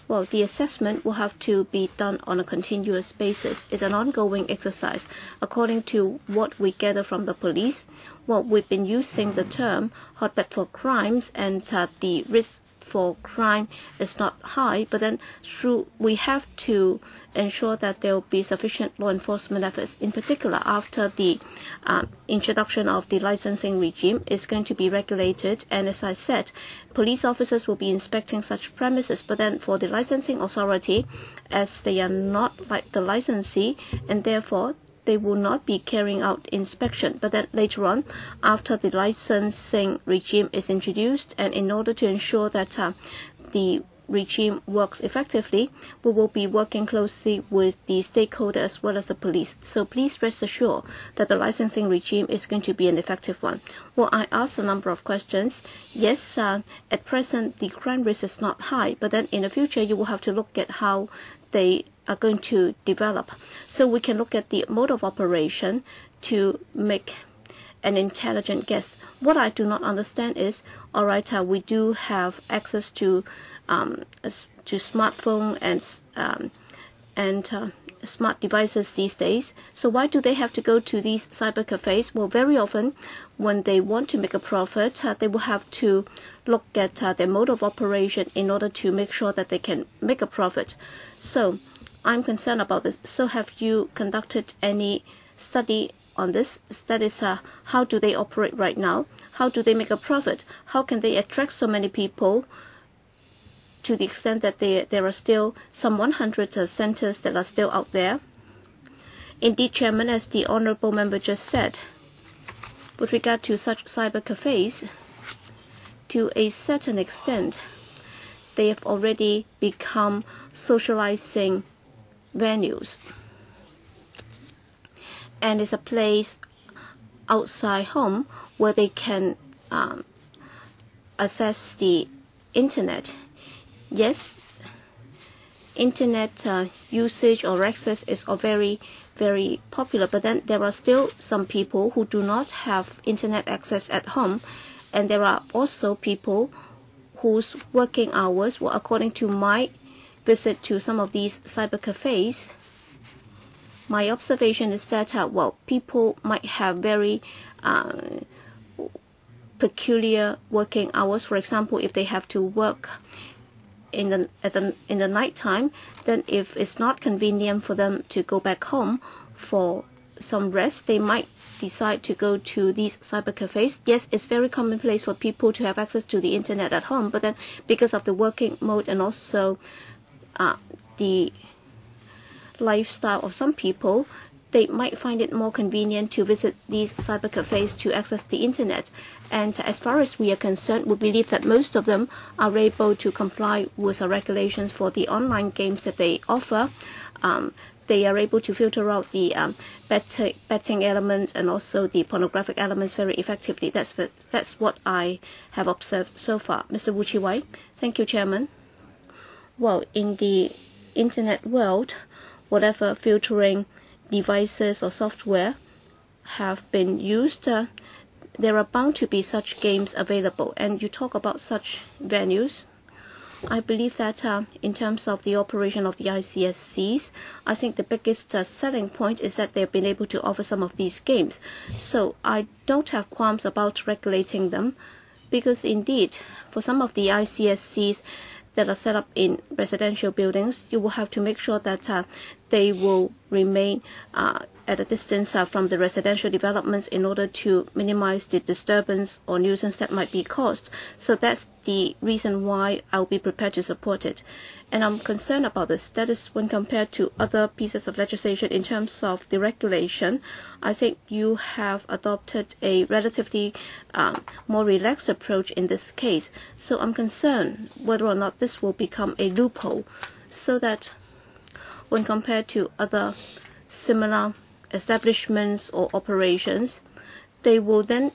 Well, the assessment will have to be done on a continuous basis. It's an ongoing exercise. According to what we gather from the police, well, we've been using the term hotbed for crimes, and the risk for crime is not high, but then we have to ensure that there will be sufficient law enforcement efforts. In particular, after the introduction of the licensing regime is going to be regulated, and as I said, police officers will be inspecting such premises, but then for the licensing authority, as they are not like the licensee, and therefore they will not be carrying out inspection. But then later on, after the licensing regime is introduced, and in order to ensure that the regime works effectively, we will be working closely with the stakeholder as well as the police. So please rest assured that the licensing regime is going to be an effective one. Well, I asked a number of questions. Yes, at present the crime risk is not high, but then in the future you will have to look at how they are going to develop. So we can look at the mode of operation to make an intelligent guess. What I do not understand is, all right, we do have access to smartphone and smart devices these days. So why do they have to go to these cyber cafes? Well, very often when they want to make a profit, they will have to look at their mode of operation in order to make sure that they can make a profit. So I'm concerned about this. So have you conducted any study on this? That is, how do they operate right now? How do they make a profit? How can they attract so many people to the extent that there are still some 100 centers that are still out there? Indeed, Chairman, as the Honourable Member just said, with regard to such cyber cafes, to a certain extent, they have already become socializing venues, and it's a place outside home where they can access the internet. Yes, internet usage or access is very, very popular, but then there are still some people who do not have internet access at home, and there are also people whose working hours, well, according to my visit to some of these cyber cafes, my observation is that well, people might have very peculiar working hours. For example, if they have to work in the night time, then if it's not convenient for them to go back home for some rest, they might decide to go to these cyber cafes. Yes, it's very commonplace for people to have access to the internet at home, but then because of the working mode and also the lifestyle of some people, they might find it more convenient to visit these cyber cafes to access the internet. And as far as we are concerned, we believe that most of them are able to comply with the regulations for the online games that they offer. They are able to filter out the betting elements and also the pornographic elements very effectively. That's what I have observed so far. Mr. Wu Chi-wai. Thank you, Chairman. Well, in the internet world, whatever filtering devices or software have been used, there are bound to be such games available. And you talk about such venues. I believe that in terms of the operation of the ICSCs, I think the biggest selling point is that they've been able to offer some of these games. So I don't have qualms about regulating them, because indeed, for some of the ICSCs that are set up in residential buildings, you will have to make sure that they will remain at a distance from the residential developments in order to minimize the disturbance or nuisance that might be caused. So that's the reason why I'll be prepared to support it. And I'm concerned about this. That is, when compared to other pieces of legislation in terms of the regulation, I think you have adopted a relatively more relaxed approach in this case. So I'm concerned whether or not this will become a loophole, so that when compared to other similar establishments or operations, they will then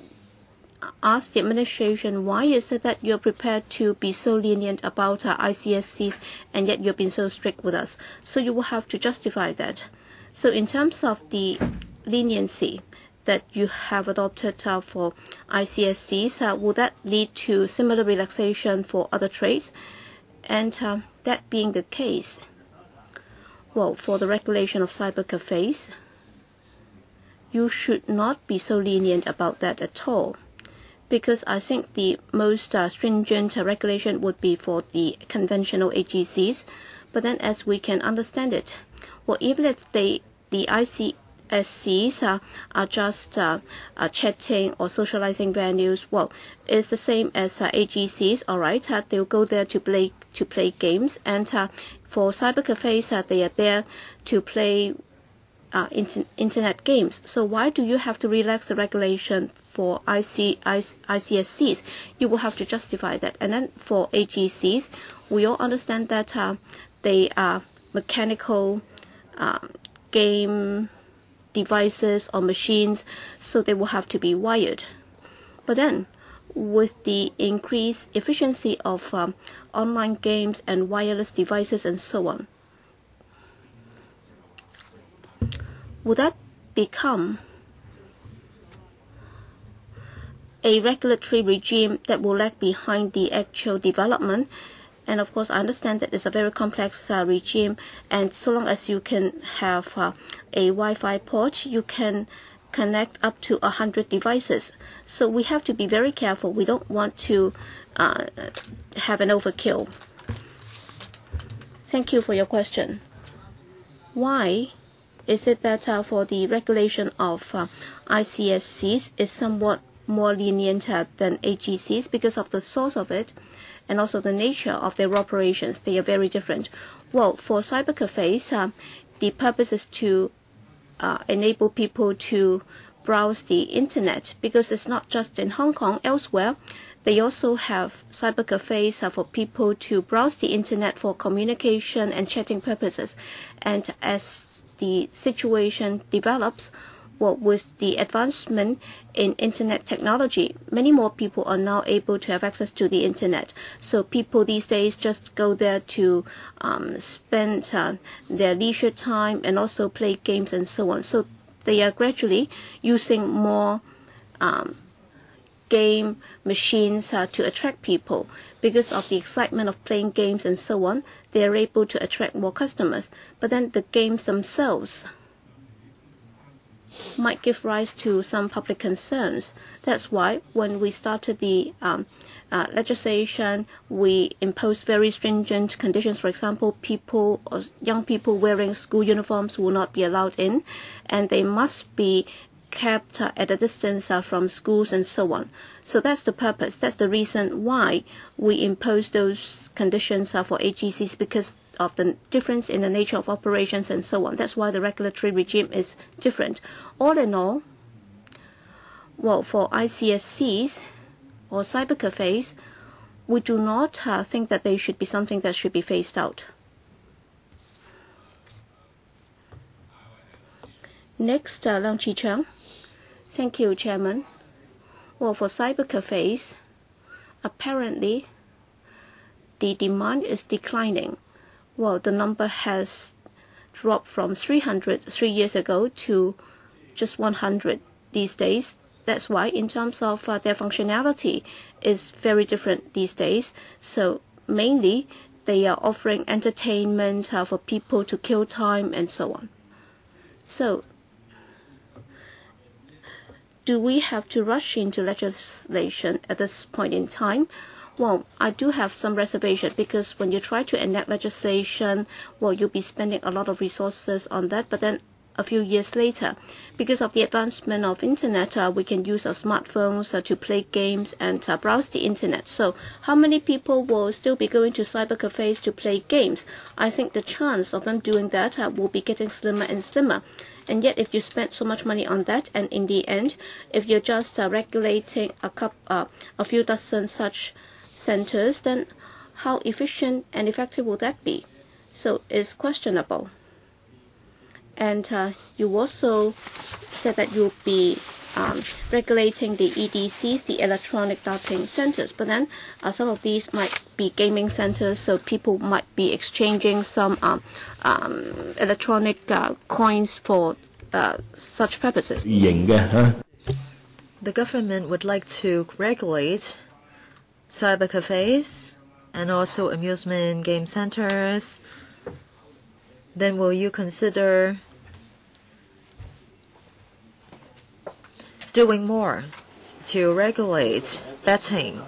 ask the administration, why is it that you're prepared to be so lenient about our ICSCs and yet you've been so strict with us? So you will have to justify that. So in terms of the leniency that you have adopted for ICSCs, will that lead to similar relaxation for other trades? And that being the case, well, for the regulation of cyber cafes, you should not be so lenient about that at all, because I think the most stringent regulation would be for the conventional AGCs. But then, as we can understand it, well, even if the ICSCs are just chatting or socializing venues, well, it's the same as AGCs. All right, they'll go there to play games, and for cyber cafes, they are there to play internet games. So why do you have to relax the regulation for ICSCs? You will have to justify that. And then for AGCs, we all understand that they are mechanical game devices or machines, so they will have to be wired. But then, with the increased efficiency of online games and wireless devices and so on, would that become a regulatory regime that will lag behind the actual development? And of course, I understand that it's a very complex regime, and so long as you can have a Wi-Fi port, you can connect up to 100 devices. So we have to be very careful. We don't want to have an overkill. Thank you for your question. Why is it that for the regulation of ICSCs is somewhat more lenient than AGCs? Because of the source of it and also the nature of their operations. They are very different. Well, for cyber cafes, the purpose is to enable people to browse the internet, because it's not just in Hong Kong. Elsewhere, they also have cyber cafes for people to browse the internet for communication and chatting purposes. And as the situation develops, well, with the advancement in internet technology, many more people are now able to have access to the internet. So people these days just go there to spend their leisure time and also play games and so on. So they are gradually using more game machines to attract people. Because of the excitement of playing games and so on, they are able to attract more customers. But then the games themselves might give rise to some public concerns. That's why when we started the legislation, we imposed very stringent conditions. For example, people or young people wearing school uniforms will not be allowed in, and they must be kept at a distance from schools and so on. So that's the purpose. That's the reason why we impose those conditions for AGCs, because of the difference in the nature of operations and so on. That's why the regulatory regime is different. All in all, well, for ICSCs or cyber cafes, we do not think that they should be something that should be phased out. Next, Leung Chi-Chang. Thank you, Chairman. Well, for cyber cafes, apparently the demand is declining. Well, the number has dropped from 300 3 years ago to just 100 these days. That's why in terms of their functionality is very different these days. So mainly they are offering entertainment for people to kill time and so on. So do we have to rush into legislation at this point in time? Well, I do have some reservation, because when you try to enact legislation, well, you'll be spending a lot of resources on that. But then a few years later, because of the advancement of internet, we can use our smartphones to play games and browse the internet. So how many people will still be going to cyber cafes to play games? I think the chance of them doing that will be getting slimmer and slimmer. And yet, if you spend so much money on that, and in the end, if you're just regulating a few dozen such centers, then how efficient and effective will that be? So it's questionable. And you also said that you'll be regulating the EDCs, the electronic darting centers. But then some of these might be gaming centers, so people might be exchanging some electronic coins for such purposes. The government would like to regulate cyber cafes and also amusement game centers, then will you consider doing more to regulate betting?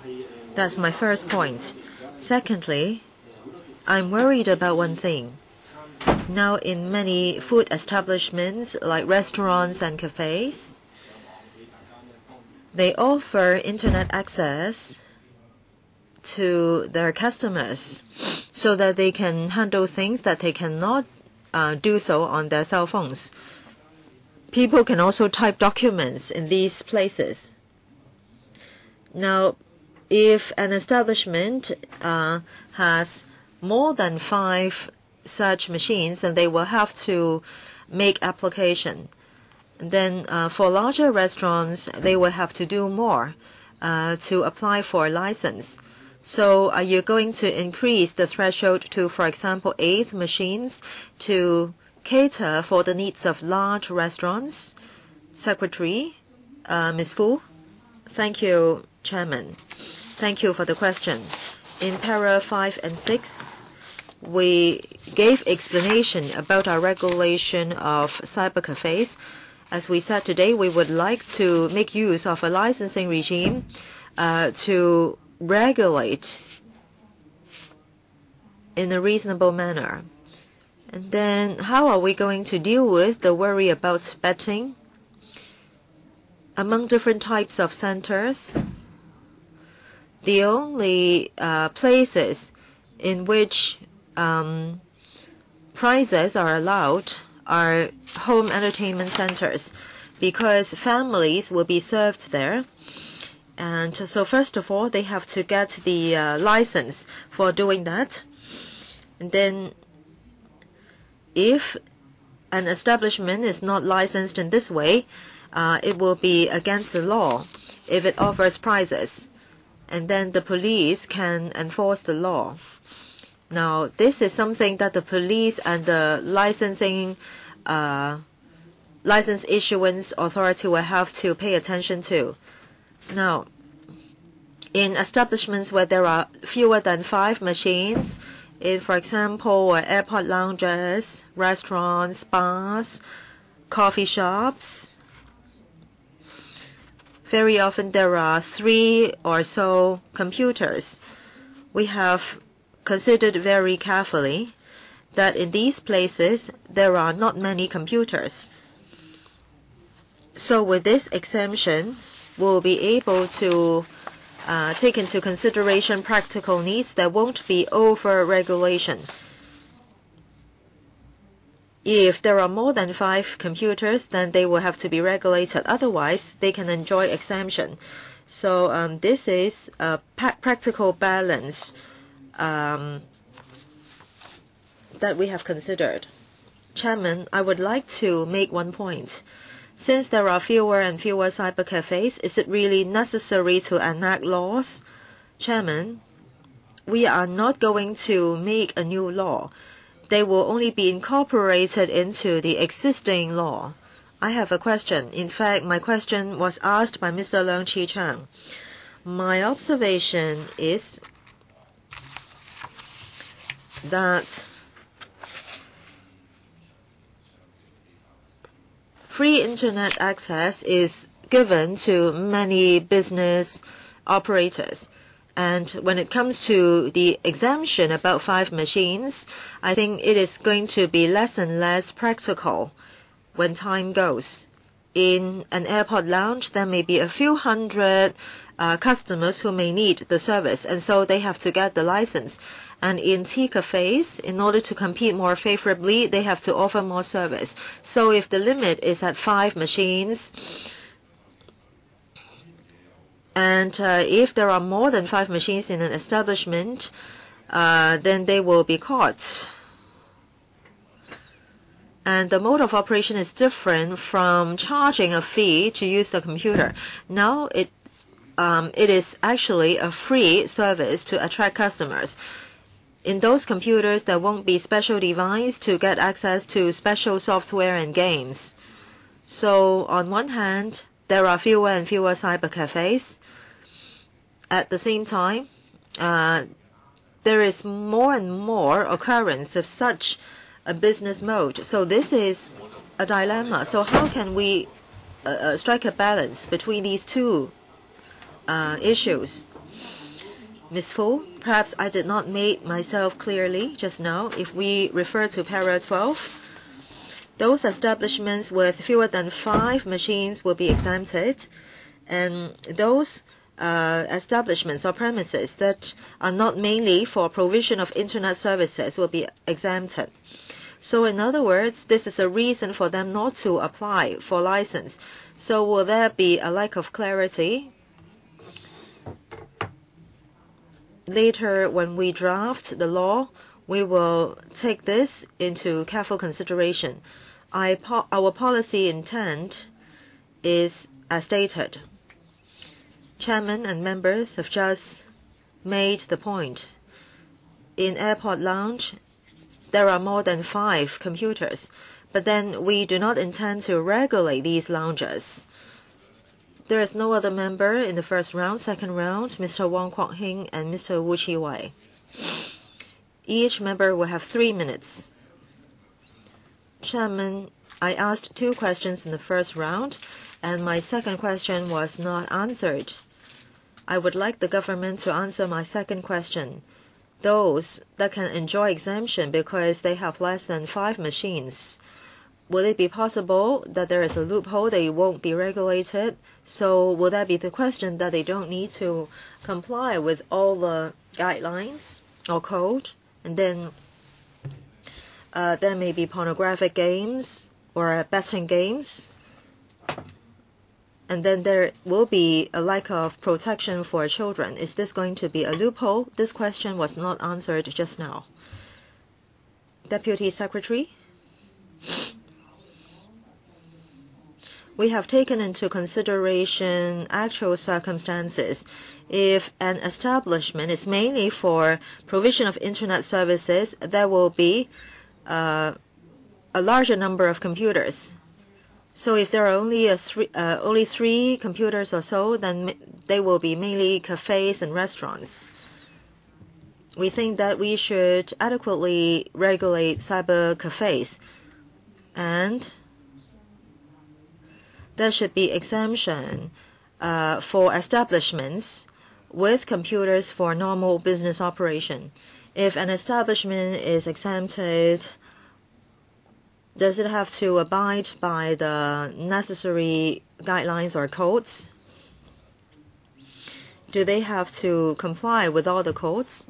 That's my first point. Secondly, I'm worried about one thing. Now, in many food establishments like restaurants and cafes, they offer internet access to their customers so that they can handle things that they cannot do so on their cell phones. People can also type documents in these places. Now, if an establishment has more than 5 such machines, then they will have to make application. Then for larger restaurants, they will have to do more to apply for a license. So are you going to increase the threshold to, for example, 8 machines to cater for the needs of large restaurants? Secretary, Ms. Fu. Thank you, Chairman. Thank you for the question. In para 5 and 6, we gave explanation about our regulation of cyber cafes. As we said today, we would like to make use of a licensing regime to regulate in a reasonable manner. And then how are we going to deal with the worry about betting among different types of centers? The only places in which prizes are allowed are home entertainment centers, because families will be served there. And so first of all, they have to get the license for doing that. And then if an establishment is not licensed in this way, it will be against the law if it offers prizes. And then the police can enforce the law. Now, this is something that the police and the license issuance authority will have to pay attention to. Now, in establishments where there are fewer than 5 machines, in, for example, airport lounges, restaurants, bars, coffee shops, very often there are 3 or so computers. We have considered very carefully that in these places there are not many computers. So with this exemption, we'll be able to take into consideration practical needs. There won't be over-regulation. If there are more than 5 computers, then they will have to be regulated. Otherwise, they can enjoy exemption. So this is a practical balance that we have considered. Chairman, I would like to make one point. Since there are fewer and fewer cyber cafes, is it really necessary to enact laws? Chairman, we are not going to make a new law. They will only be incorporated into the existing law. I have a question. In fact, my question was asked by Mr. Leung Chi-Chang. My observation is that free internet access is given to many business operators. And when it comes to the exemption about 5 machines, I think it is going to be less and less practical when time goes. In an airport lounge, there may be a few hundred customers who may need the service, and so they have to get the license. And in tea cafes, in order to compete more favorably, they have to offer more service. So if the limit is at 5 machines, and if there are more than 5 machines in an establishment, then they will be caught. And the mode of operation is different from charging a fee to use the computer. Now it is actually a free service to attract customers. In those computers, there won't be special device to get access to special software and games. So on one hand, there are fewer and fewer cyber cafes. At the same time, there is more and more occurrence of such a business mode. So this is a dilemma. So how can we strike a balance between these two issues? Ms. Fu, perhaps I did not make myself clearly just now. If we refer to para 12, those establishments with fewer than 5 machines will be exempted, and those establishments or premises that are not mainly for provision of internet services will be exempted. So in other words, this is a reason for them not to apply for license. So will there be a lack of clarity? Later, when we draft the law, we will take this into careful consideration. Our policy intent is as stated. Chairman and members have just made the point. In airport lounge, there are more than 5 computers, but then we do not intend to regulate these lounges. There is no other member in the first round. Second round, Mr. Wong Kwok Hing and Mr. Wu Chi-wai. Each member will have 3 minutes. Chairman, I asked 2 questions in the first round, and my second question was not answered. I would like the government to answer my second question. Those that can enjoy exemption because they have less than 5 machines, will it be possible that there is a loophole, they won't be regulated? So will that be the question that they don't need to comply with all the guidelines or code? And then there may be pornographic games or betting games. And then there will be a lack of protection for children. Is this going to be a loophole? This question was not answered just now. Deputy Secretary? We have taken into consideration actual circumstances. If an establishment is mainly for provision of internet services, there will be a larger number of computers. So if there are only 3 computers or so, then they will be mainly cafes and restaurants. We think that we should adequately regulate cyber cafes, and there should be exemption for establishments with computers for normal business operation. If an establishment is exempted, does it have to abide by the necessary guidelines or codes? Do they have to comply with all the codes?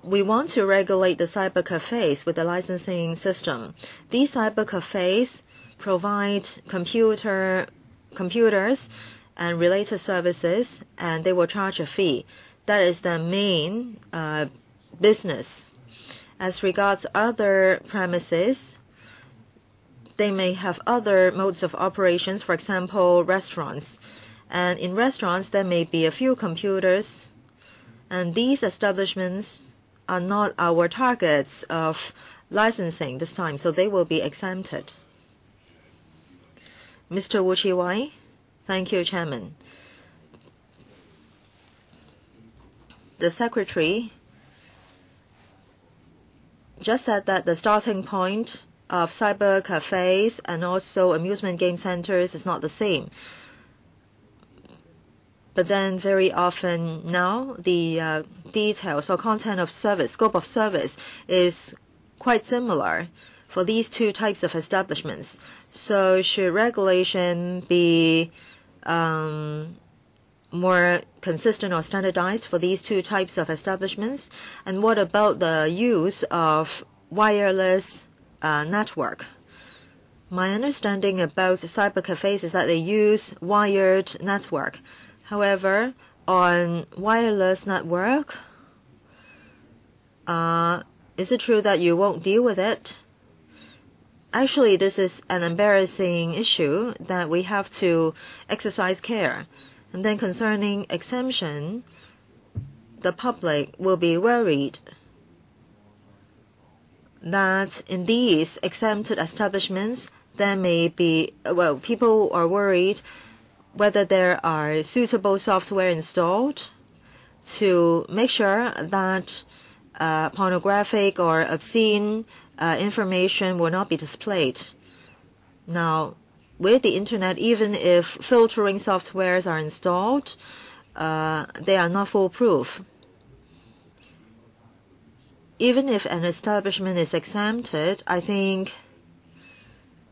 We want to regulate the cyber cafes with the licensing system. These cyber cafes provide computers and related services, and they will charge a fee. That is the main business. As regards other premises, they may have other modes of operations, for example, restaurants. And in restaurants, there may be a few computers, and these establishments are not our targets of licensing this time, so they will be exempted. Mr. Wu Chi-wai? Thank you, Chairman. The Secretary just said that the starting point of cyber cafes and also amusement game centers is not the same. But then very often now the details or content of service, scope of service is quite similar for these 2 types of establishments. So should regulation be more consistent or standardized for these 2 types of establishments? And what about the use of wireless network? My understanding about cyber cafes is that they use wired network. However, on wireless network, is it true that you won't deal with it? Actually, this is an embarrassing issue that we have to exercise care. And then concerning exemption, the public will be worried that in these exempted establishments, there may be, people are worried whether there are suitable software installed to make sure that pornographic or obscene information will not be displayed. Now, with the internet, even if filtering softwares are installed, they are not foolproof. Even if an establishment is exempted, I think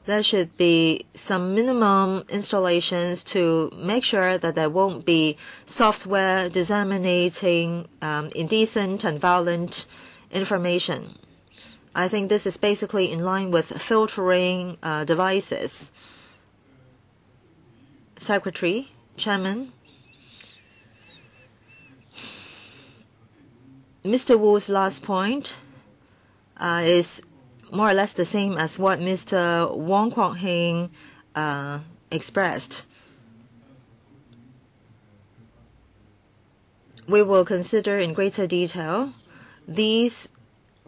there should be some minimum installations to make sure that there won't be software disseminating indecent and violent information. I think this is basically in line with filtering devices. Secretary, Chairman, Mr. Wu's last point is more or less the same as what Mr. Wong Kwok Hing expressed. We will consider in greater detail these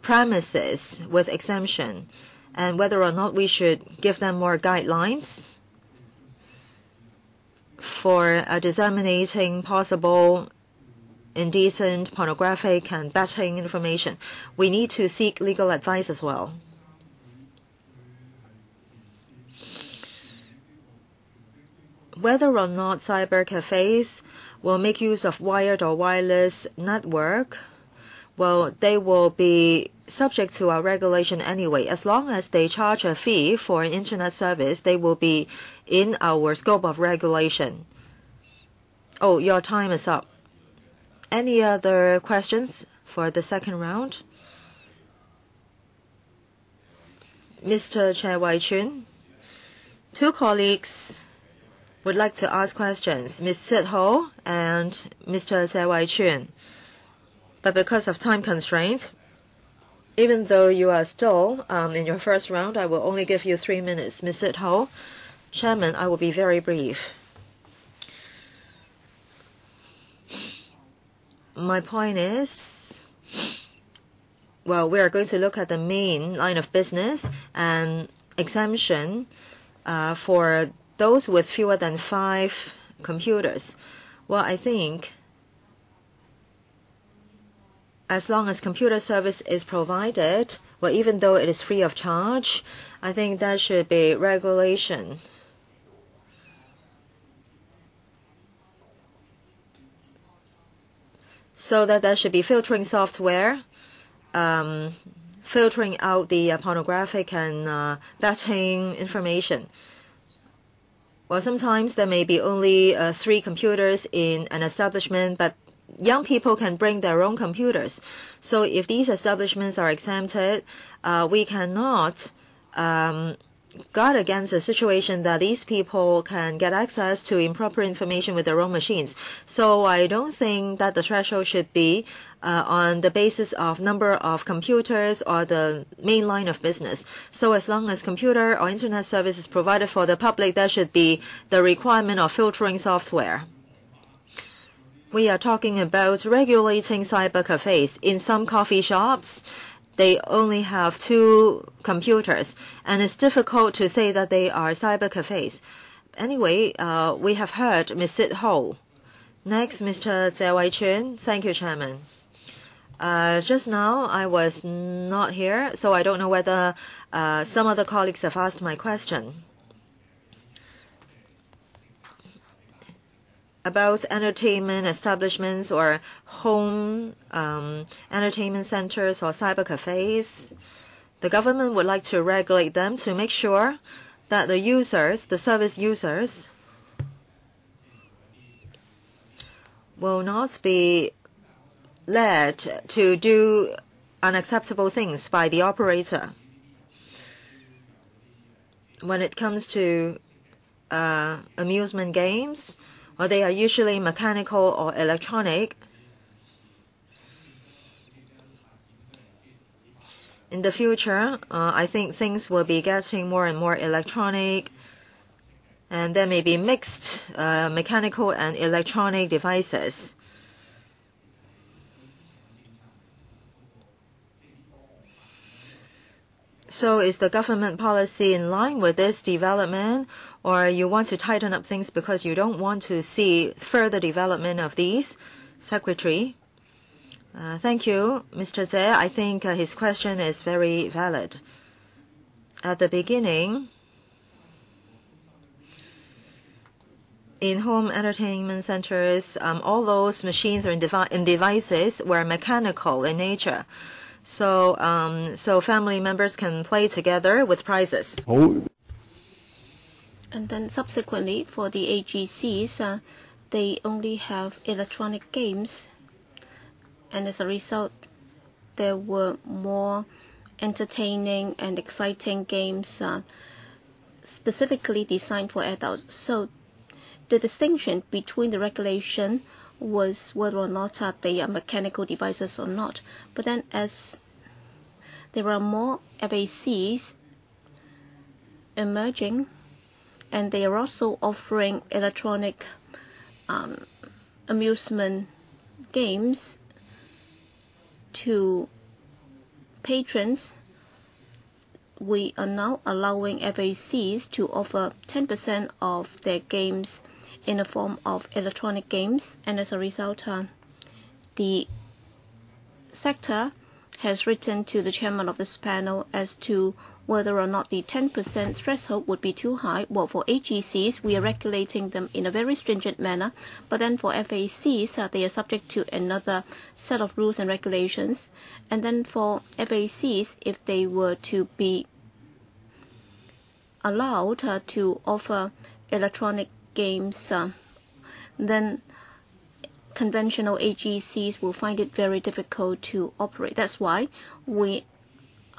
premises with exemption and whether or not we should give them more guidelines for disseminating possible indecent, pornographic, and betting information. We need to seek legal advice as well. Whether or not cyber cafes will make use of wired or wireless network, well, they will be subject to our regulation anyway. As long as they charge a fee for an internet service, they will be in our scope of regulation. Oh, your time is up. Any other questions for the second round? Mr. Chair Wai-chun, two colleagues would like to ask questions, Ms. Sid Ho and Mr. Chair Wai-chun. But because of time constraints, even though you are still in your first round, I will only give you 3 minutes. Ms. Sid Ho, Chairman, I will be very brief. My point is, well, we are going to look at the main line of business and exemption for those with fewer than 5 computers. Well, I think as long as computer service is provided, well, even though it is free of charge, I think that should be regulation. So that there should be filtering software, filtering out the pornographic and betting information. Well, sometimes there may be only 3 computers in an establishment, but young people can bring their own computers. So if these establishments are exempted, we cannot guard against a situation that these people can get access to improper information with their own machines. So I don't think that the threshold should be on the basis of number of computers or the main line of business. So as long as computer or internet service is provided for the public, there should be the requirement of filtering software. We are talking about regulating cyber cafes. In some coffee shops, they only have 2 computers, and it's difficult to say that they are cyber cafes. Anyway, we have heard Ms. Sid Ho. Next, Mr. Tse Wai-chun. Thank you, Chairman. Just now, I was not here, so I don't know whether some other colleagues have asked my question. About entertainment establishments or home entertainment centers or cyber cafes, the government would like to regulate them to make sure that the users, the service users, will not be led to do unacceptable things by the operator. When it comes to amusement games, well, they are usually mechanical or electronic. In the future, I think things will be getting more and more electronic, and there may be mixed mechanical and electronic devices. So is the government policy in line with this development, or you want to tighten up things because you don't want to see further development of these? Secretary. Thank you, Mr. Tse. I think his question is very valid. At the beginning, in home entertainment centers, all those machines and devices were mechanical in nature. So family members can play together with prizes. And then subsequently, for the AGCs, they only have electronic games. And as a result, there were more entertaining and exciting games specifically designed for adults. So the distinction between the regulation was whether or not they are mechanical devices or not. But then as there are more FACs emerging, and they are also offering electronic amusement games to patrons, we are now allowing FACs to offer 10% of their games in the form of electronic games, and as a result, the sector has written to the chairman of this panel as to whether or not the 10% threshold would be too high. Well, for AGCs, we are regulating them in a very stringent manner, but then for FACs, they are subject to another set of rules and regulations. And then for FACs, if they were to be allowed to offer electronic games, then conventional AGCs will find it very difficult to operate. That's why we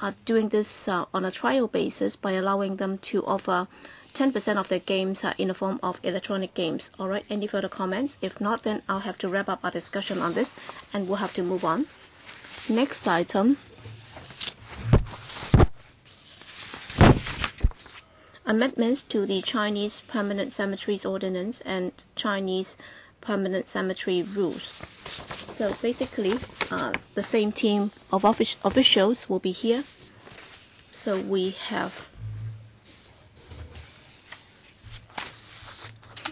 are doing this on a trial basis by allowing them to offer 10% of their games in the form of electronic games. All right, any further comments? If not, then I'll have to wrap up our discussion on this and we'll have to move on. Next item. Amendments to the Chinese Permanent Cemeteries Ordinance and Chinese Permanent Cemetery Rules. So basically, the same team of officials will be here. So we have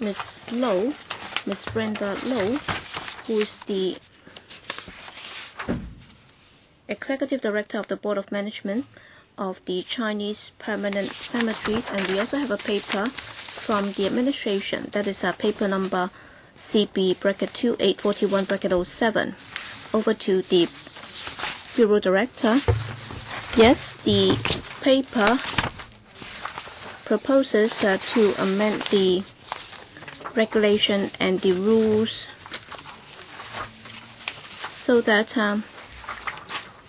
Ms. Low, Ms. Brenda Low, who is the Executive Director of the Board of Management of the Chinese Permanent Cemeteries, and we also have a paper from the administration, that is paper number CB-2841-07. Over to the Bureau Director. Yes, the paper proposes to amend the regulation and the rules so that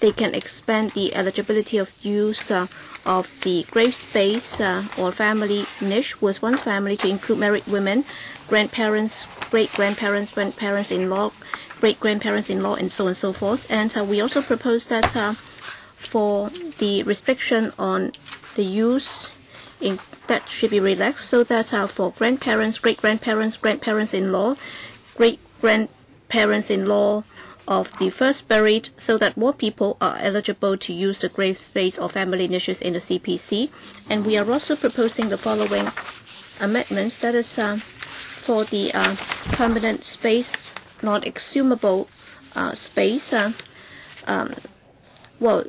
they can expand the eligibility of use of the grave space or family niche with one's family to include married women, grandparents, great-grandparents, grandparents-in-law, great-grandparents-in-law, and so on and so forth. And we also propose that for the restriction on the use, that should be relaxed so that for grandparents, great-grandparents, grandparents-in-law, great-grandparents-in-law of the first buried, so that more people are eligible to use the grave space or family niches in the CPC. And we are also proposing the following amendments. That is for the permanent space, non-exhumable space. Well,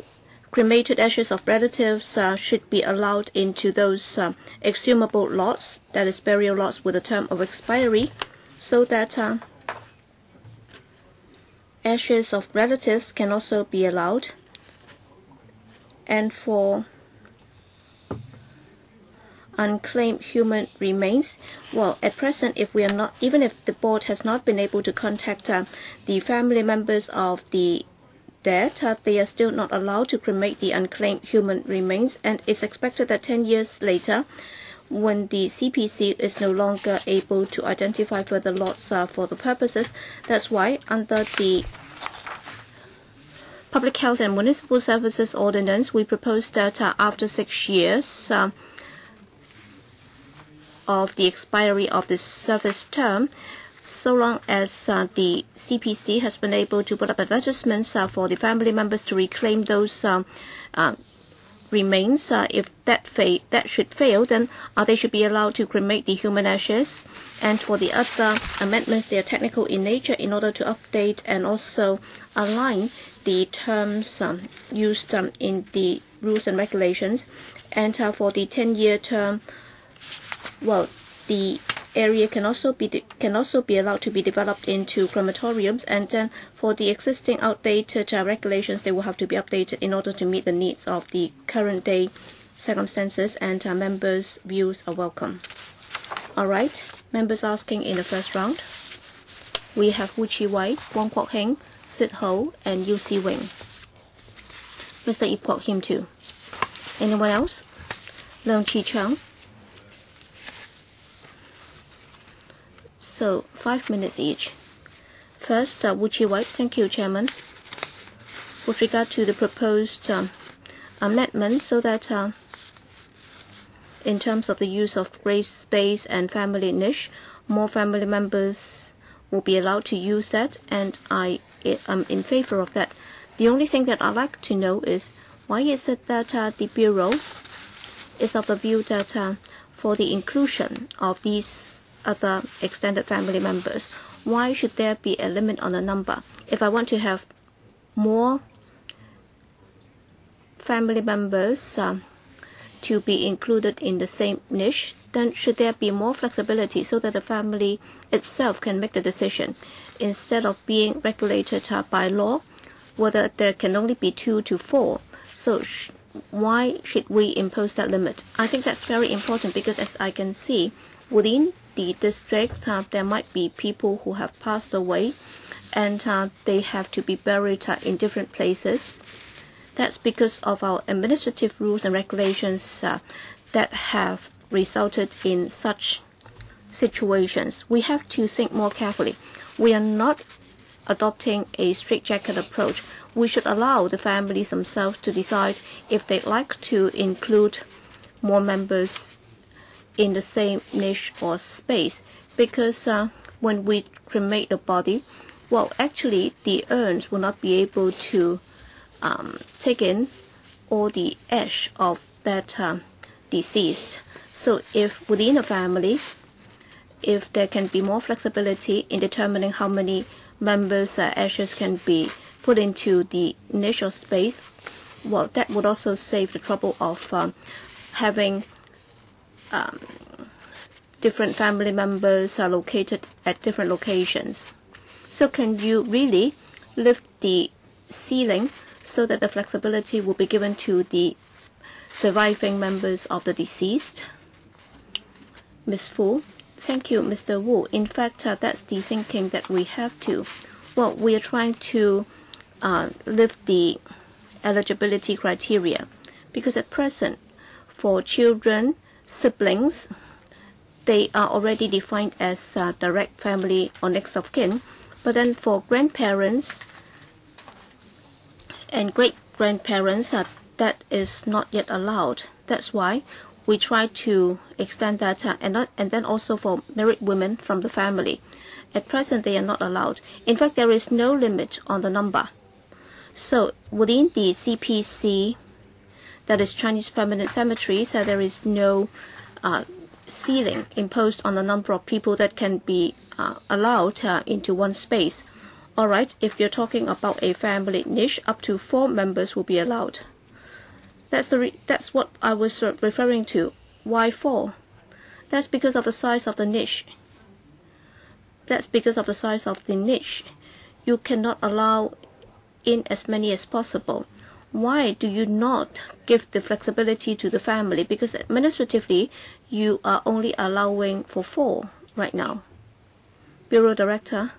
cremated ashes of relatives should be allowed into those exhumable lots, that is burial lots with a term of expiry, so that ashes of relatives can also be allowed. And for unclaimed human remains, well, at present, if we are not, even if the board has not been able to contact the family members of the dead, they are still not allowed to cremate the unclaimed human remains, and it's expected that 10 years later, when the CPC is no longer able to identify further lots for the purposes, that's why under the Public Health and Municipal Services Ordinance, we propose that after 6 years of the expiry of the service term, so long as the CPC has been able to put up advertisements for the family members to reclaim those remains, if that should fail, then they should be allowed to cremate the human ashes. And for the other amendments, they are technical in nature in order to update and also align the terms used in the rules and regulations. And for the 10-year term, well, the area can also be allowed to be developed into crematoriums. And then for the existing outdated regulations, they will have to be updated in order to meet the needs of the current day circumstances. And members' views are welcome. All right, members asking in the first round. We have Wu Chi-wai, Wong Kwok-hing, Sid Ho, and Yu Si-wing. Mr. Ip Kwok-him too. Anyone else? Leung Chi-chung. So 5 minutes each. First, Wu Chi-wai. Thank you, Chairman. With regard to the proposed amendment, so that in terms of the use of grave space and family niche, more family members will be allowed to use that, and I am in favor of that. The only thing that I'd like to know is why is it that the Bureau is of the view that for the inclusion of these other extended family members, why should there be a limit on the number? If I want to have more family members to be included in the same niche, then should there be more flexibility so that the family itself can make the decision instead of being regulated by law, whether there can only be 2 to 4. So why should we impose that limit? I think that's very important because, as I can see, within the district there might be people who have passed away and they have to be buried in different places. That's because of our administrative rules and regulations that have resulted in such situations. We have to think more carefully. We are not adopting a straitjacket approach. We should allow the families themselves to decide if they'd like to include more members in the same niche or space. Because when we cremate the body, well, actually the urns will not be able to take in all the ash of that deceased. So if within a family, if there can be more flexibility in determining how many members' ashes can be put into the niche or space, well, that would also save the trouble of having different family members are located at different locations. So can you really lift the ceiling so that the flexibility will be given to the surviving members of the deceased? Ms. Fu. Thank you, Mr. Wu. In fact, that's the thinking that we have to. Well, we are trying to lift the eligibility criteria because at present, for children, siblings, they are already defined as direct family or next of kin. But then for grandparents and great-grandparents, that is not yet allowed. That's why we try to extend that and then also for married women from the family. At present, they are not allowed. In fact, there is no limit on the number. So within the CPC, that is Chinese Permanent Cemeteries, there is no ceiling imposed on the number of people that can be allowed into one space. All right, if you're talking about a family niche, up to 4 members will be allowed. That's what I was referring to. Why 4? That's because of the size of the niche. That's because of the size of the niche. You cannot allow in as many as possible. Why do you not give the flexibility to the family? Because administratively, you are only allowing for 4 right now. Bureau Director.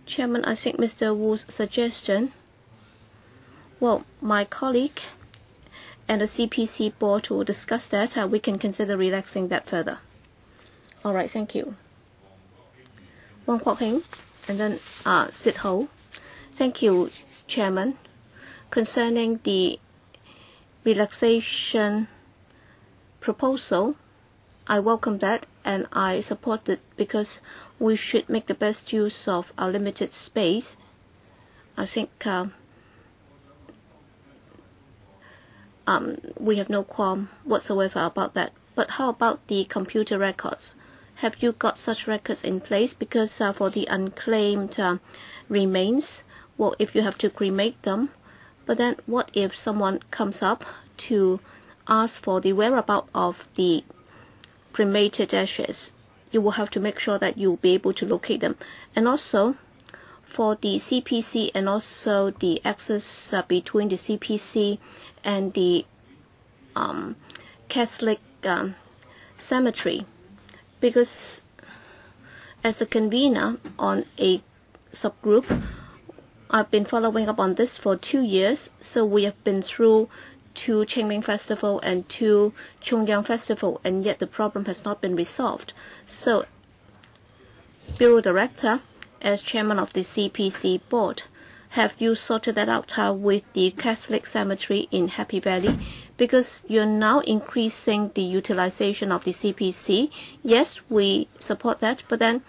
Chairman, I think Mr. Wu's suggestion, well, my colleague and the CPC board will discuss that. We can consider relaxing that further. All right, thank you. Wong Kwok-hing and then Sid Ho. Thank you, Chairman. Concerning the relaxation proposal, I welcome that and I support it because we should make the best use of our limited space. I think we have no qualm whatsoever about that. But how about the computer records? Have you got such records in place? Because for the unclaimed remains, well, if you have to cremate them, but then what if someone comes up to ask for the whereabouts of the cremated ashes? You will have to make sure that you'll be able to locate them. And also, for the CPC and also the access between the CPC and the Catholic cemetery, because as a convener on a subgroup, I've been following up on this for 2 years. So we have been through 2 Qingming Festival and 2 Chongyang Festival, and yet the problem has not been resolved. So, Bureau Director, as chairman of the CPC board, have you sorted that out with the Catholic cemetery in Happy Valley? Because you're now increasing the utilization of the CPC. Yes, we support that, but then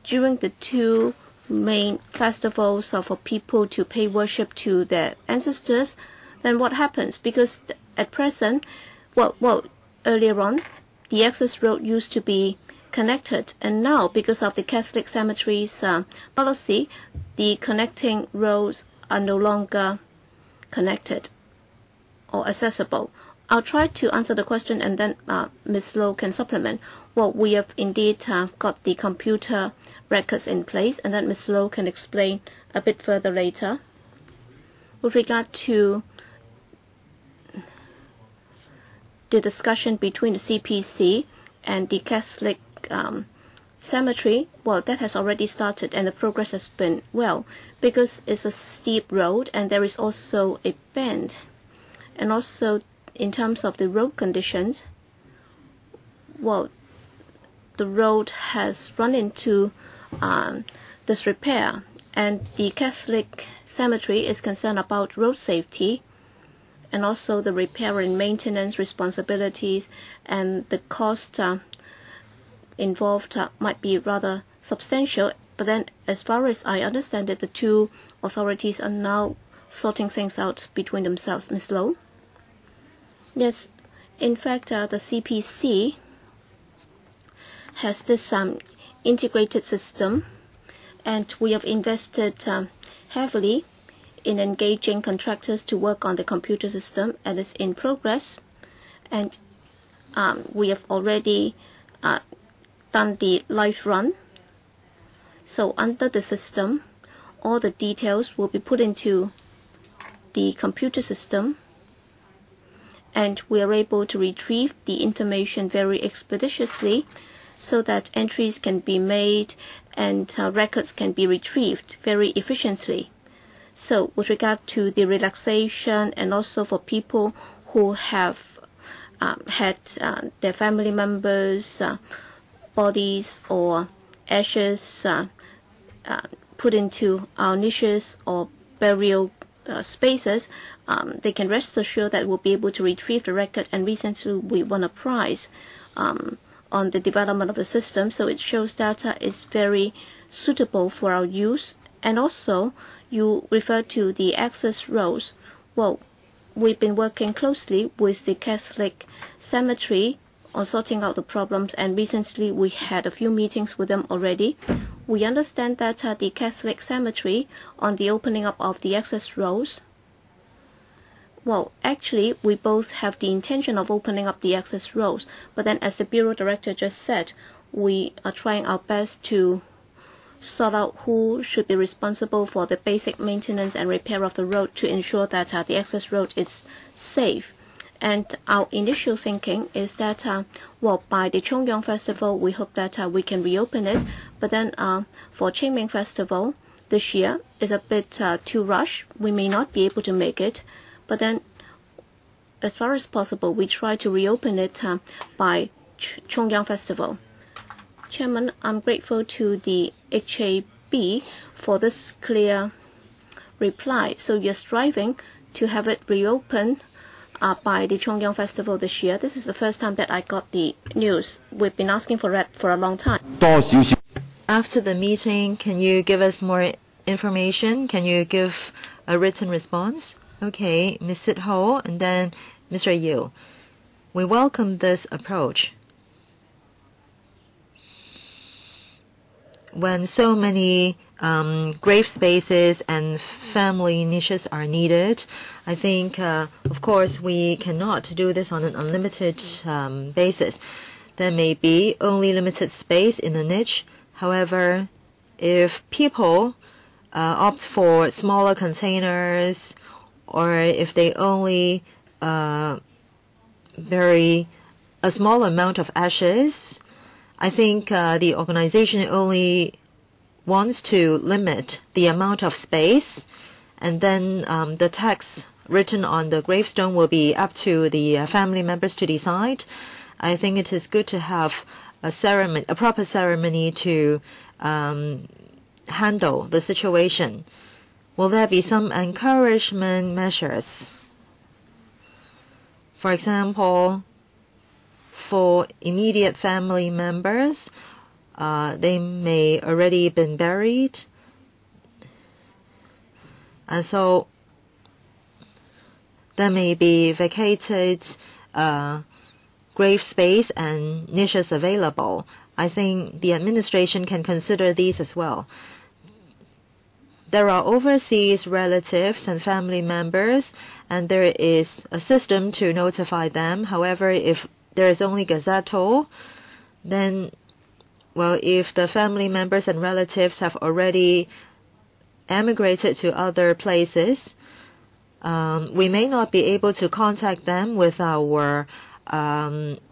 during the 2 main festivals for people to pay worship to their ancestors, then what happens? Because at present, well, earlier on, the access road used to be connected, and now because of the Catholic cemetery's policy, the connecting roads are no longer connected or accessible. I'll try to answer the question, and then Ms. Low can supplement. Well, we have indeed got the computer records in place, and then Ms. Low can explain a bit further later. With regard to the discussion between the CPC and the Catholic cemetery, well, that has already started, and the progress has been well, because it's a steep road and there is also a bend. And also, in terms of the road conditions, well, the road has run into disrepair, and the Catholic cemetery is concerned about road safety, and also the repair and maintenance responsibilities, and the cost involved might be rather substantial. But then, as far as I understand it, the 2 authorities are now sorting things out between themselves. Ms. Low? Yes, in fact, the CPC has this integrated system, and we have invested heavily in engaging contractors to work on the computer system, and it's in progress. And we have already done the live run. So under the system, all the details will be put into the computer system, and we are able to retrieve the information very expeditiously, so that entries can be made and records can be retrieved very efficiently. So with regard to the relaxation, and also for people who have had their family members' bodies or ashes put into our niches or burial spaces, they can rest assured that we'll be able to retrieve the record. And recently we won a prize on the development of the system, so it shows data is very suitable for our use. And also, you refer to the access roads. Well, we've been working closely with the Catholic cemetery on sorting out the problems, and recently we had a few meetings with them already. We understand that the Catholic cemetery, on the opening up of the access roads, well, actually, we both have the intention of opening up the access roads, but then, as the Bureau Director just said, we are trying our best to sort out who should be responsible for the basic maintenance and repair of the road to ensure that the access road is safe. And our initial thinking is that, well, by the Chongyang Festival, we hope that we can reopen it. But then for Qingming Festival this year is a bit too rushed. We may not be able to make it. But then, as far as possible, we try to reopen it by Chongyang Festival. Chairman, I'm grateful to the HAB for this clear reply. So you're striving to have it reopened by the Chongyang Festival this year. This is the first time that I got the news. We've been asking for that for a long time. After the meeting, can you give us more information? Can you give a written response? Okay, Ms. Sit Ho, and then Mr. Yu, we welcome this approach. When so many grave spaces and family niches are needed, I think, of course, we cannot do this on an unlimited basis. There may be only limited space in a niche. However, if people opt for smaller containers, or if they only bury a small amount of ashes, I think the organization only wants to limit the amount of space, and then the text written on the gravestone will be up to the family members to decide. I think it is good to have a ceremony, a proper ceremony to handle the situation. Will there be some encouragement measures? For example, for immediate family members, they may already been buried, and so there may be vacated grave space and niches available. I think the administration can consider these as well. There are overseas relatives and family members, and there is a system to notify them. However, if there is only gazetto, then, well, if the family members and relatives have already emigrated to other places, we may not be able to contact them with our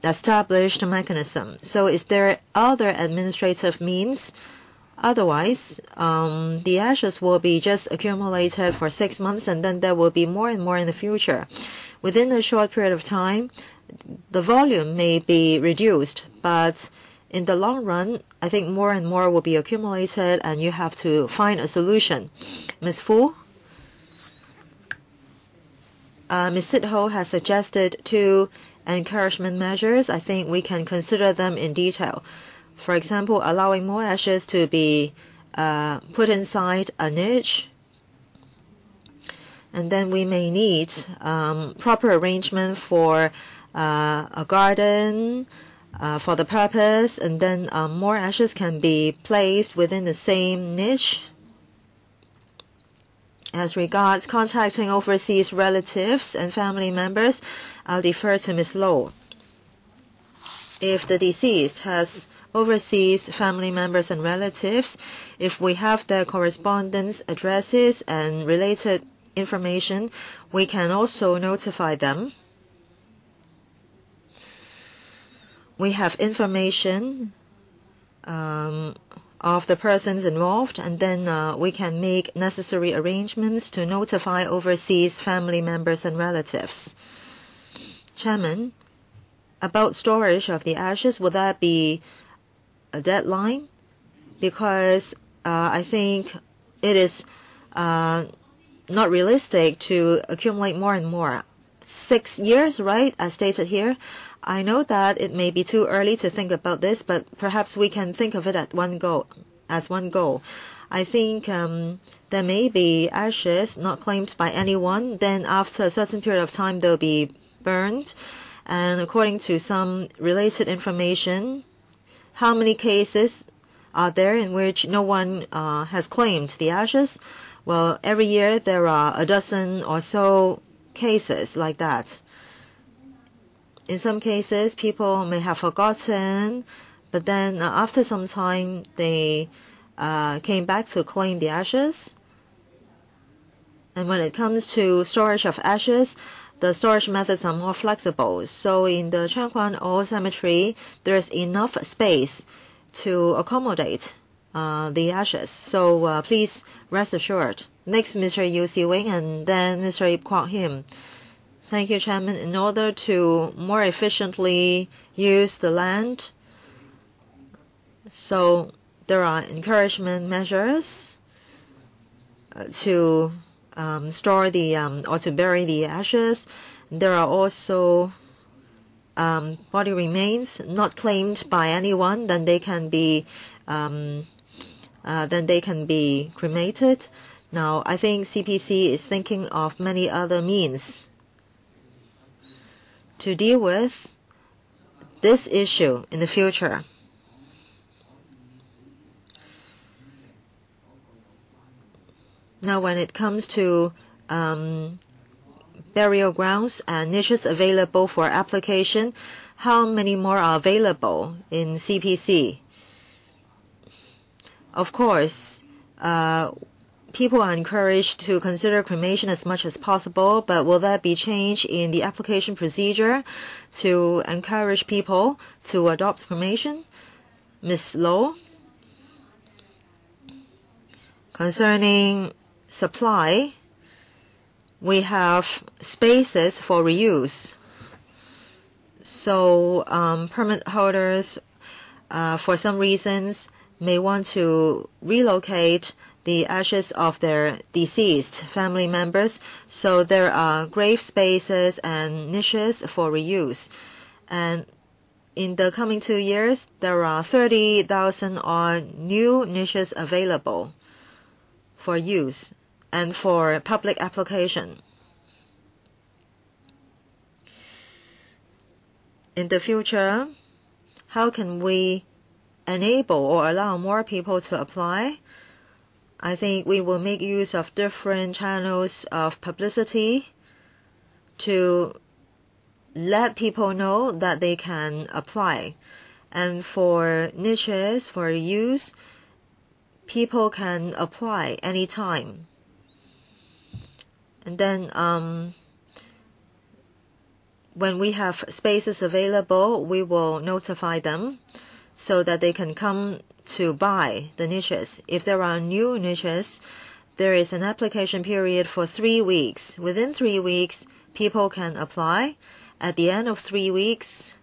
established mechanism. So is there other administrative means? Otherwise, the ashes will be just accumulated for 6 months, and then there will be more and more in the future. Within a short period of time, the volume may be reduced, but in the long run, I think more and more will be accumulated, and you have to find a solution. Ms. Fu? Ms. Sit-Ho has suggested 2 encouragement measures. I think we can consider them in detail. For example, allowing more ashes to be put inside a niche. And then we may need proper arrangement for a garden for the purpose, and then more ashes can be placed within the same niche. As regards contacting overseas relatives and family members, I'll defer to Ms. Low. If the deceased has overseas family members and relatives, if we have their correspondence addresses and related information, we can also notify them. We have information of the persons involved, and then we can make necessary arrangements to notify overseas family members and relatives. Chairman, about storage of the ashes, would that be a deadline? Because I think it is not realistic to accumulate more and more. 6 years, right, as stated here. I know that it may be too early to think about this, but perhaps we can think of it as one goal. I think there may be ashes not claimed by anyone. Then after a certain period of time, they'll be burned. And according to some related information, how many cases are there in which no one has claimed the ashes? Well, every year there are a dozen or so cases like that. In some cases, people may have forgotten, but then after some time, they came back to claim the ashes. And when it comes to storage of ashes, the storage methods are more flexible. So in the Changquan Old Cemetery, there's enough space to accommodate the ashes. So please rest assured. Next, Mr. Yu Si-wing, and then Mr. Ip Kwok Him. Thank you, Chairman. In order to more efficiently use the land, so there are encouragement measures to store the or to bury the ashes. There are also body remains not claimed by anyone. Then they can be cremated. Now, I think CPC is thinking of many other means. to deal with this issue in the future. Now, when it comes to burial grounds and niches available for application, how many more are available in CPC? Of course, people are encouraged to consider cremation as much as possible, but will there be change in the application procedure to encourage people to adopt cremation? Ms. Low, concerning supply, we have spaces for reuse. So permit holders, for some reasons, may want to relocate the ashes of their deceased family members. So there are grave spaces and niches for reuse. And in the coming 2 years, there are 30,000 odd new niches available for use and for public application. In the future, how can we enable or allow more people to apply? I think we will make use of different channels of publicity to let people know that they can apply. And for niches, for use, people can apply anytime. And then when we have spaces available, we will notify them so that they can come to buy the niches. If there are new niches, there is an application period for 3 weeks. Within 3 weeks, people can apply. At the end of 3 weeks,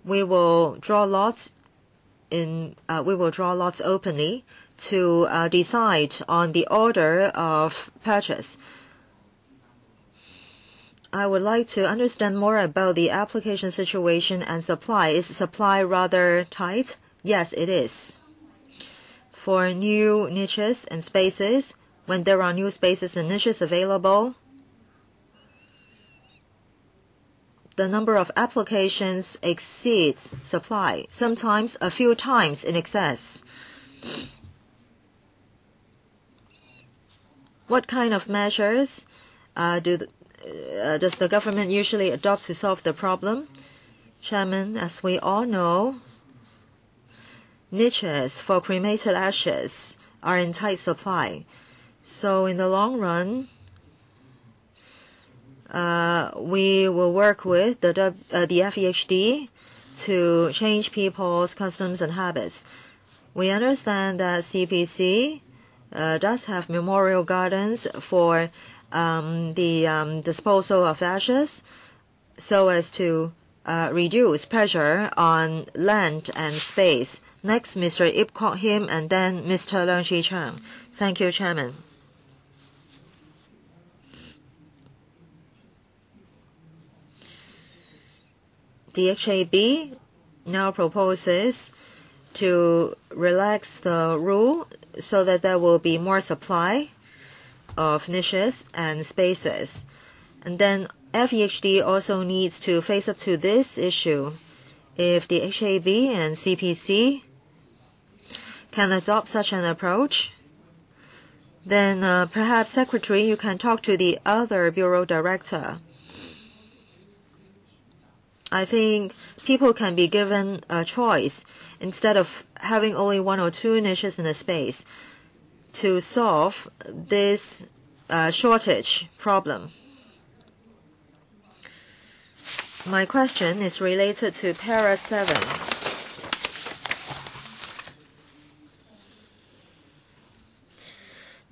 we will draw lots openly to decide on the order of purchase. I would like to understand more about the application situation and supply. Is supply rather tight? Yes, it is. For new niches and spaces, when there are new spaces and niches available, the number of applications exceeds supply, sometimes a few times in excess. What kind of measures does the government usually adopt to solve the problem? Chairman, as we all know, niches for cremated ashes are in tight supply. So in the long run, we will work with the FEHD to change people's customs and habits. We understand that CPC does have memorial gardens for the disposal of ashes so as to reduce pressure on land and space. Next, Mr. Ip Kok Him, and then Mr. Leung Chi Chang. Thank you, Chairman. The HAB now proposes to relax the rule so that there will be more supply of niches and spaces. And then FEHD also needs to face up to this issue. If the HAB and CPC can adopt such an approach, then perhaps, Secretary, you can talk to the other Bureau Director. I think people can be given a choice instead of having only 1 or 2 niches in a space to solve this shortage problem. My question is related to Para 7.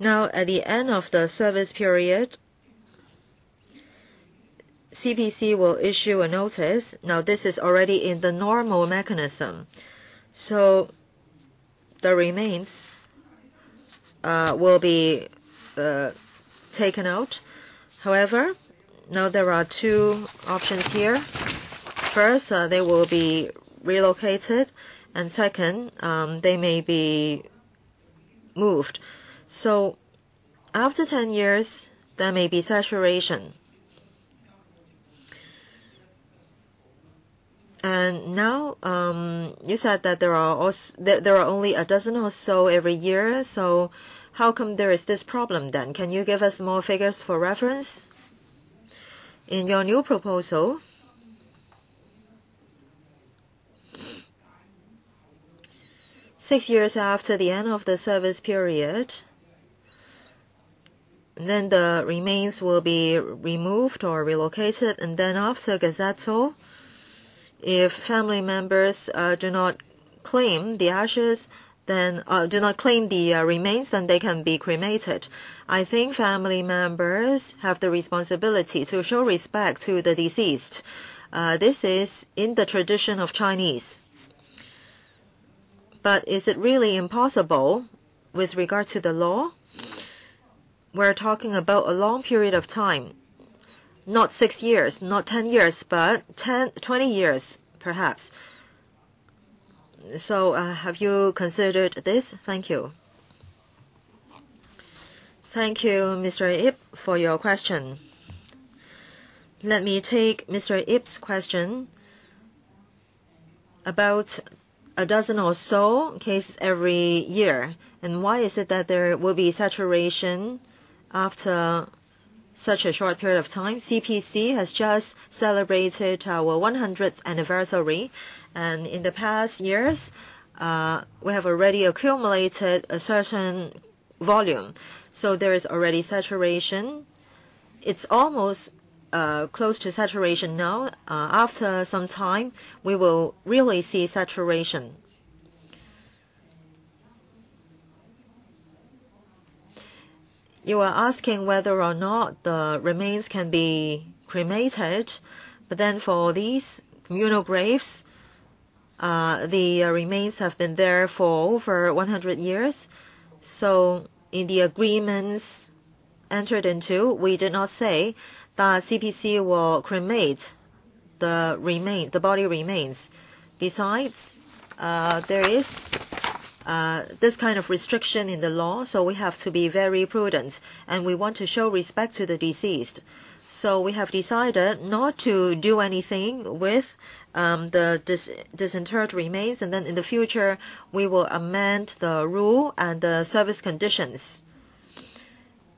Now, at the end of the service period, CPC will issue a notice. Now, this is already in the normal mechanism. So, the remains will be taken out. However, now there are 2 options here. First, they will be relocated, and second, they may be moved. So after 10 years, there may be saturation. And now you said that there are only a dozen or so every year. So how come there is this problem then? Can you give us more figures for reference? In your new proposal, six years after the end of the service period, then the remains will be removed or relocated, and then after gazettal, if family members do not claim the ashes, then do not claim the remains, then they can be cremated. I think family members have the responsibility to show respect to the deceased. This is in the tradition of Chinese. But is it really impossible with regard to the law? We're talking about a long period of time. Not 6 years, not 10 years, but 20 years, perhaps. So have you considered this? Thank you. Thank you, Mr. Ip, for your question. Let me take Mr. Ip's question about a dozen or so cases every year. And why is it that there will be saturation after such a short period of time? CPC has just celebrated our 100th anniversary, and in the past years, we have already accumulated a certain volume. So there is already saturation. It's almost close to saturation now. After some time, we will really see saturation. You are asking whether or not the remains can be cremated, but then for these communal graves, the remains have been there for over 100 years. So in the agreements entered into, we did not say that CPC will cremate the body remains. Besides, there is this kind of restriction in the law, so we have to be very prudent, and we want to show respect to the deceased. So we have decided not to do anything with the disinterred remains, and then in the future we will amend the rule and the service conditions.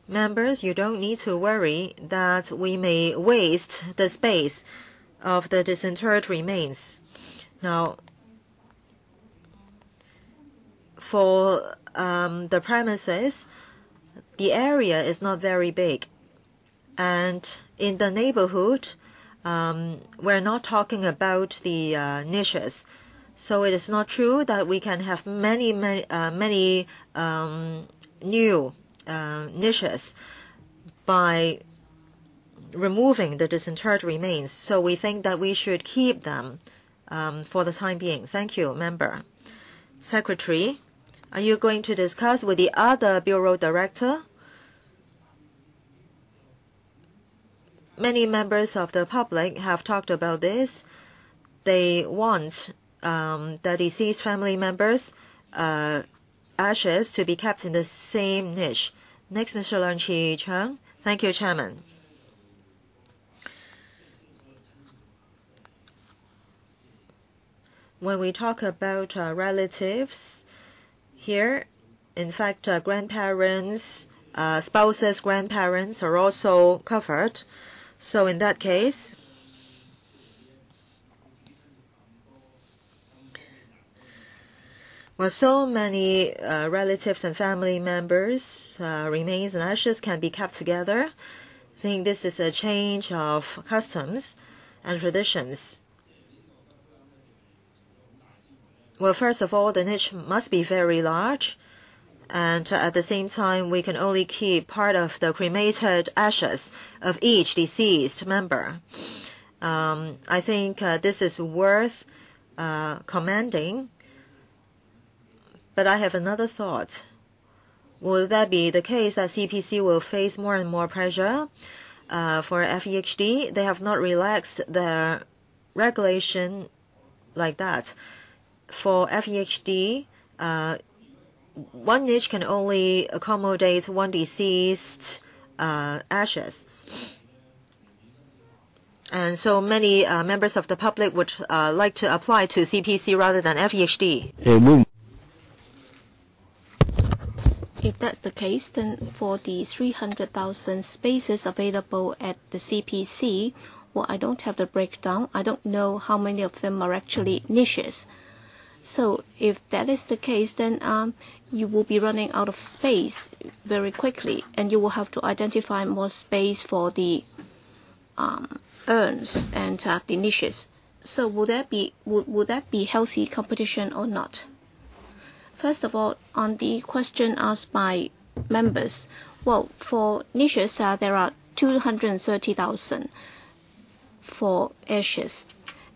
Members, you don't need to worry that we may waste the space of the disinterred remains. Now, for the premises, the area is not very big. And in the neighborhood, we're not talking about the niches. So it is not true that we can have many new niches by removing the disinterred remains. So we think that we should keep them for the time being. Thank you, member. Secretary, are you going to discuss with the other bureau director? Many members of the public have talked about this. They want the deceased family members' ashes to be kept in the same niche. Next, Mr. Leung Chi-Chung. Thank you, Chairman. When we talk about relatives here, in fact, grandparents, spouses, grandparents are also covered. So in that case, well, so many relatives and family members' remains and ashes can be kept together. I think this is a change of customs and traditions. Well, first of all, the niche must be very large, and at the same time, we can only keep part of the cremated ashes of each deceased member. I think this is worth commending, but I have another thought. Will that be the case that CPC will face more and more pressure for FEHD? They have not relaxed the regulation like that. For FEHD, one niche can only accommodate one deceased ashes. And so many members of the public would like to apply to CPC rather than FEHD. If that's the case, then for the 300,000 spaces available at the CPC, well, I don't have the breakdown. I don't know how many of them are actually niches. So if that is the case, then you will be running out of space very quickly, and you will have to identify more space for the urns and the niches. So would that be healthy competition or not? First of all, on the question asked by members, well, for niches, there are 230,000 for ashes.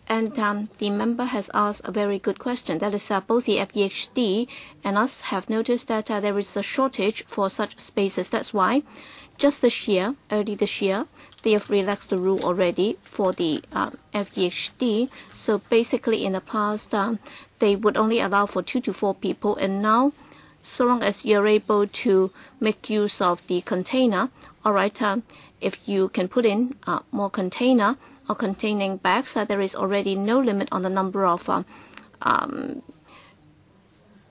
And the member has asked a very good question. That is, both the FEHD and us have noticed that there is a shortage for such spaces. That's why just this year, early this year, they have relaxed the rule already for the FEHD. So basically in the past, they would only allow for 2 to 4 people. And now, so long as you're able to make use of the container, all right, if you can put in more container or containing bags, there is already no limit on the number of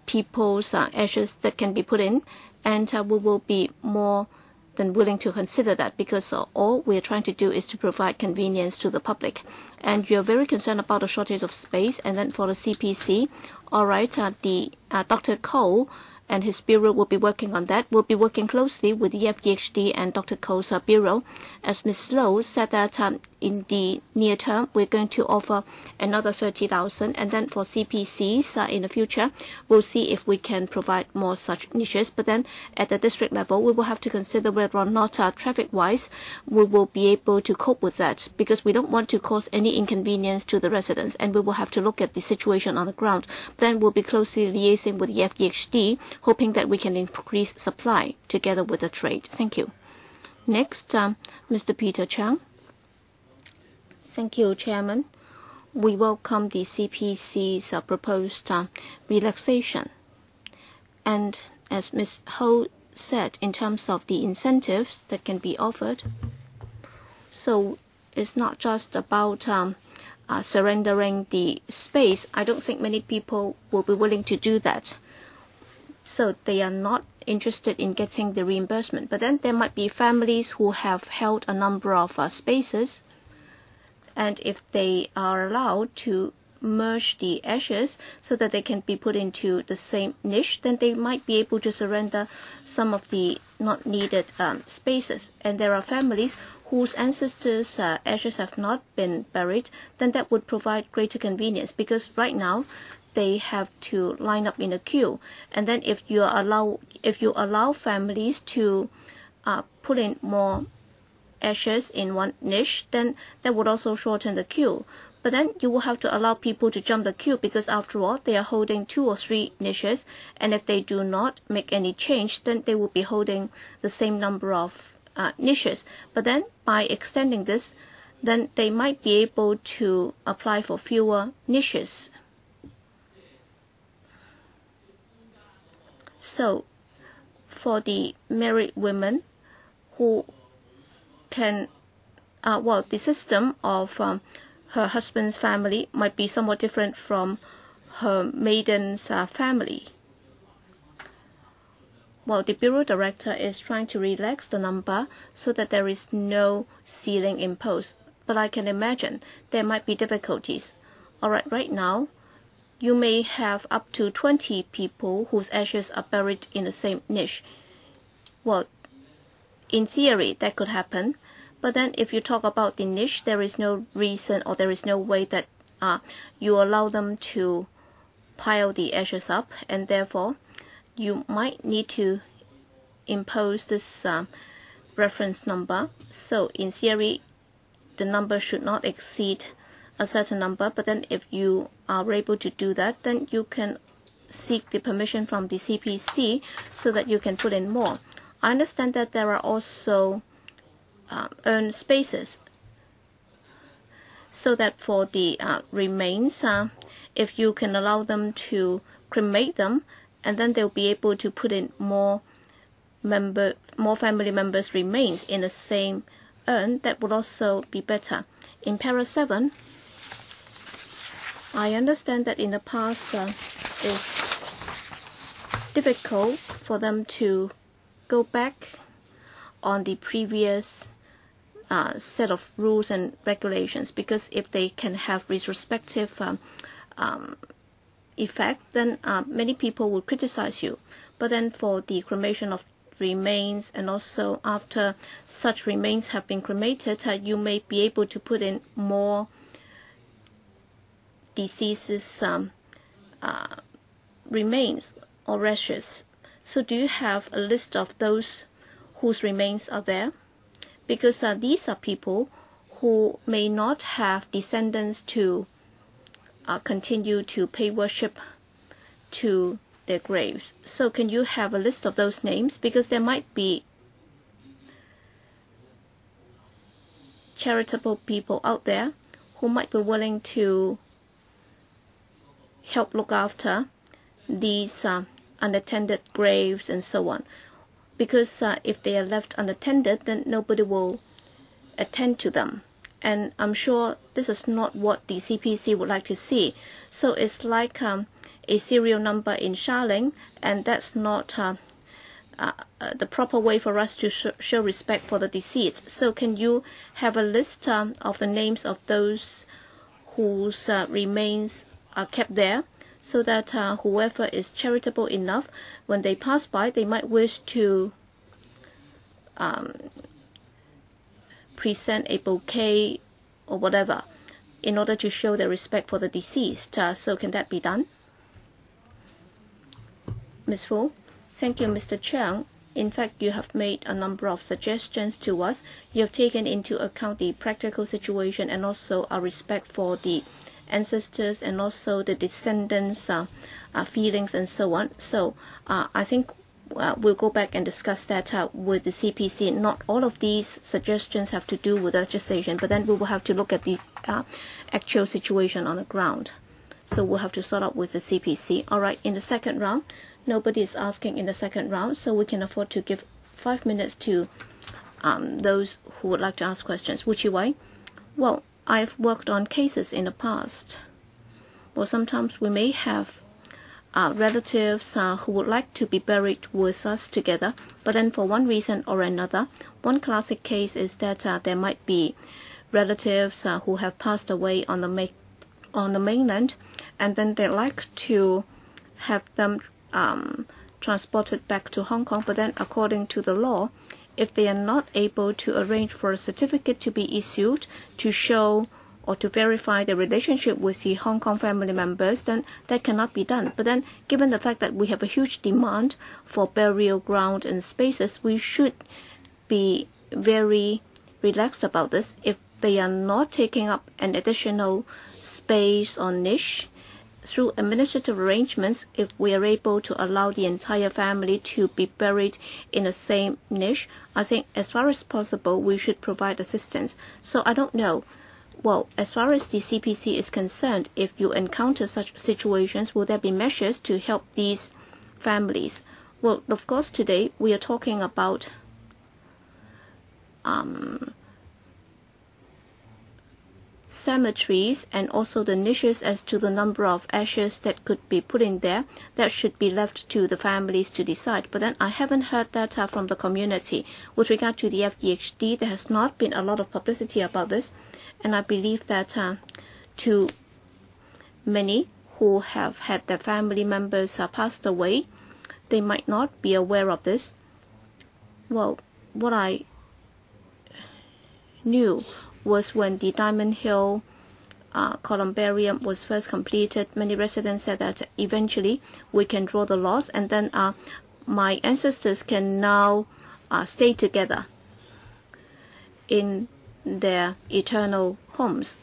people's ashes that can be put in. And we will be more than willing to consider that, because all we are trying to do is to provide convenience to the public. And you're very concerned about the shortage of space. And then for the CPC, all right, Dr. Cole and his bureau will be working on that. We'll be working closely with the FEHD and Dr. Cole's bureau. As Ms. Lowe said that in the near term, we're going to offer another 30,000. And then for CPCs in the future, we'll see if we can provide more such niches. But then at the district level, we will have to consider whether or not traffic-wise, we will be able to cope with that, because we don't want to cause any inconvenience to the residents. And we will have to look at the situation on the ground. Then we'll be closely liaising with the FEHD, hoping that we can increase supply together with the trade. Thank you. Next, Mr. Peter Chang. Thank you, Chairman. We welcome the CPC's proposed relaxation. And as Ms. Ho said, in terms of the incentives that can be offered, so it's not just about surrendering the space. I don't think many people will be willing to do that. So they are not interested in getting the reimbursement. But then there might be families who have held a number of spaces, and if they are allowed to merge the ashes so that they can be put into the same niche, then they might be able to surrender some of the not needed spaces. And there are families whose ancestors' ashes have not been buried, then that would provide greater convenience, because right now they have to line up in a queue. And then if you allow families to put in more ashes in one niche, then that would also shorten the queue. But then you will have to allow people to jump the queue, because after all, they are holding 2 or 3 niches, and if they do not make any change, then they will be holding the same number of niches. But then by extending this, then they might be able to apply for fewer niches. So for the married women who can, the system of her husband's family might be somewhat different from her maiden's family. Well, the Bureau Director is trying to relax the number so that there is no ceiling imposed. But I can imagine there might be difficulties. All right, right now, you may have up to 20 people whose ashes are buried in the same niche. Well, in theory, that could happen. But then if you talk about the niche, there is no reason, or there is no way that you allow them to pile the ashes up, and therefore you might need to impose this reference number. So in theory, the number should not exceed a certain number. But then if you are able to do that, then you can seek the permission from the CPC so that you can put in more. I understand that there are also urn spaces, so that for the remains, if you can allow them to cremate them, and then they'll be able to put in more family members' remains in the same urn, that would also be better. In para 7, I understand that in the past it's difficult for them to go back on the previous set of rules and regulations, because if they can have retrospective effect, then many people will criticize you. But then for the cremation of remains, and also after such remains have been cremated, you may be able to put in more deceases remains or ashes. So do you have a list of those whose remains are there? Because these are people who may not have descendants to continue to pay worship to their graves. So can you have a list of those names? Because there might be charitable people out there who might be willing to help look after these unattended graves and so on. Because if they are left unattended, then nobody will attend to them. And I'm sure this is not what the CPC would like to see. So it's like a serial number in Shaling, and that's not the proper way for us to show respect for the deceased. So can you have a list of the names of those whose remains are kept there, so that whoever is charitable enough, when they pass by, they might wish to present a bouquet or whatever in order to show their respect for the deceased. So can that be done? Ms. Fu? Thank you, Mr. Cheung. In fact, you have made a number of suggestions to us. You have taken into account the practical situation and also our respect for the ancestors and also the descendants' feelings and so on. So I think we'll go back and discuss that with the CPC. Not all of these suggestions have to do with legislation, but then we will have to look at the actual situation on the ground. So we'll have to sort out with the CPC. All right, in the second round, nobody is asking in the second round, so we can afford to give 5 minutes to those who would like to ask questions. Wu Chi-wei? Well, I've worked on cases in the past. Well, sometimes we may have relatives who would like to be buried with us together, but then for one reason or another, one classic case is that there might be relatives who have passed away on the mainland, and then they like to have them transported back to Hong Kong. But then according to the law, if they are not able to arrange for a certificate to be issued to show or to verify the relationship with the Hong Kong family members, then that cannot be done. But then given the fact that we have a huge demand for burial ground and spaces, we should be very relaxed about this. If they are not taking up an additional space or niche, through administrative arrangements, if we are able to allow the entire family to be buried in the same niche, I think as far as possible, we should provide assistance. So I don't know. Well, as far as the CPC is concerned, if you encounter such situations, will there be measures to help these families? Well, of course, today we are talking about cemeteries and also the niches as to the number of ashes that could be put in there. That should be left to the families to decide. But then I haven't heard that from the community. With regard to the FEHD, there has not been a lot of publicity about this, and I believe that to many who have had their family members passed away, they might not be aware of this. Well, what I knew was when the Diamond Hill columbarium was first completed, many residents said that eventually we can draw the lots, and then my ancestors can now stay together in their eternal homes.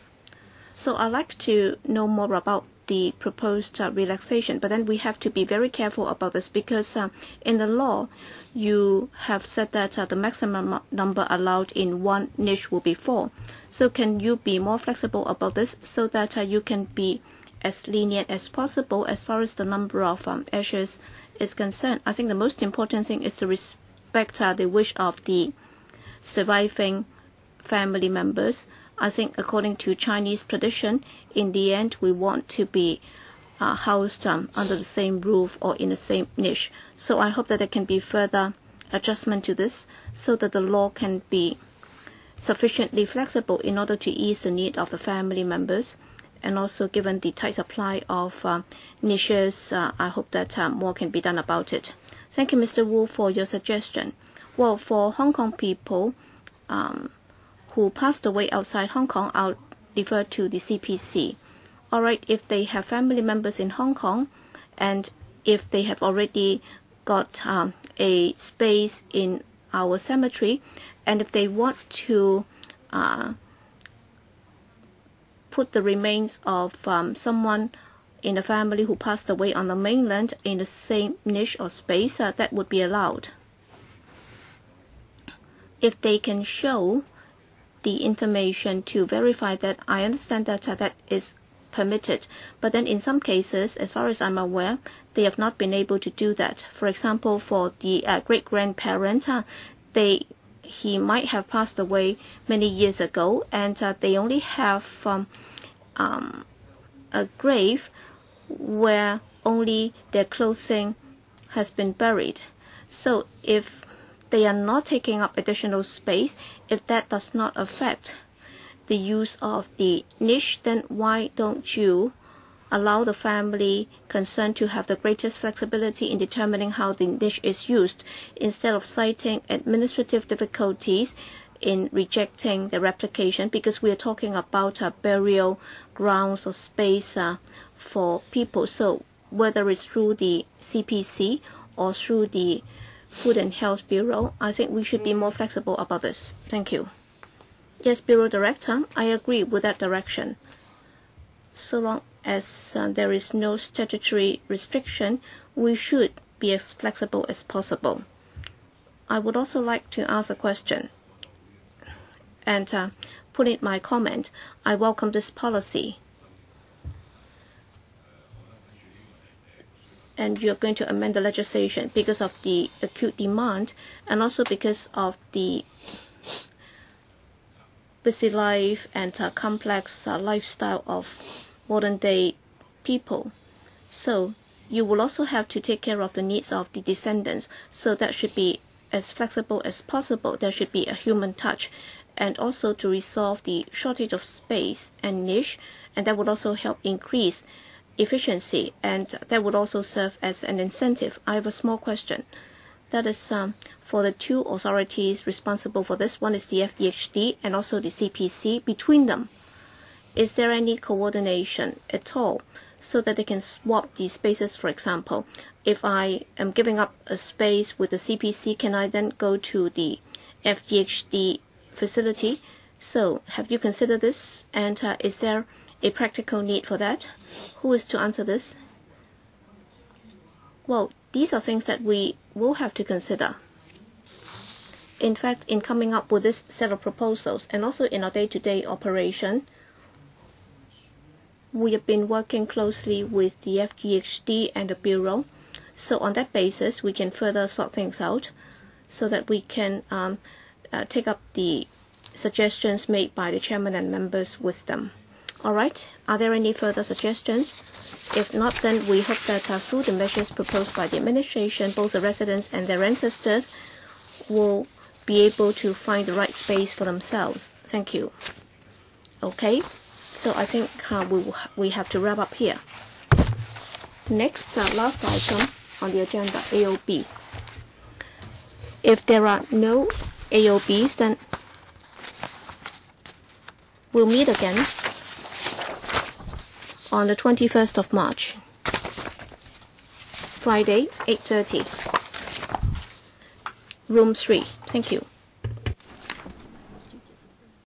So I'd like to know more about the proposed relaxation, but then we have to be very careful about this, because in the law you have said that the maximum number allowed in one niche will be 4. So can you be more flexible about this so that you can be as lenient as possible as far as the number of ashes is concerned? I think the most important thing is to respect the wish of the surviving family members. I think according to Chinese tradition, in the end, we want to be housed under the same roof or in the same niche. So I hope that there can be further adjustment to this so that the law can be sufficiently flexible in order to ease the need of the family members. And also, given the tight supply of niches, I hope that more can be done about it. Thank you, Mr. Wu, for your suggestion. Well, for Hong Kong people who passed away outside Hong Kong, I'll refer to the CPC. All right, if they have family members in Hong Kong, and if they have already got a space in our cemetery, and if they want to put the remains of someone in the family who passed away on the mainland in the same niche or space, that would be allowed. If they can show the information to verify that, I understand that that is permitted. But then in some cases, as far as I'm aware, they have not been able to do that. For example, for the great-grandparent, he might have passed away many years ago, and they only have a grave where only their clothing has been buried. So if they are not taking up additional space, if that does not affect the use of the niche, then why don't you allow the family concerned to have the greatest flexibility in determining how the niche is used, instead of citing administrative difficulties in rejecting the replication, because we are talking about burial grounds or space for people. So whether it's through the CPC or through the Food and Health Bureau, I think we should be more flexible about this. Thank you. Yes, Bureau Director, I agree with that direction. So long as there is no statutory restriction, we should be as flexible as possible. I would also like to ask a question and put in my comment. I welcome this policy. And you're going to amend the legislation because of the acute demand and also because of the busy life and complex lifestyle of modern-day people. So you will also have to take care of the needs of the descendants. So that should be as flexible as possible. There should be a human touch. And also to resolve the shortage of space and niche. And that would also help increase efficiency, and that would also serve as an incentive. I have a small question. That is for the two authorities responsible for this. One is the FEHD and also the CPC. Between them, is there any coordination at all so that they can swap these spaces? For example, if I am giving up a space with the CPC, can I then go to the FEHD facility? So have you considered this, and is there a practical need for that? Who is to answer this? Well, these are things that we will have to consider. In fact, in coming up with this set of proposals and also in our day-to-day operation, we have been working closely with the FGHD and the Bureau. So on that basis, we can further sort things out so that we can take up the suggestions made by the chairman and members with them. All right, are there any further suggestions? If not, then we hope that through the measures proposed by the administration, both the residents and their ancestors will be able to find the right space for themselves. Thank you. Okay, so I think we have to wrap up here. Next, last item on the agenda, AOB. If there are no AOBs, then we'll meet again on the 21st of March, Friday, 8:30, room 3. Thank you.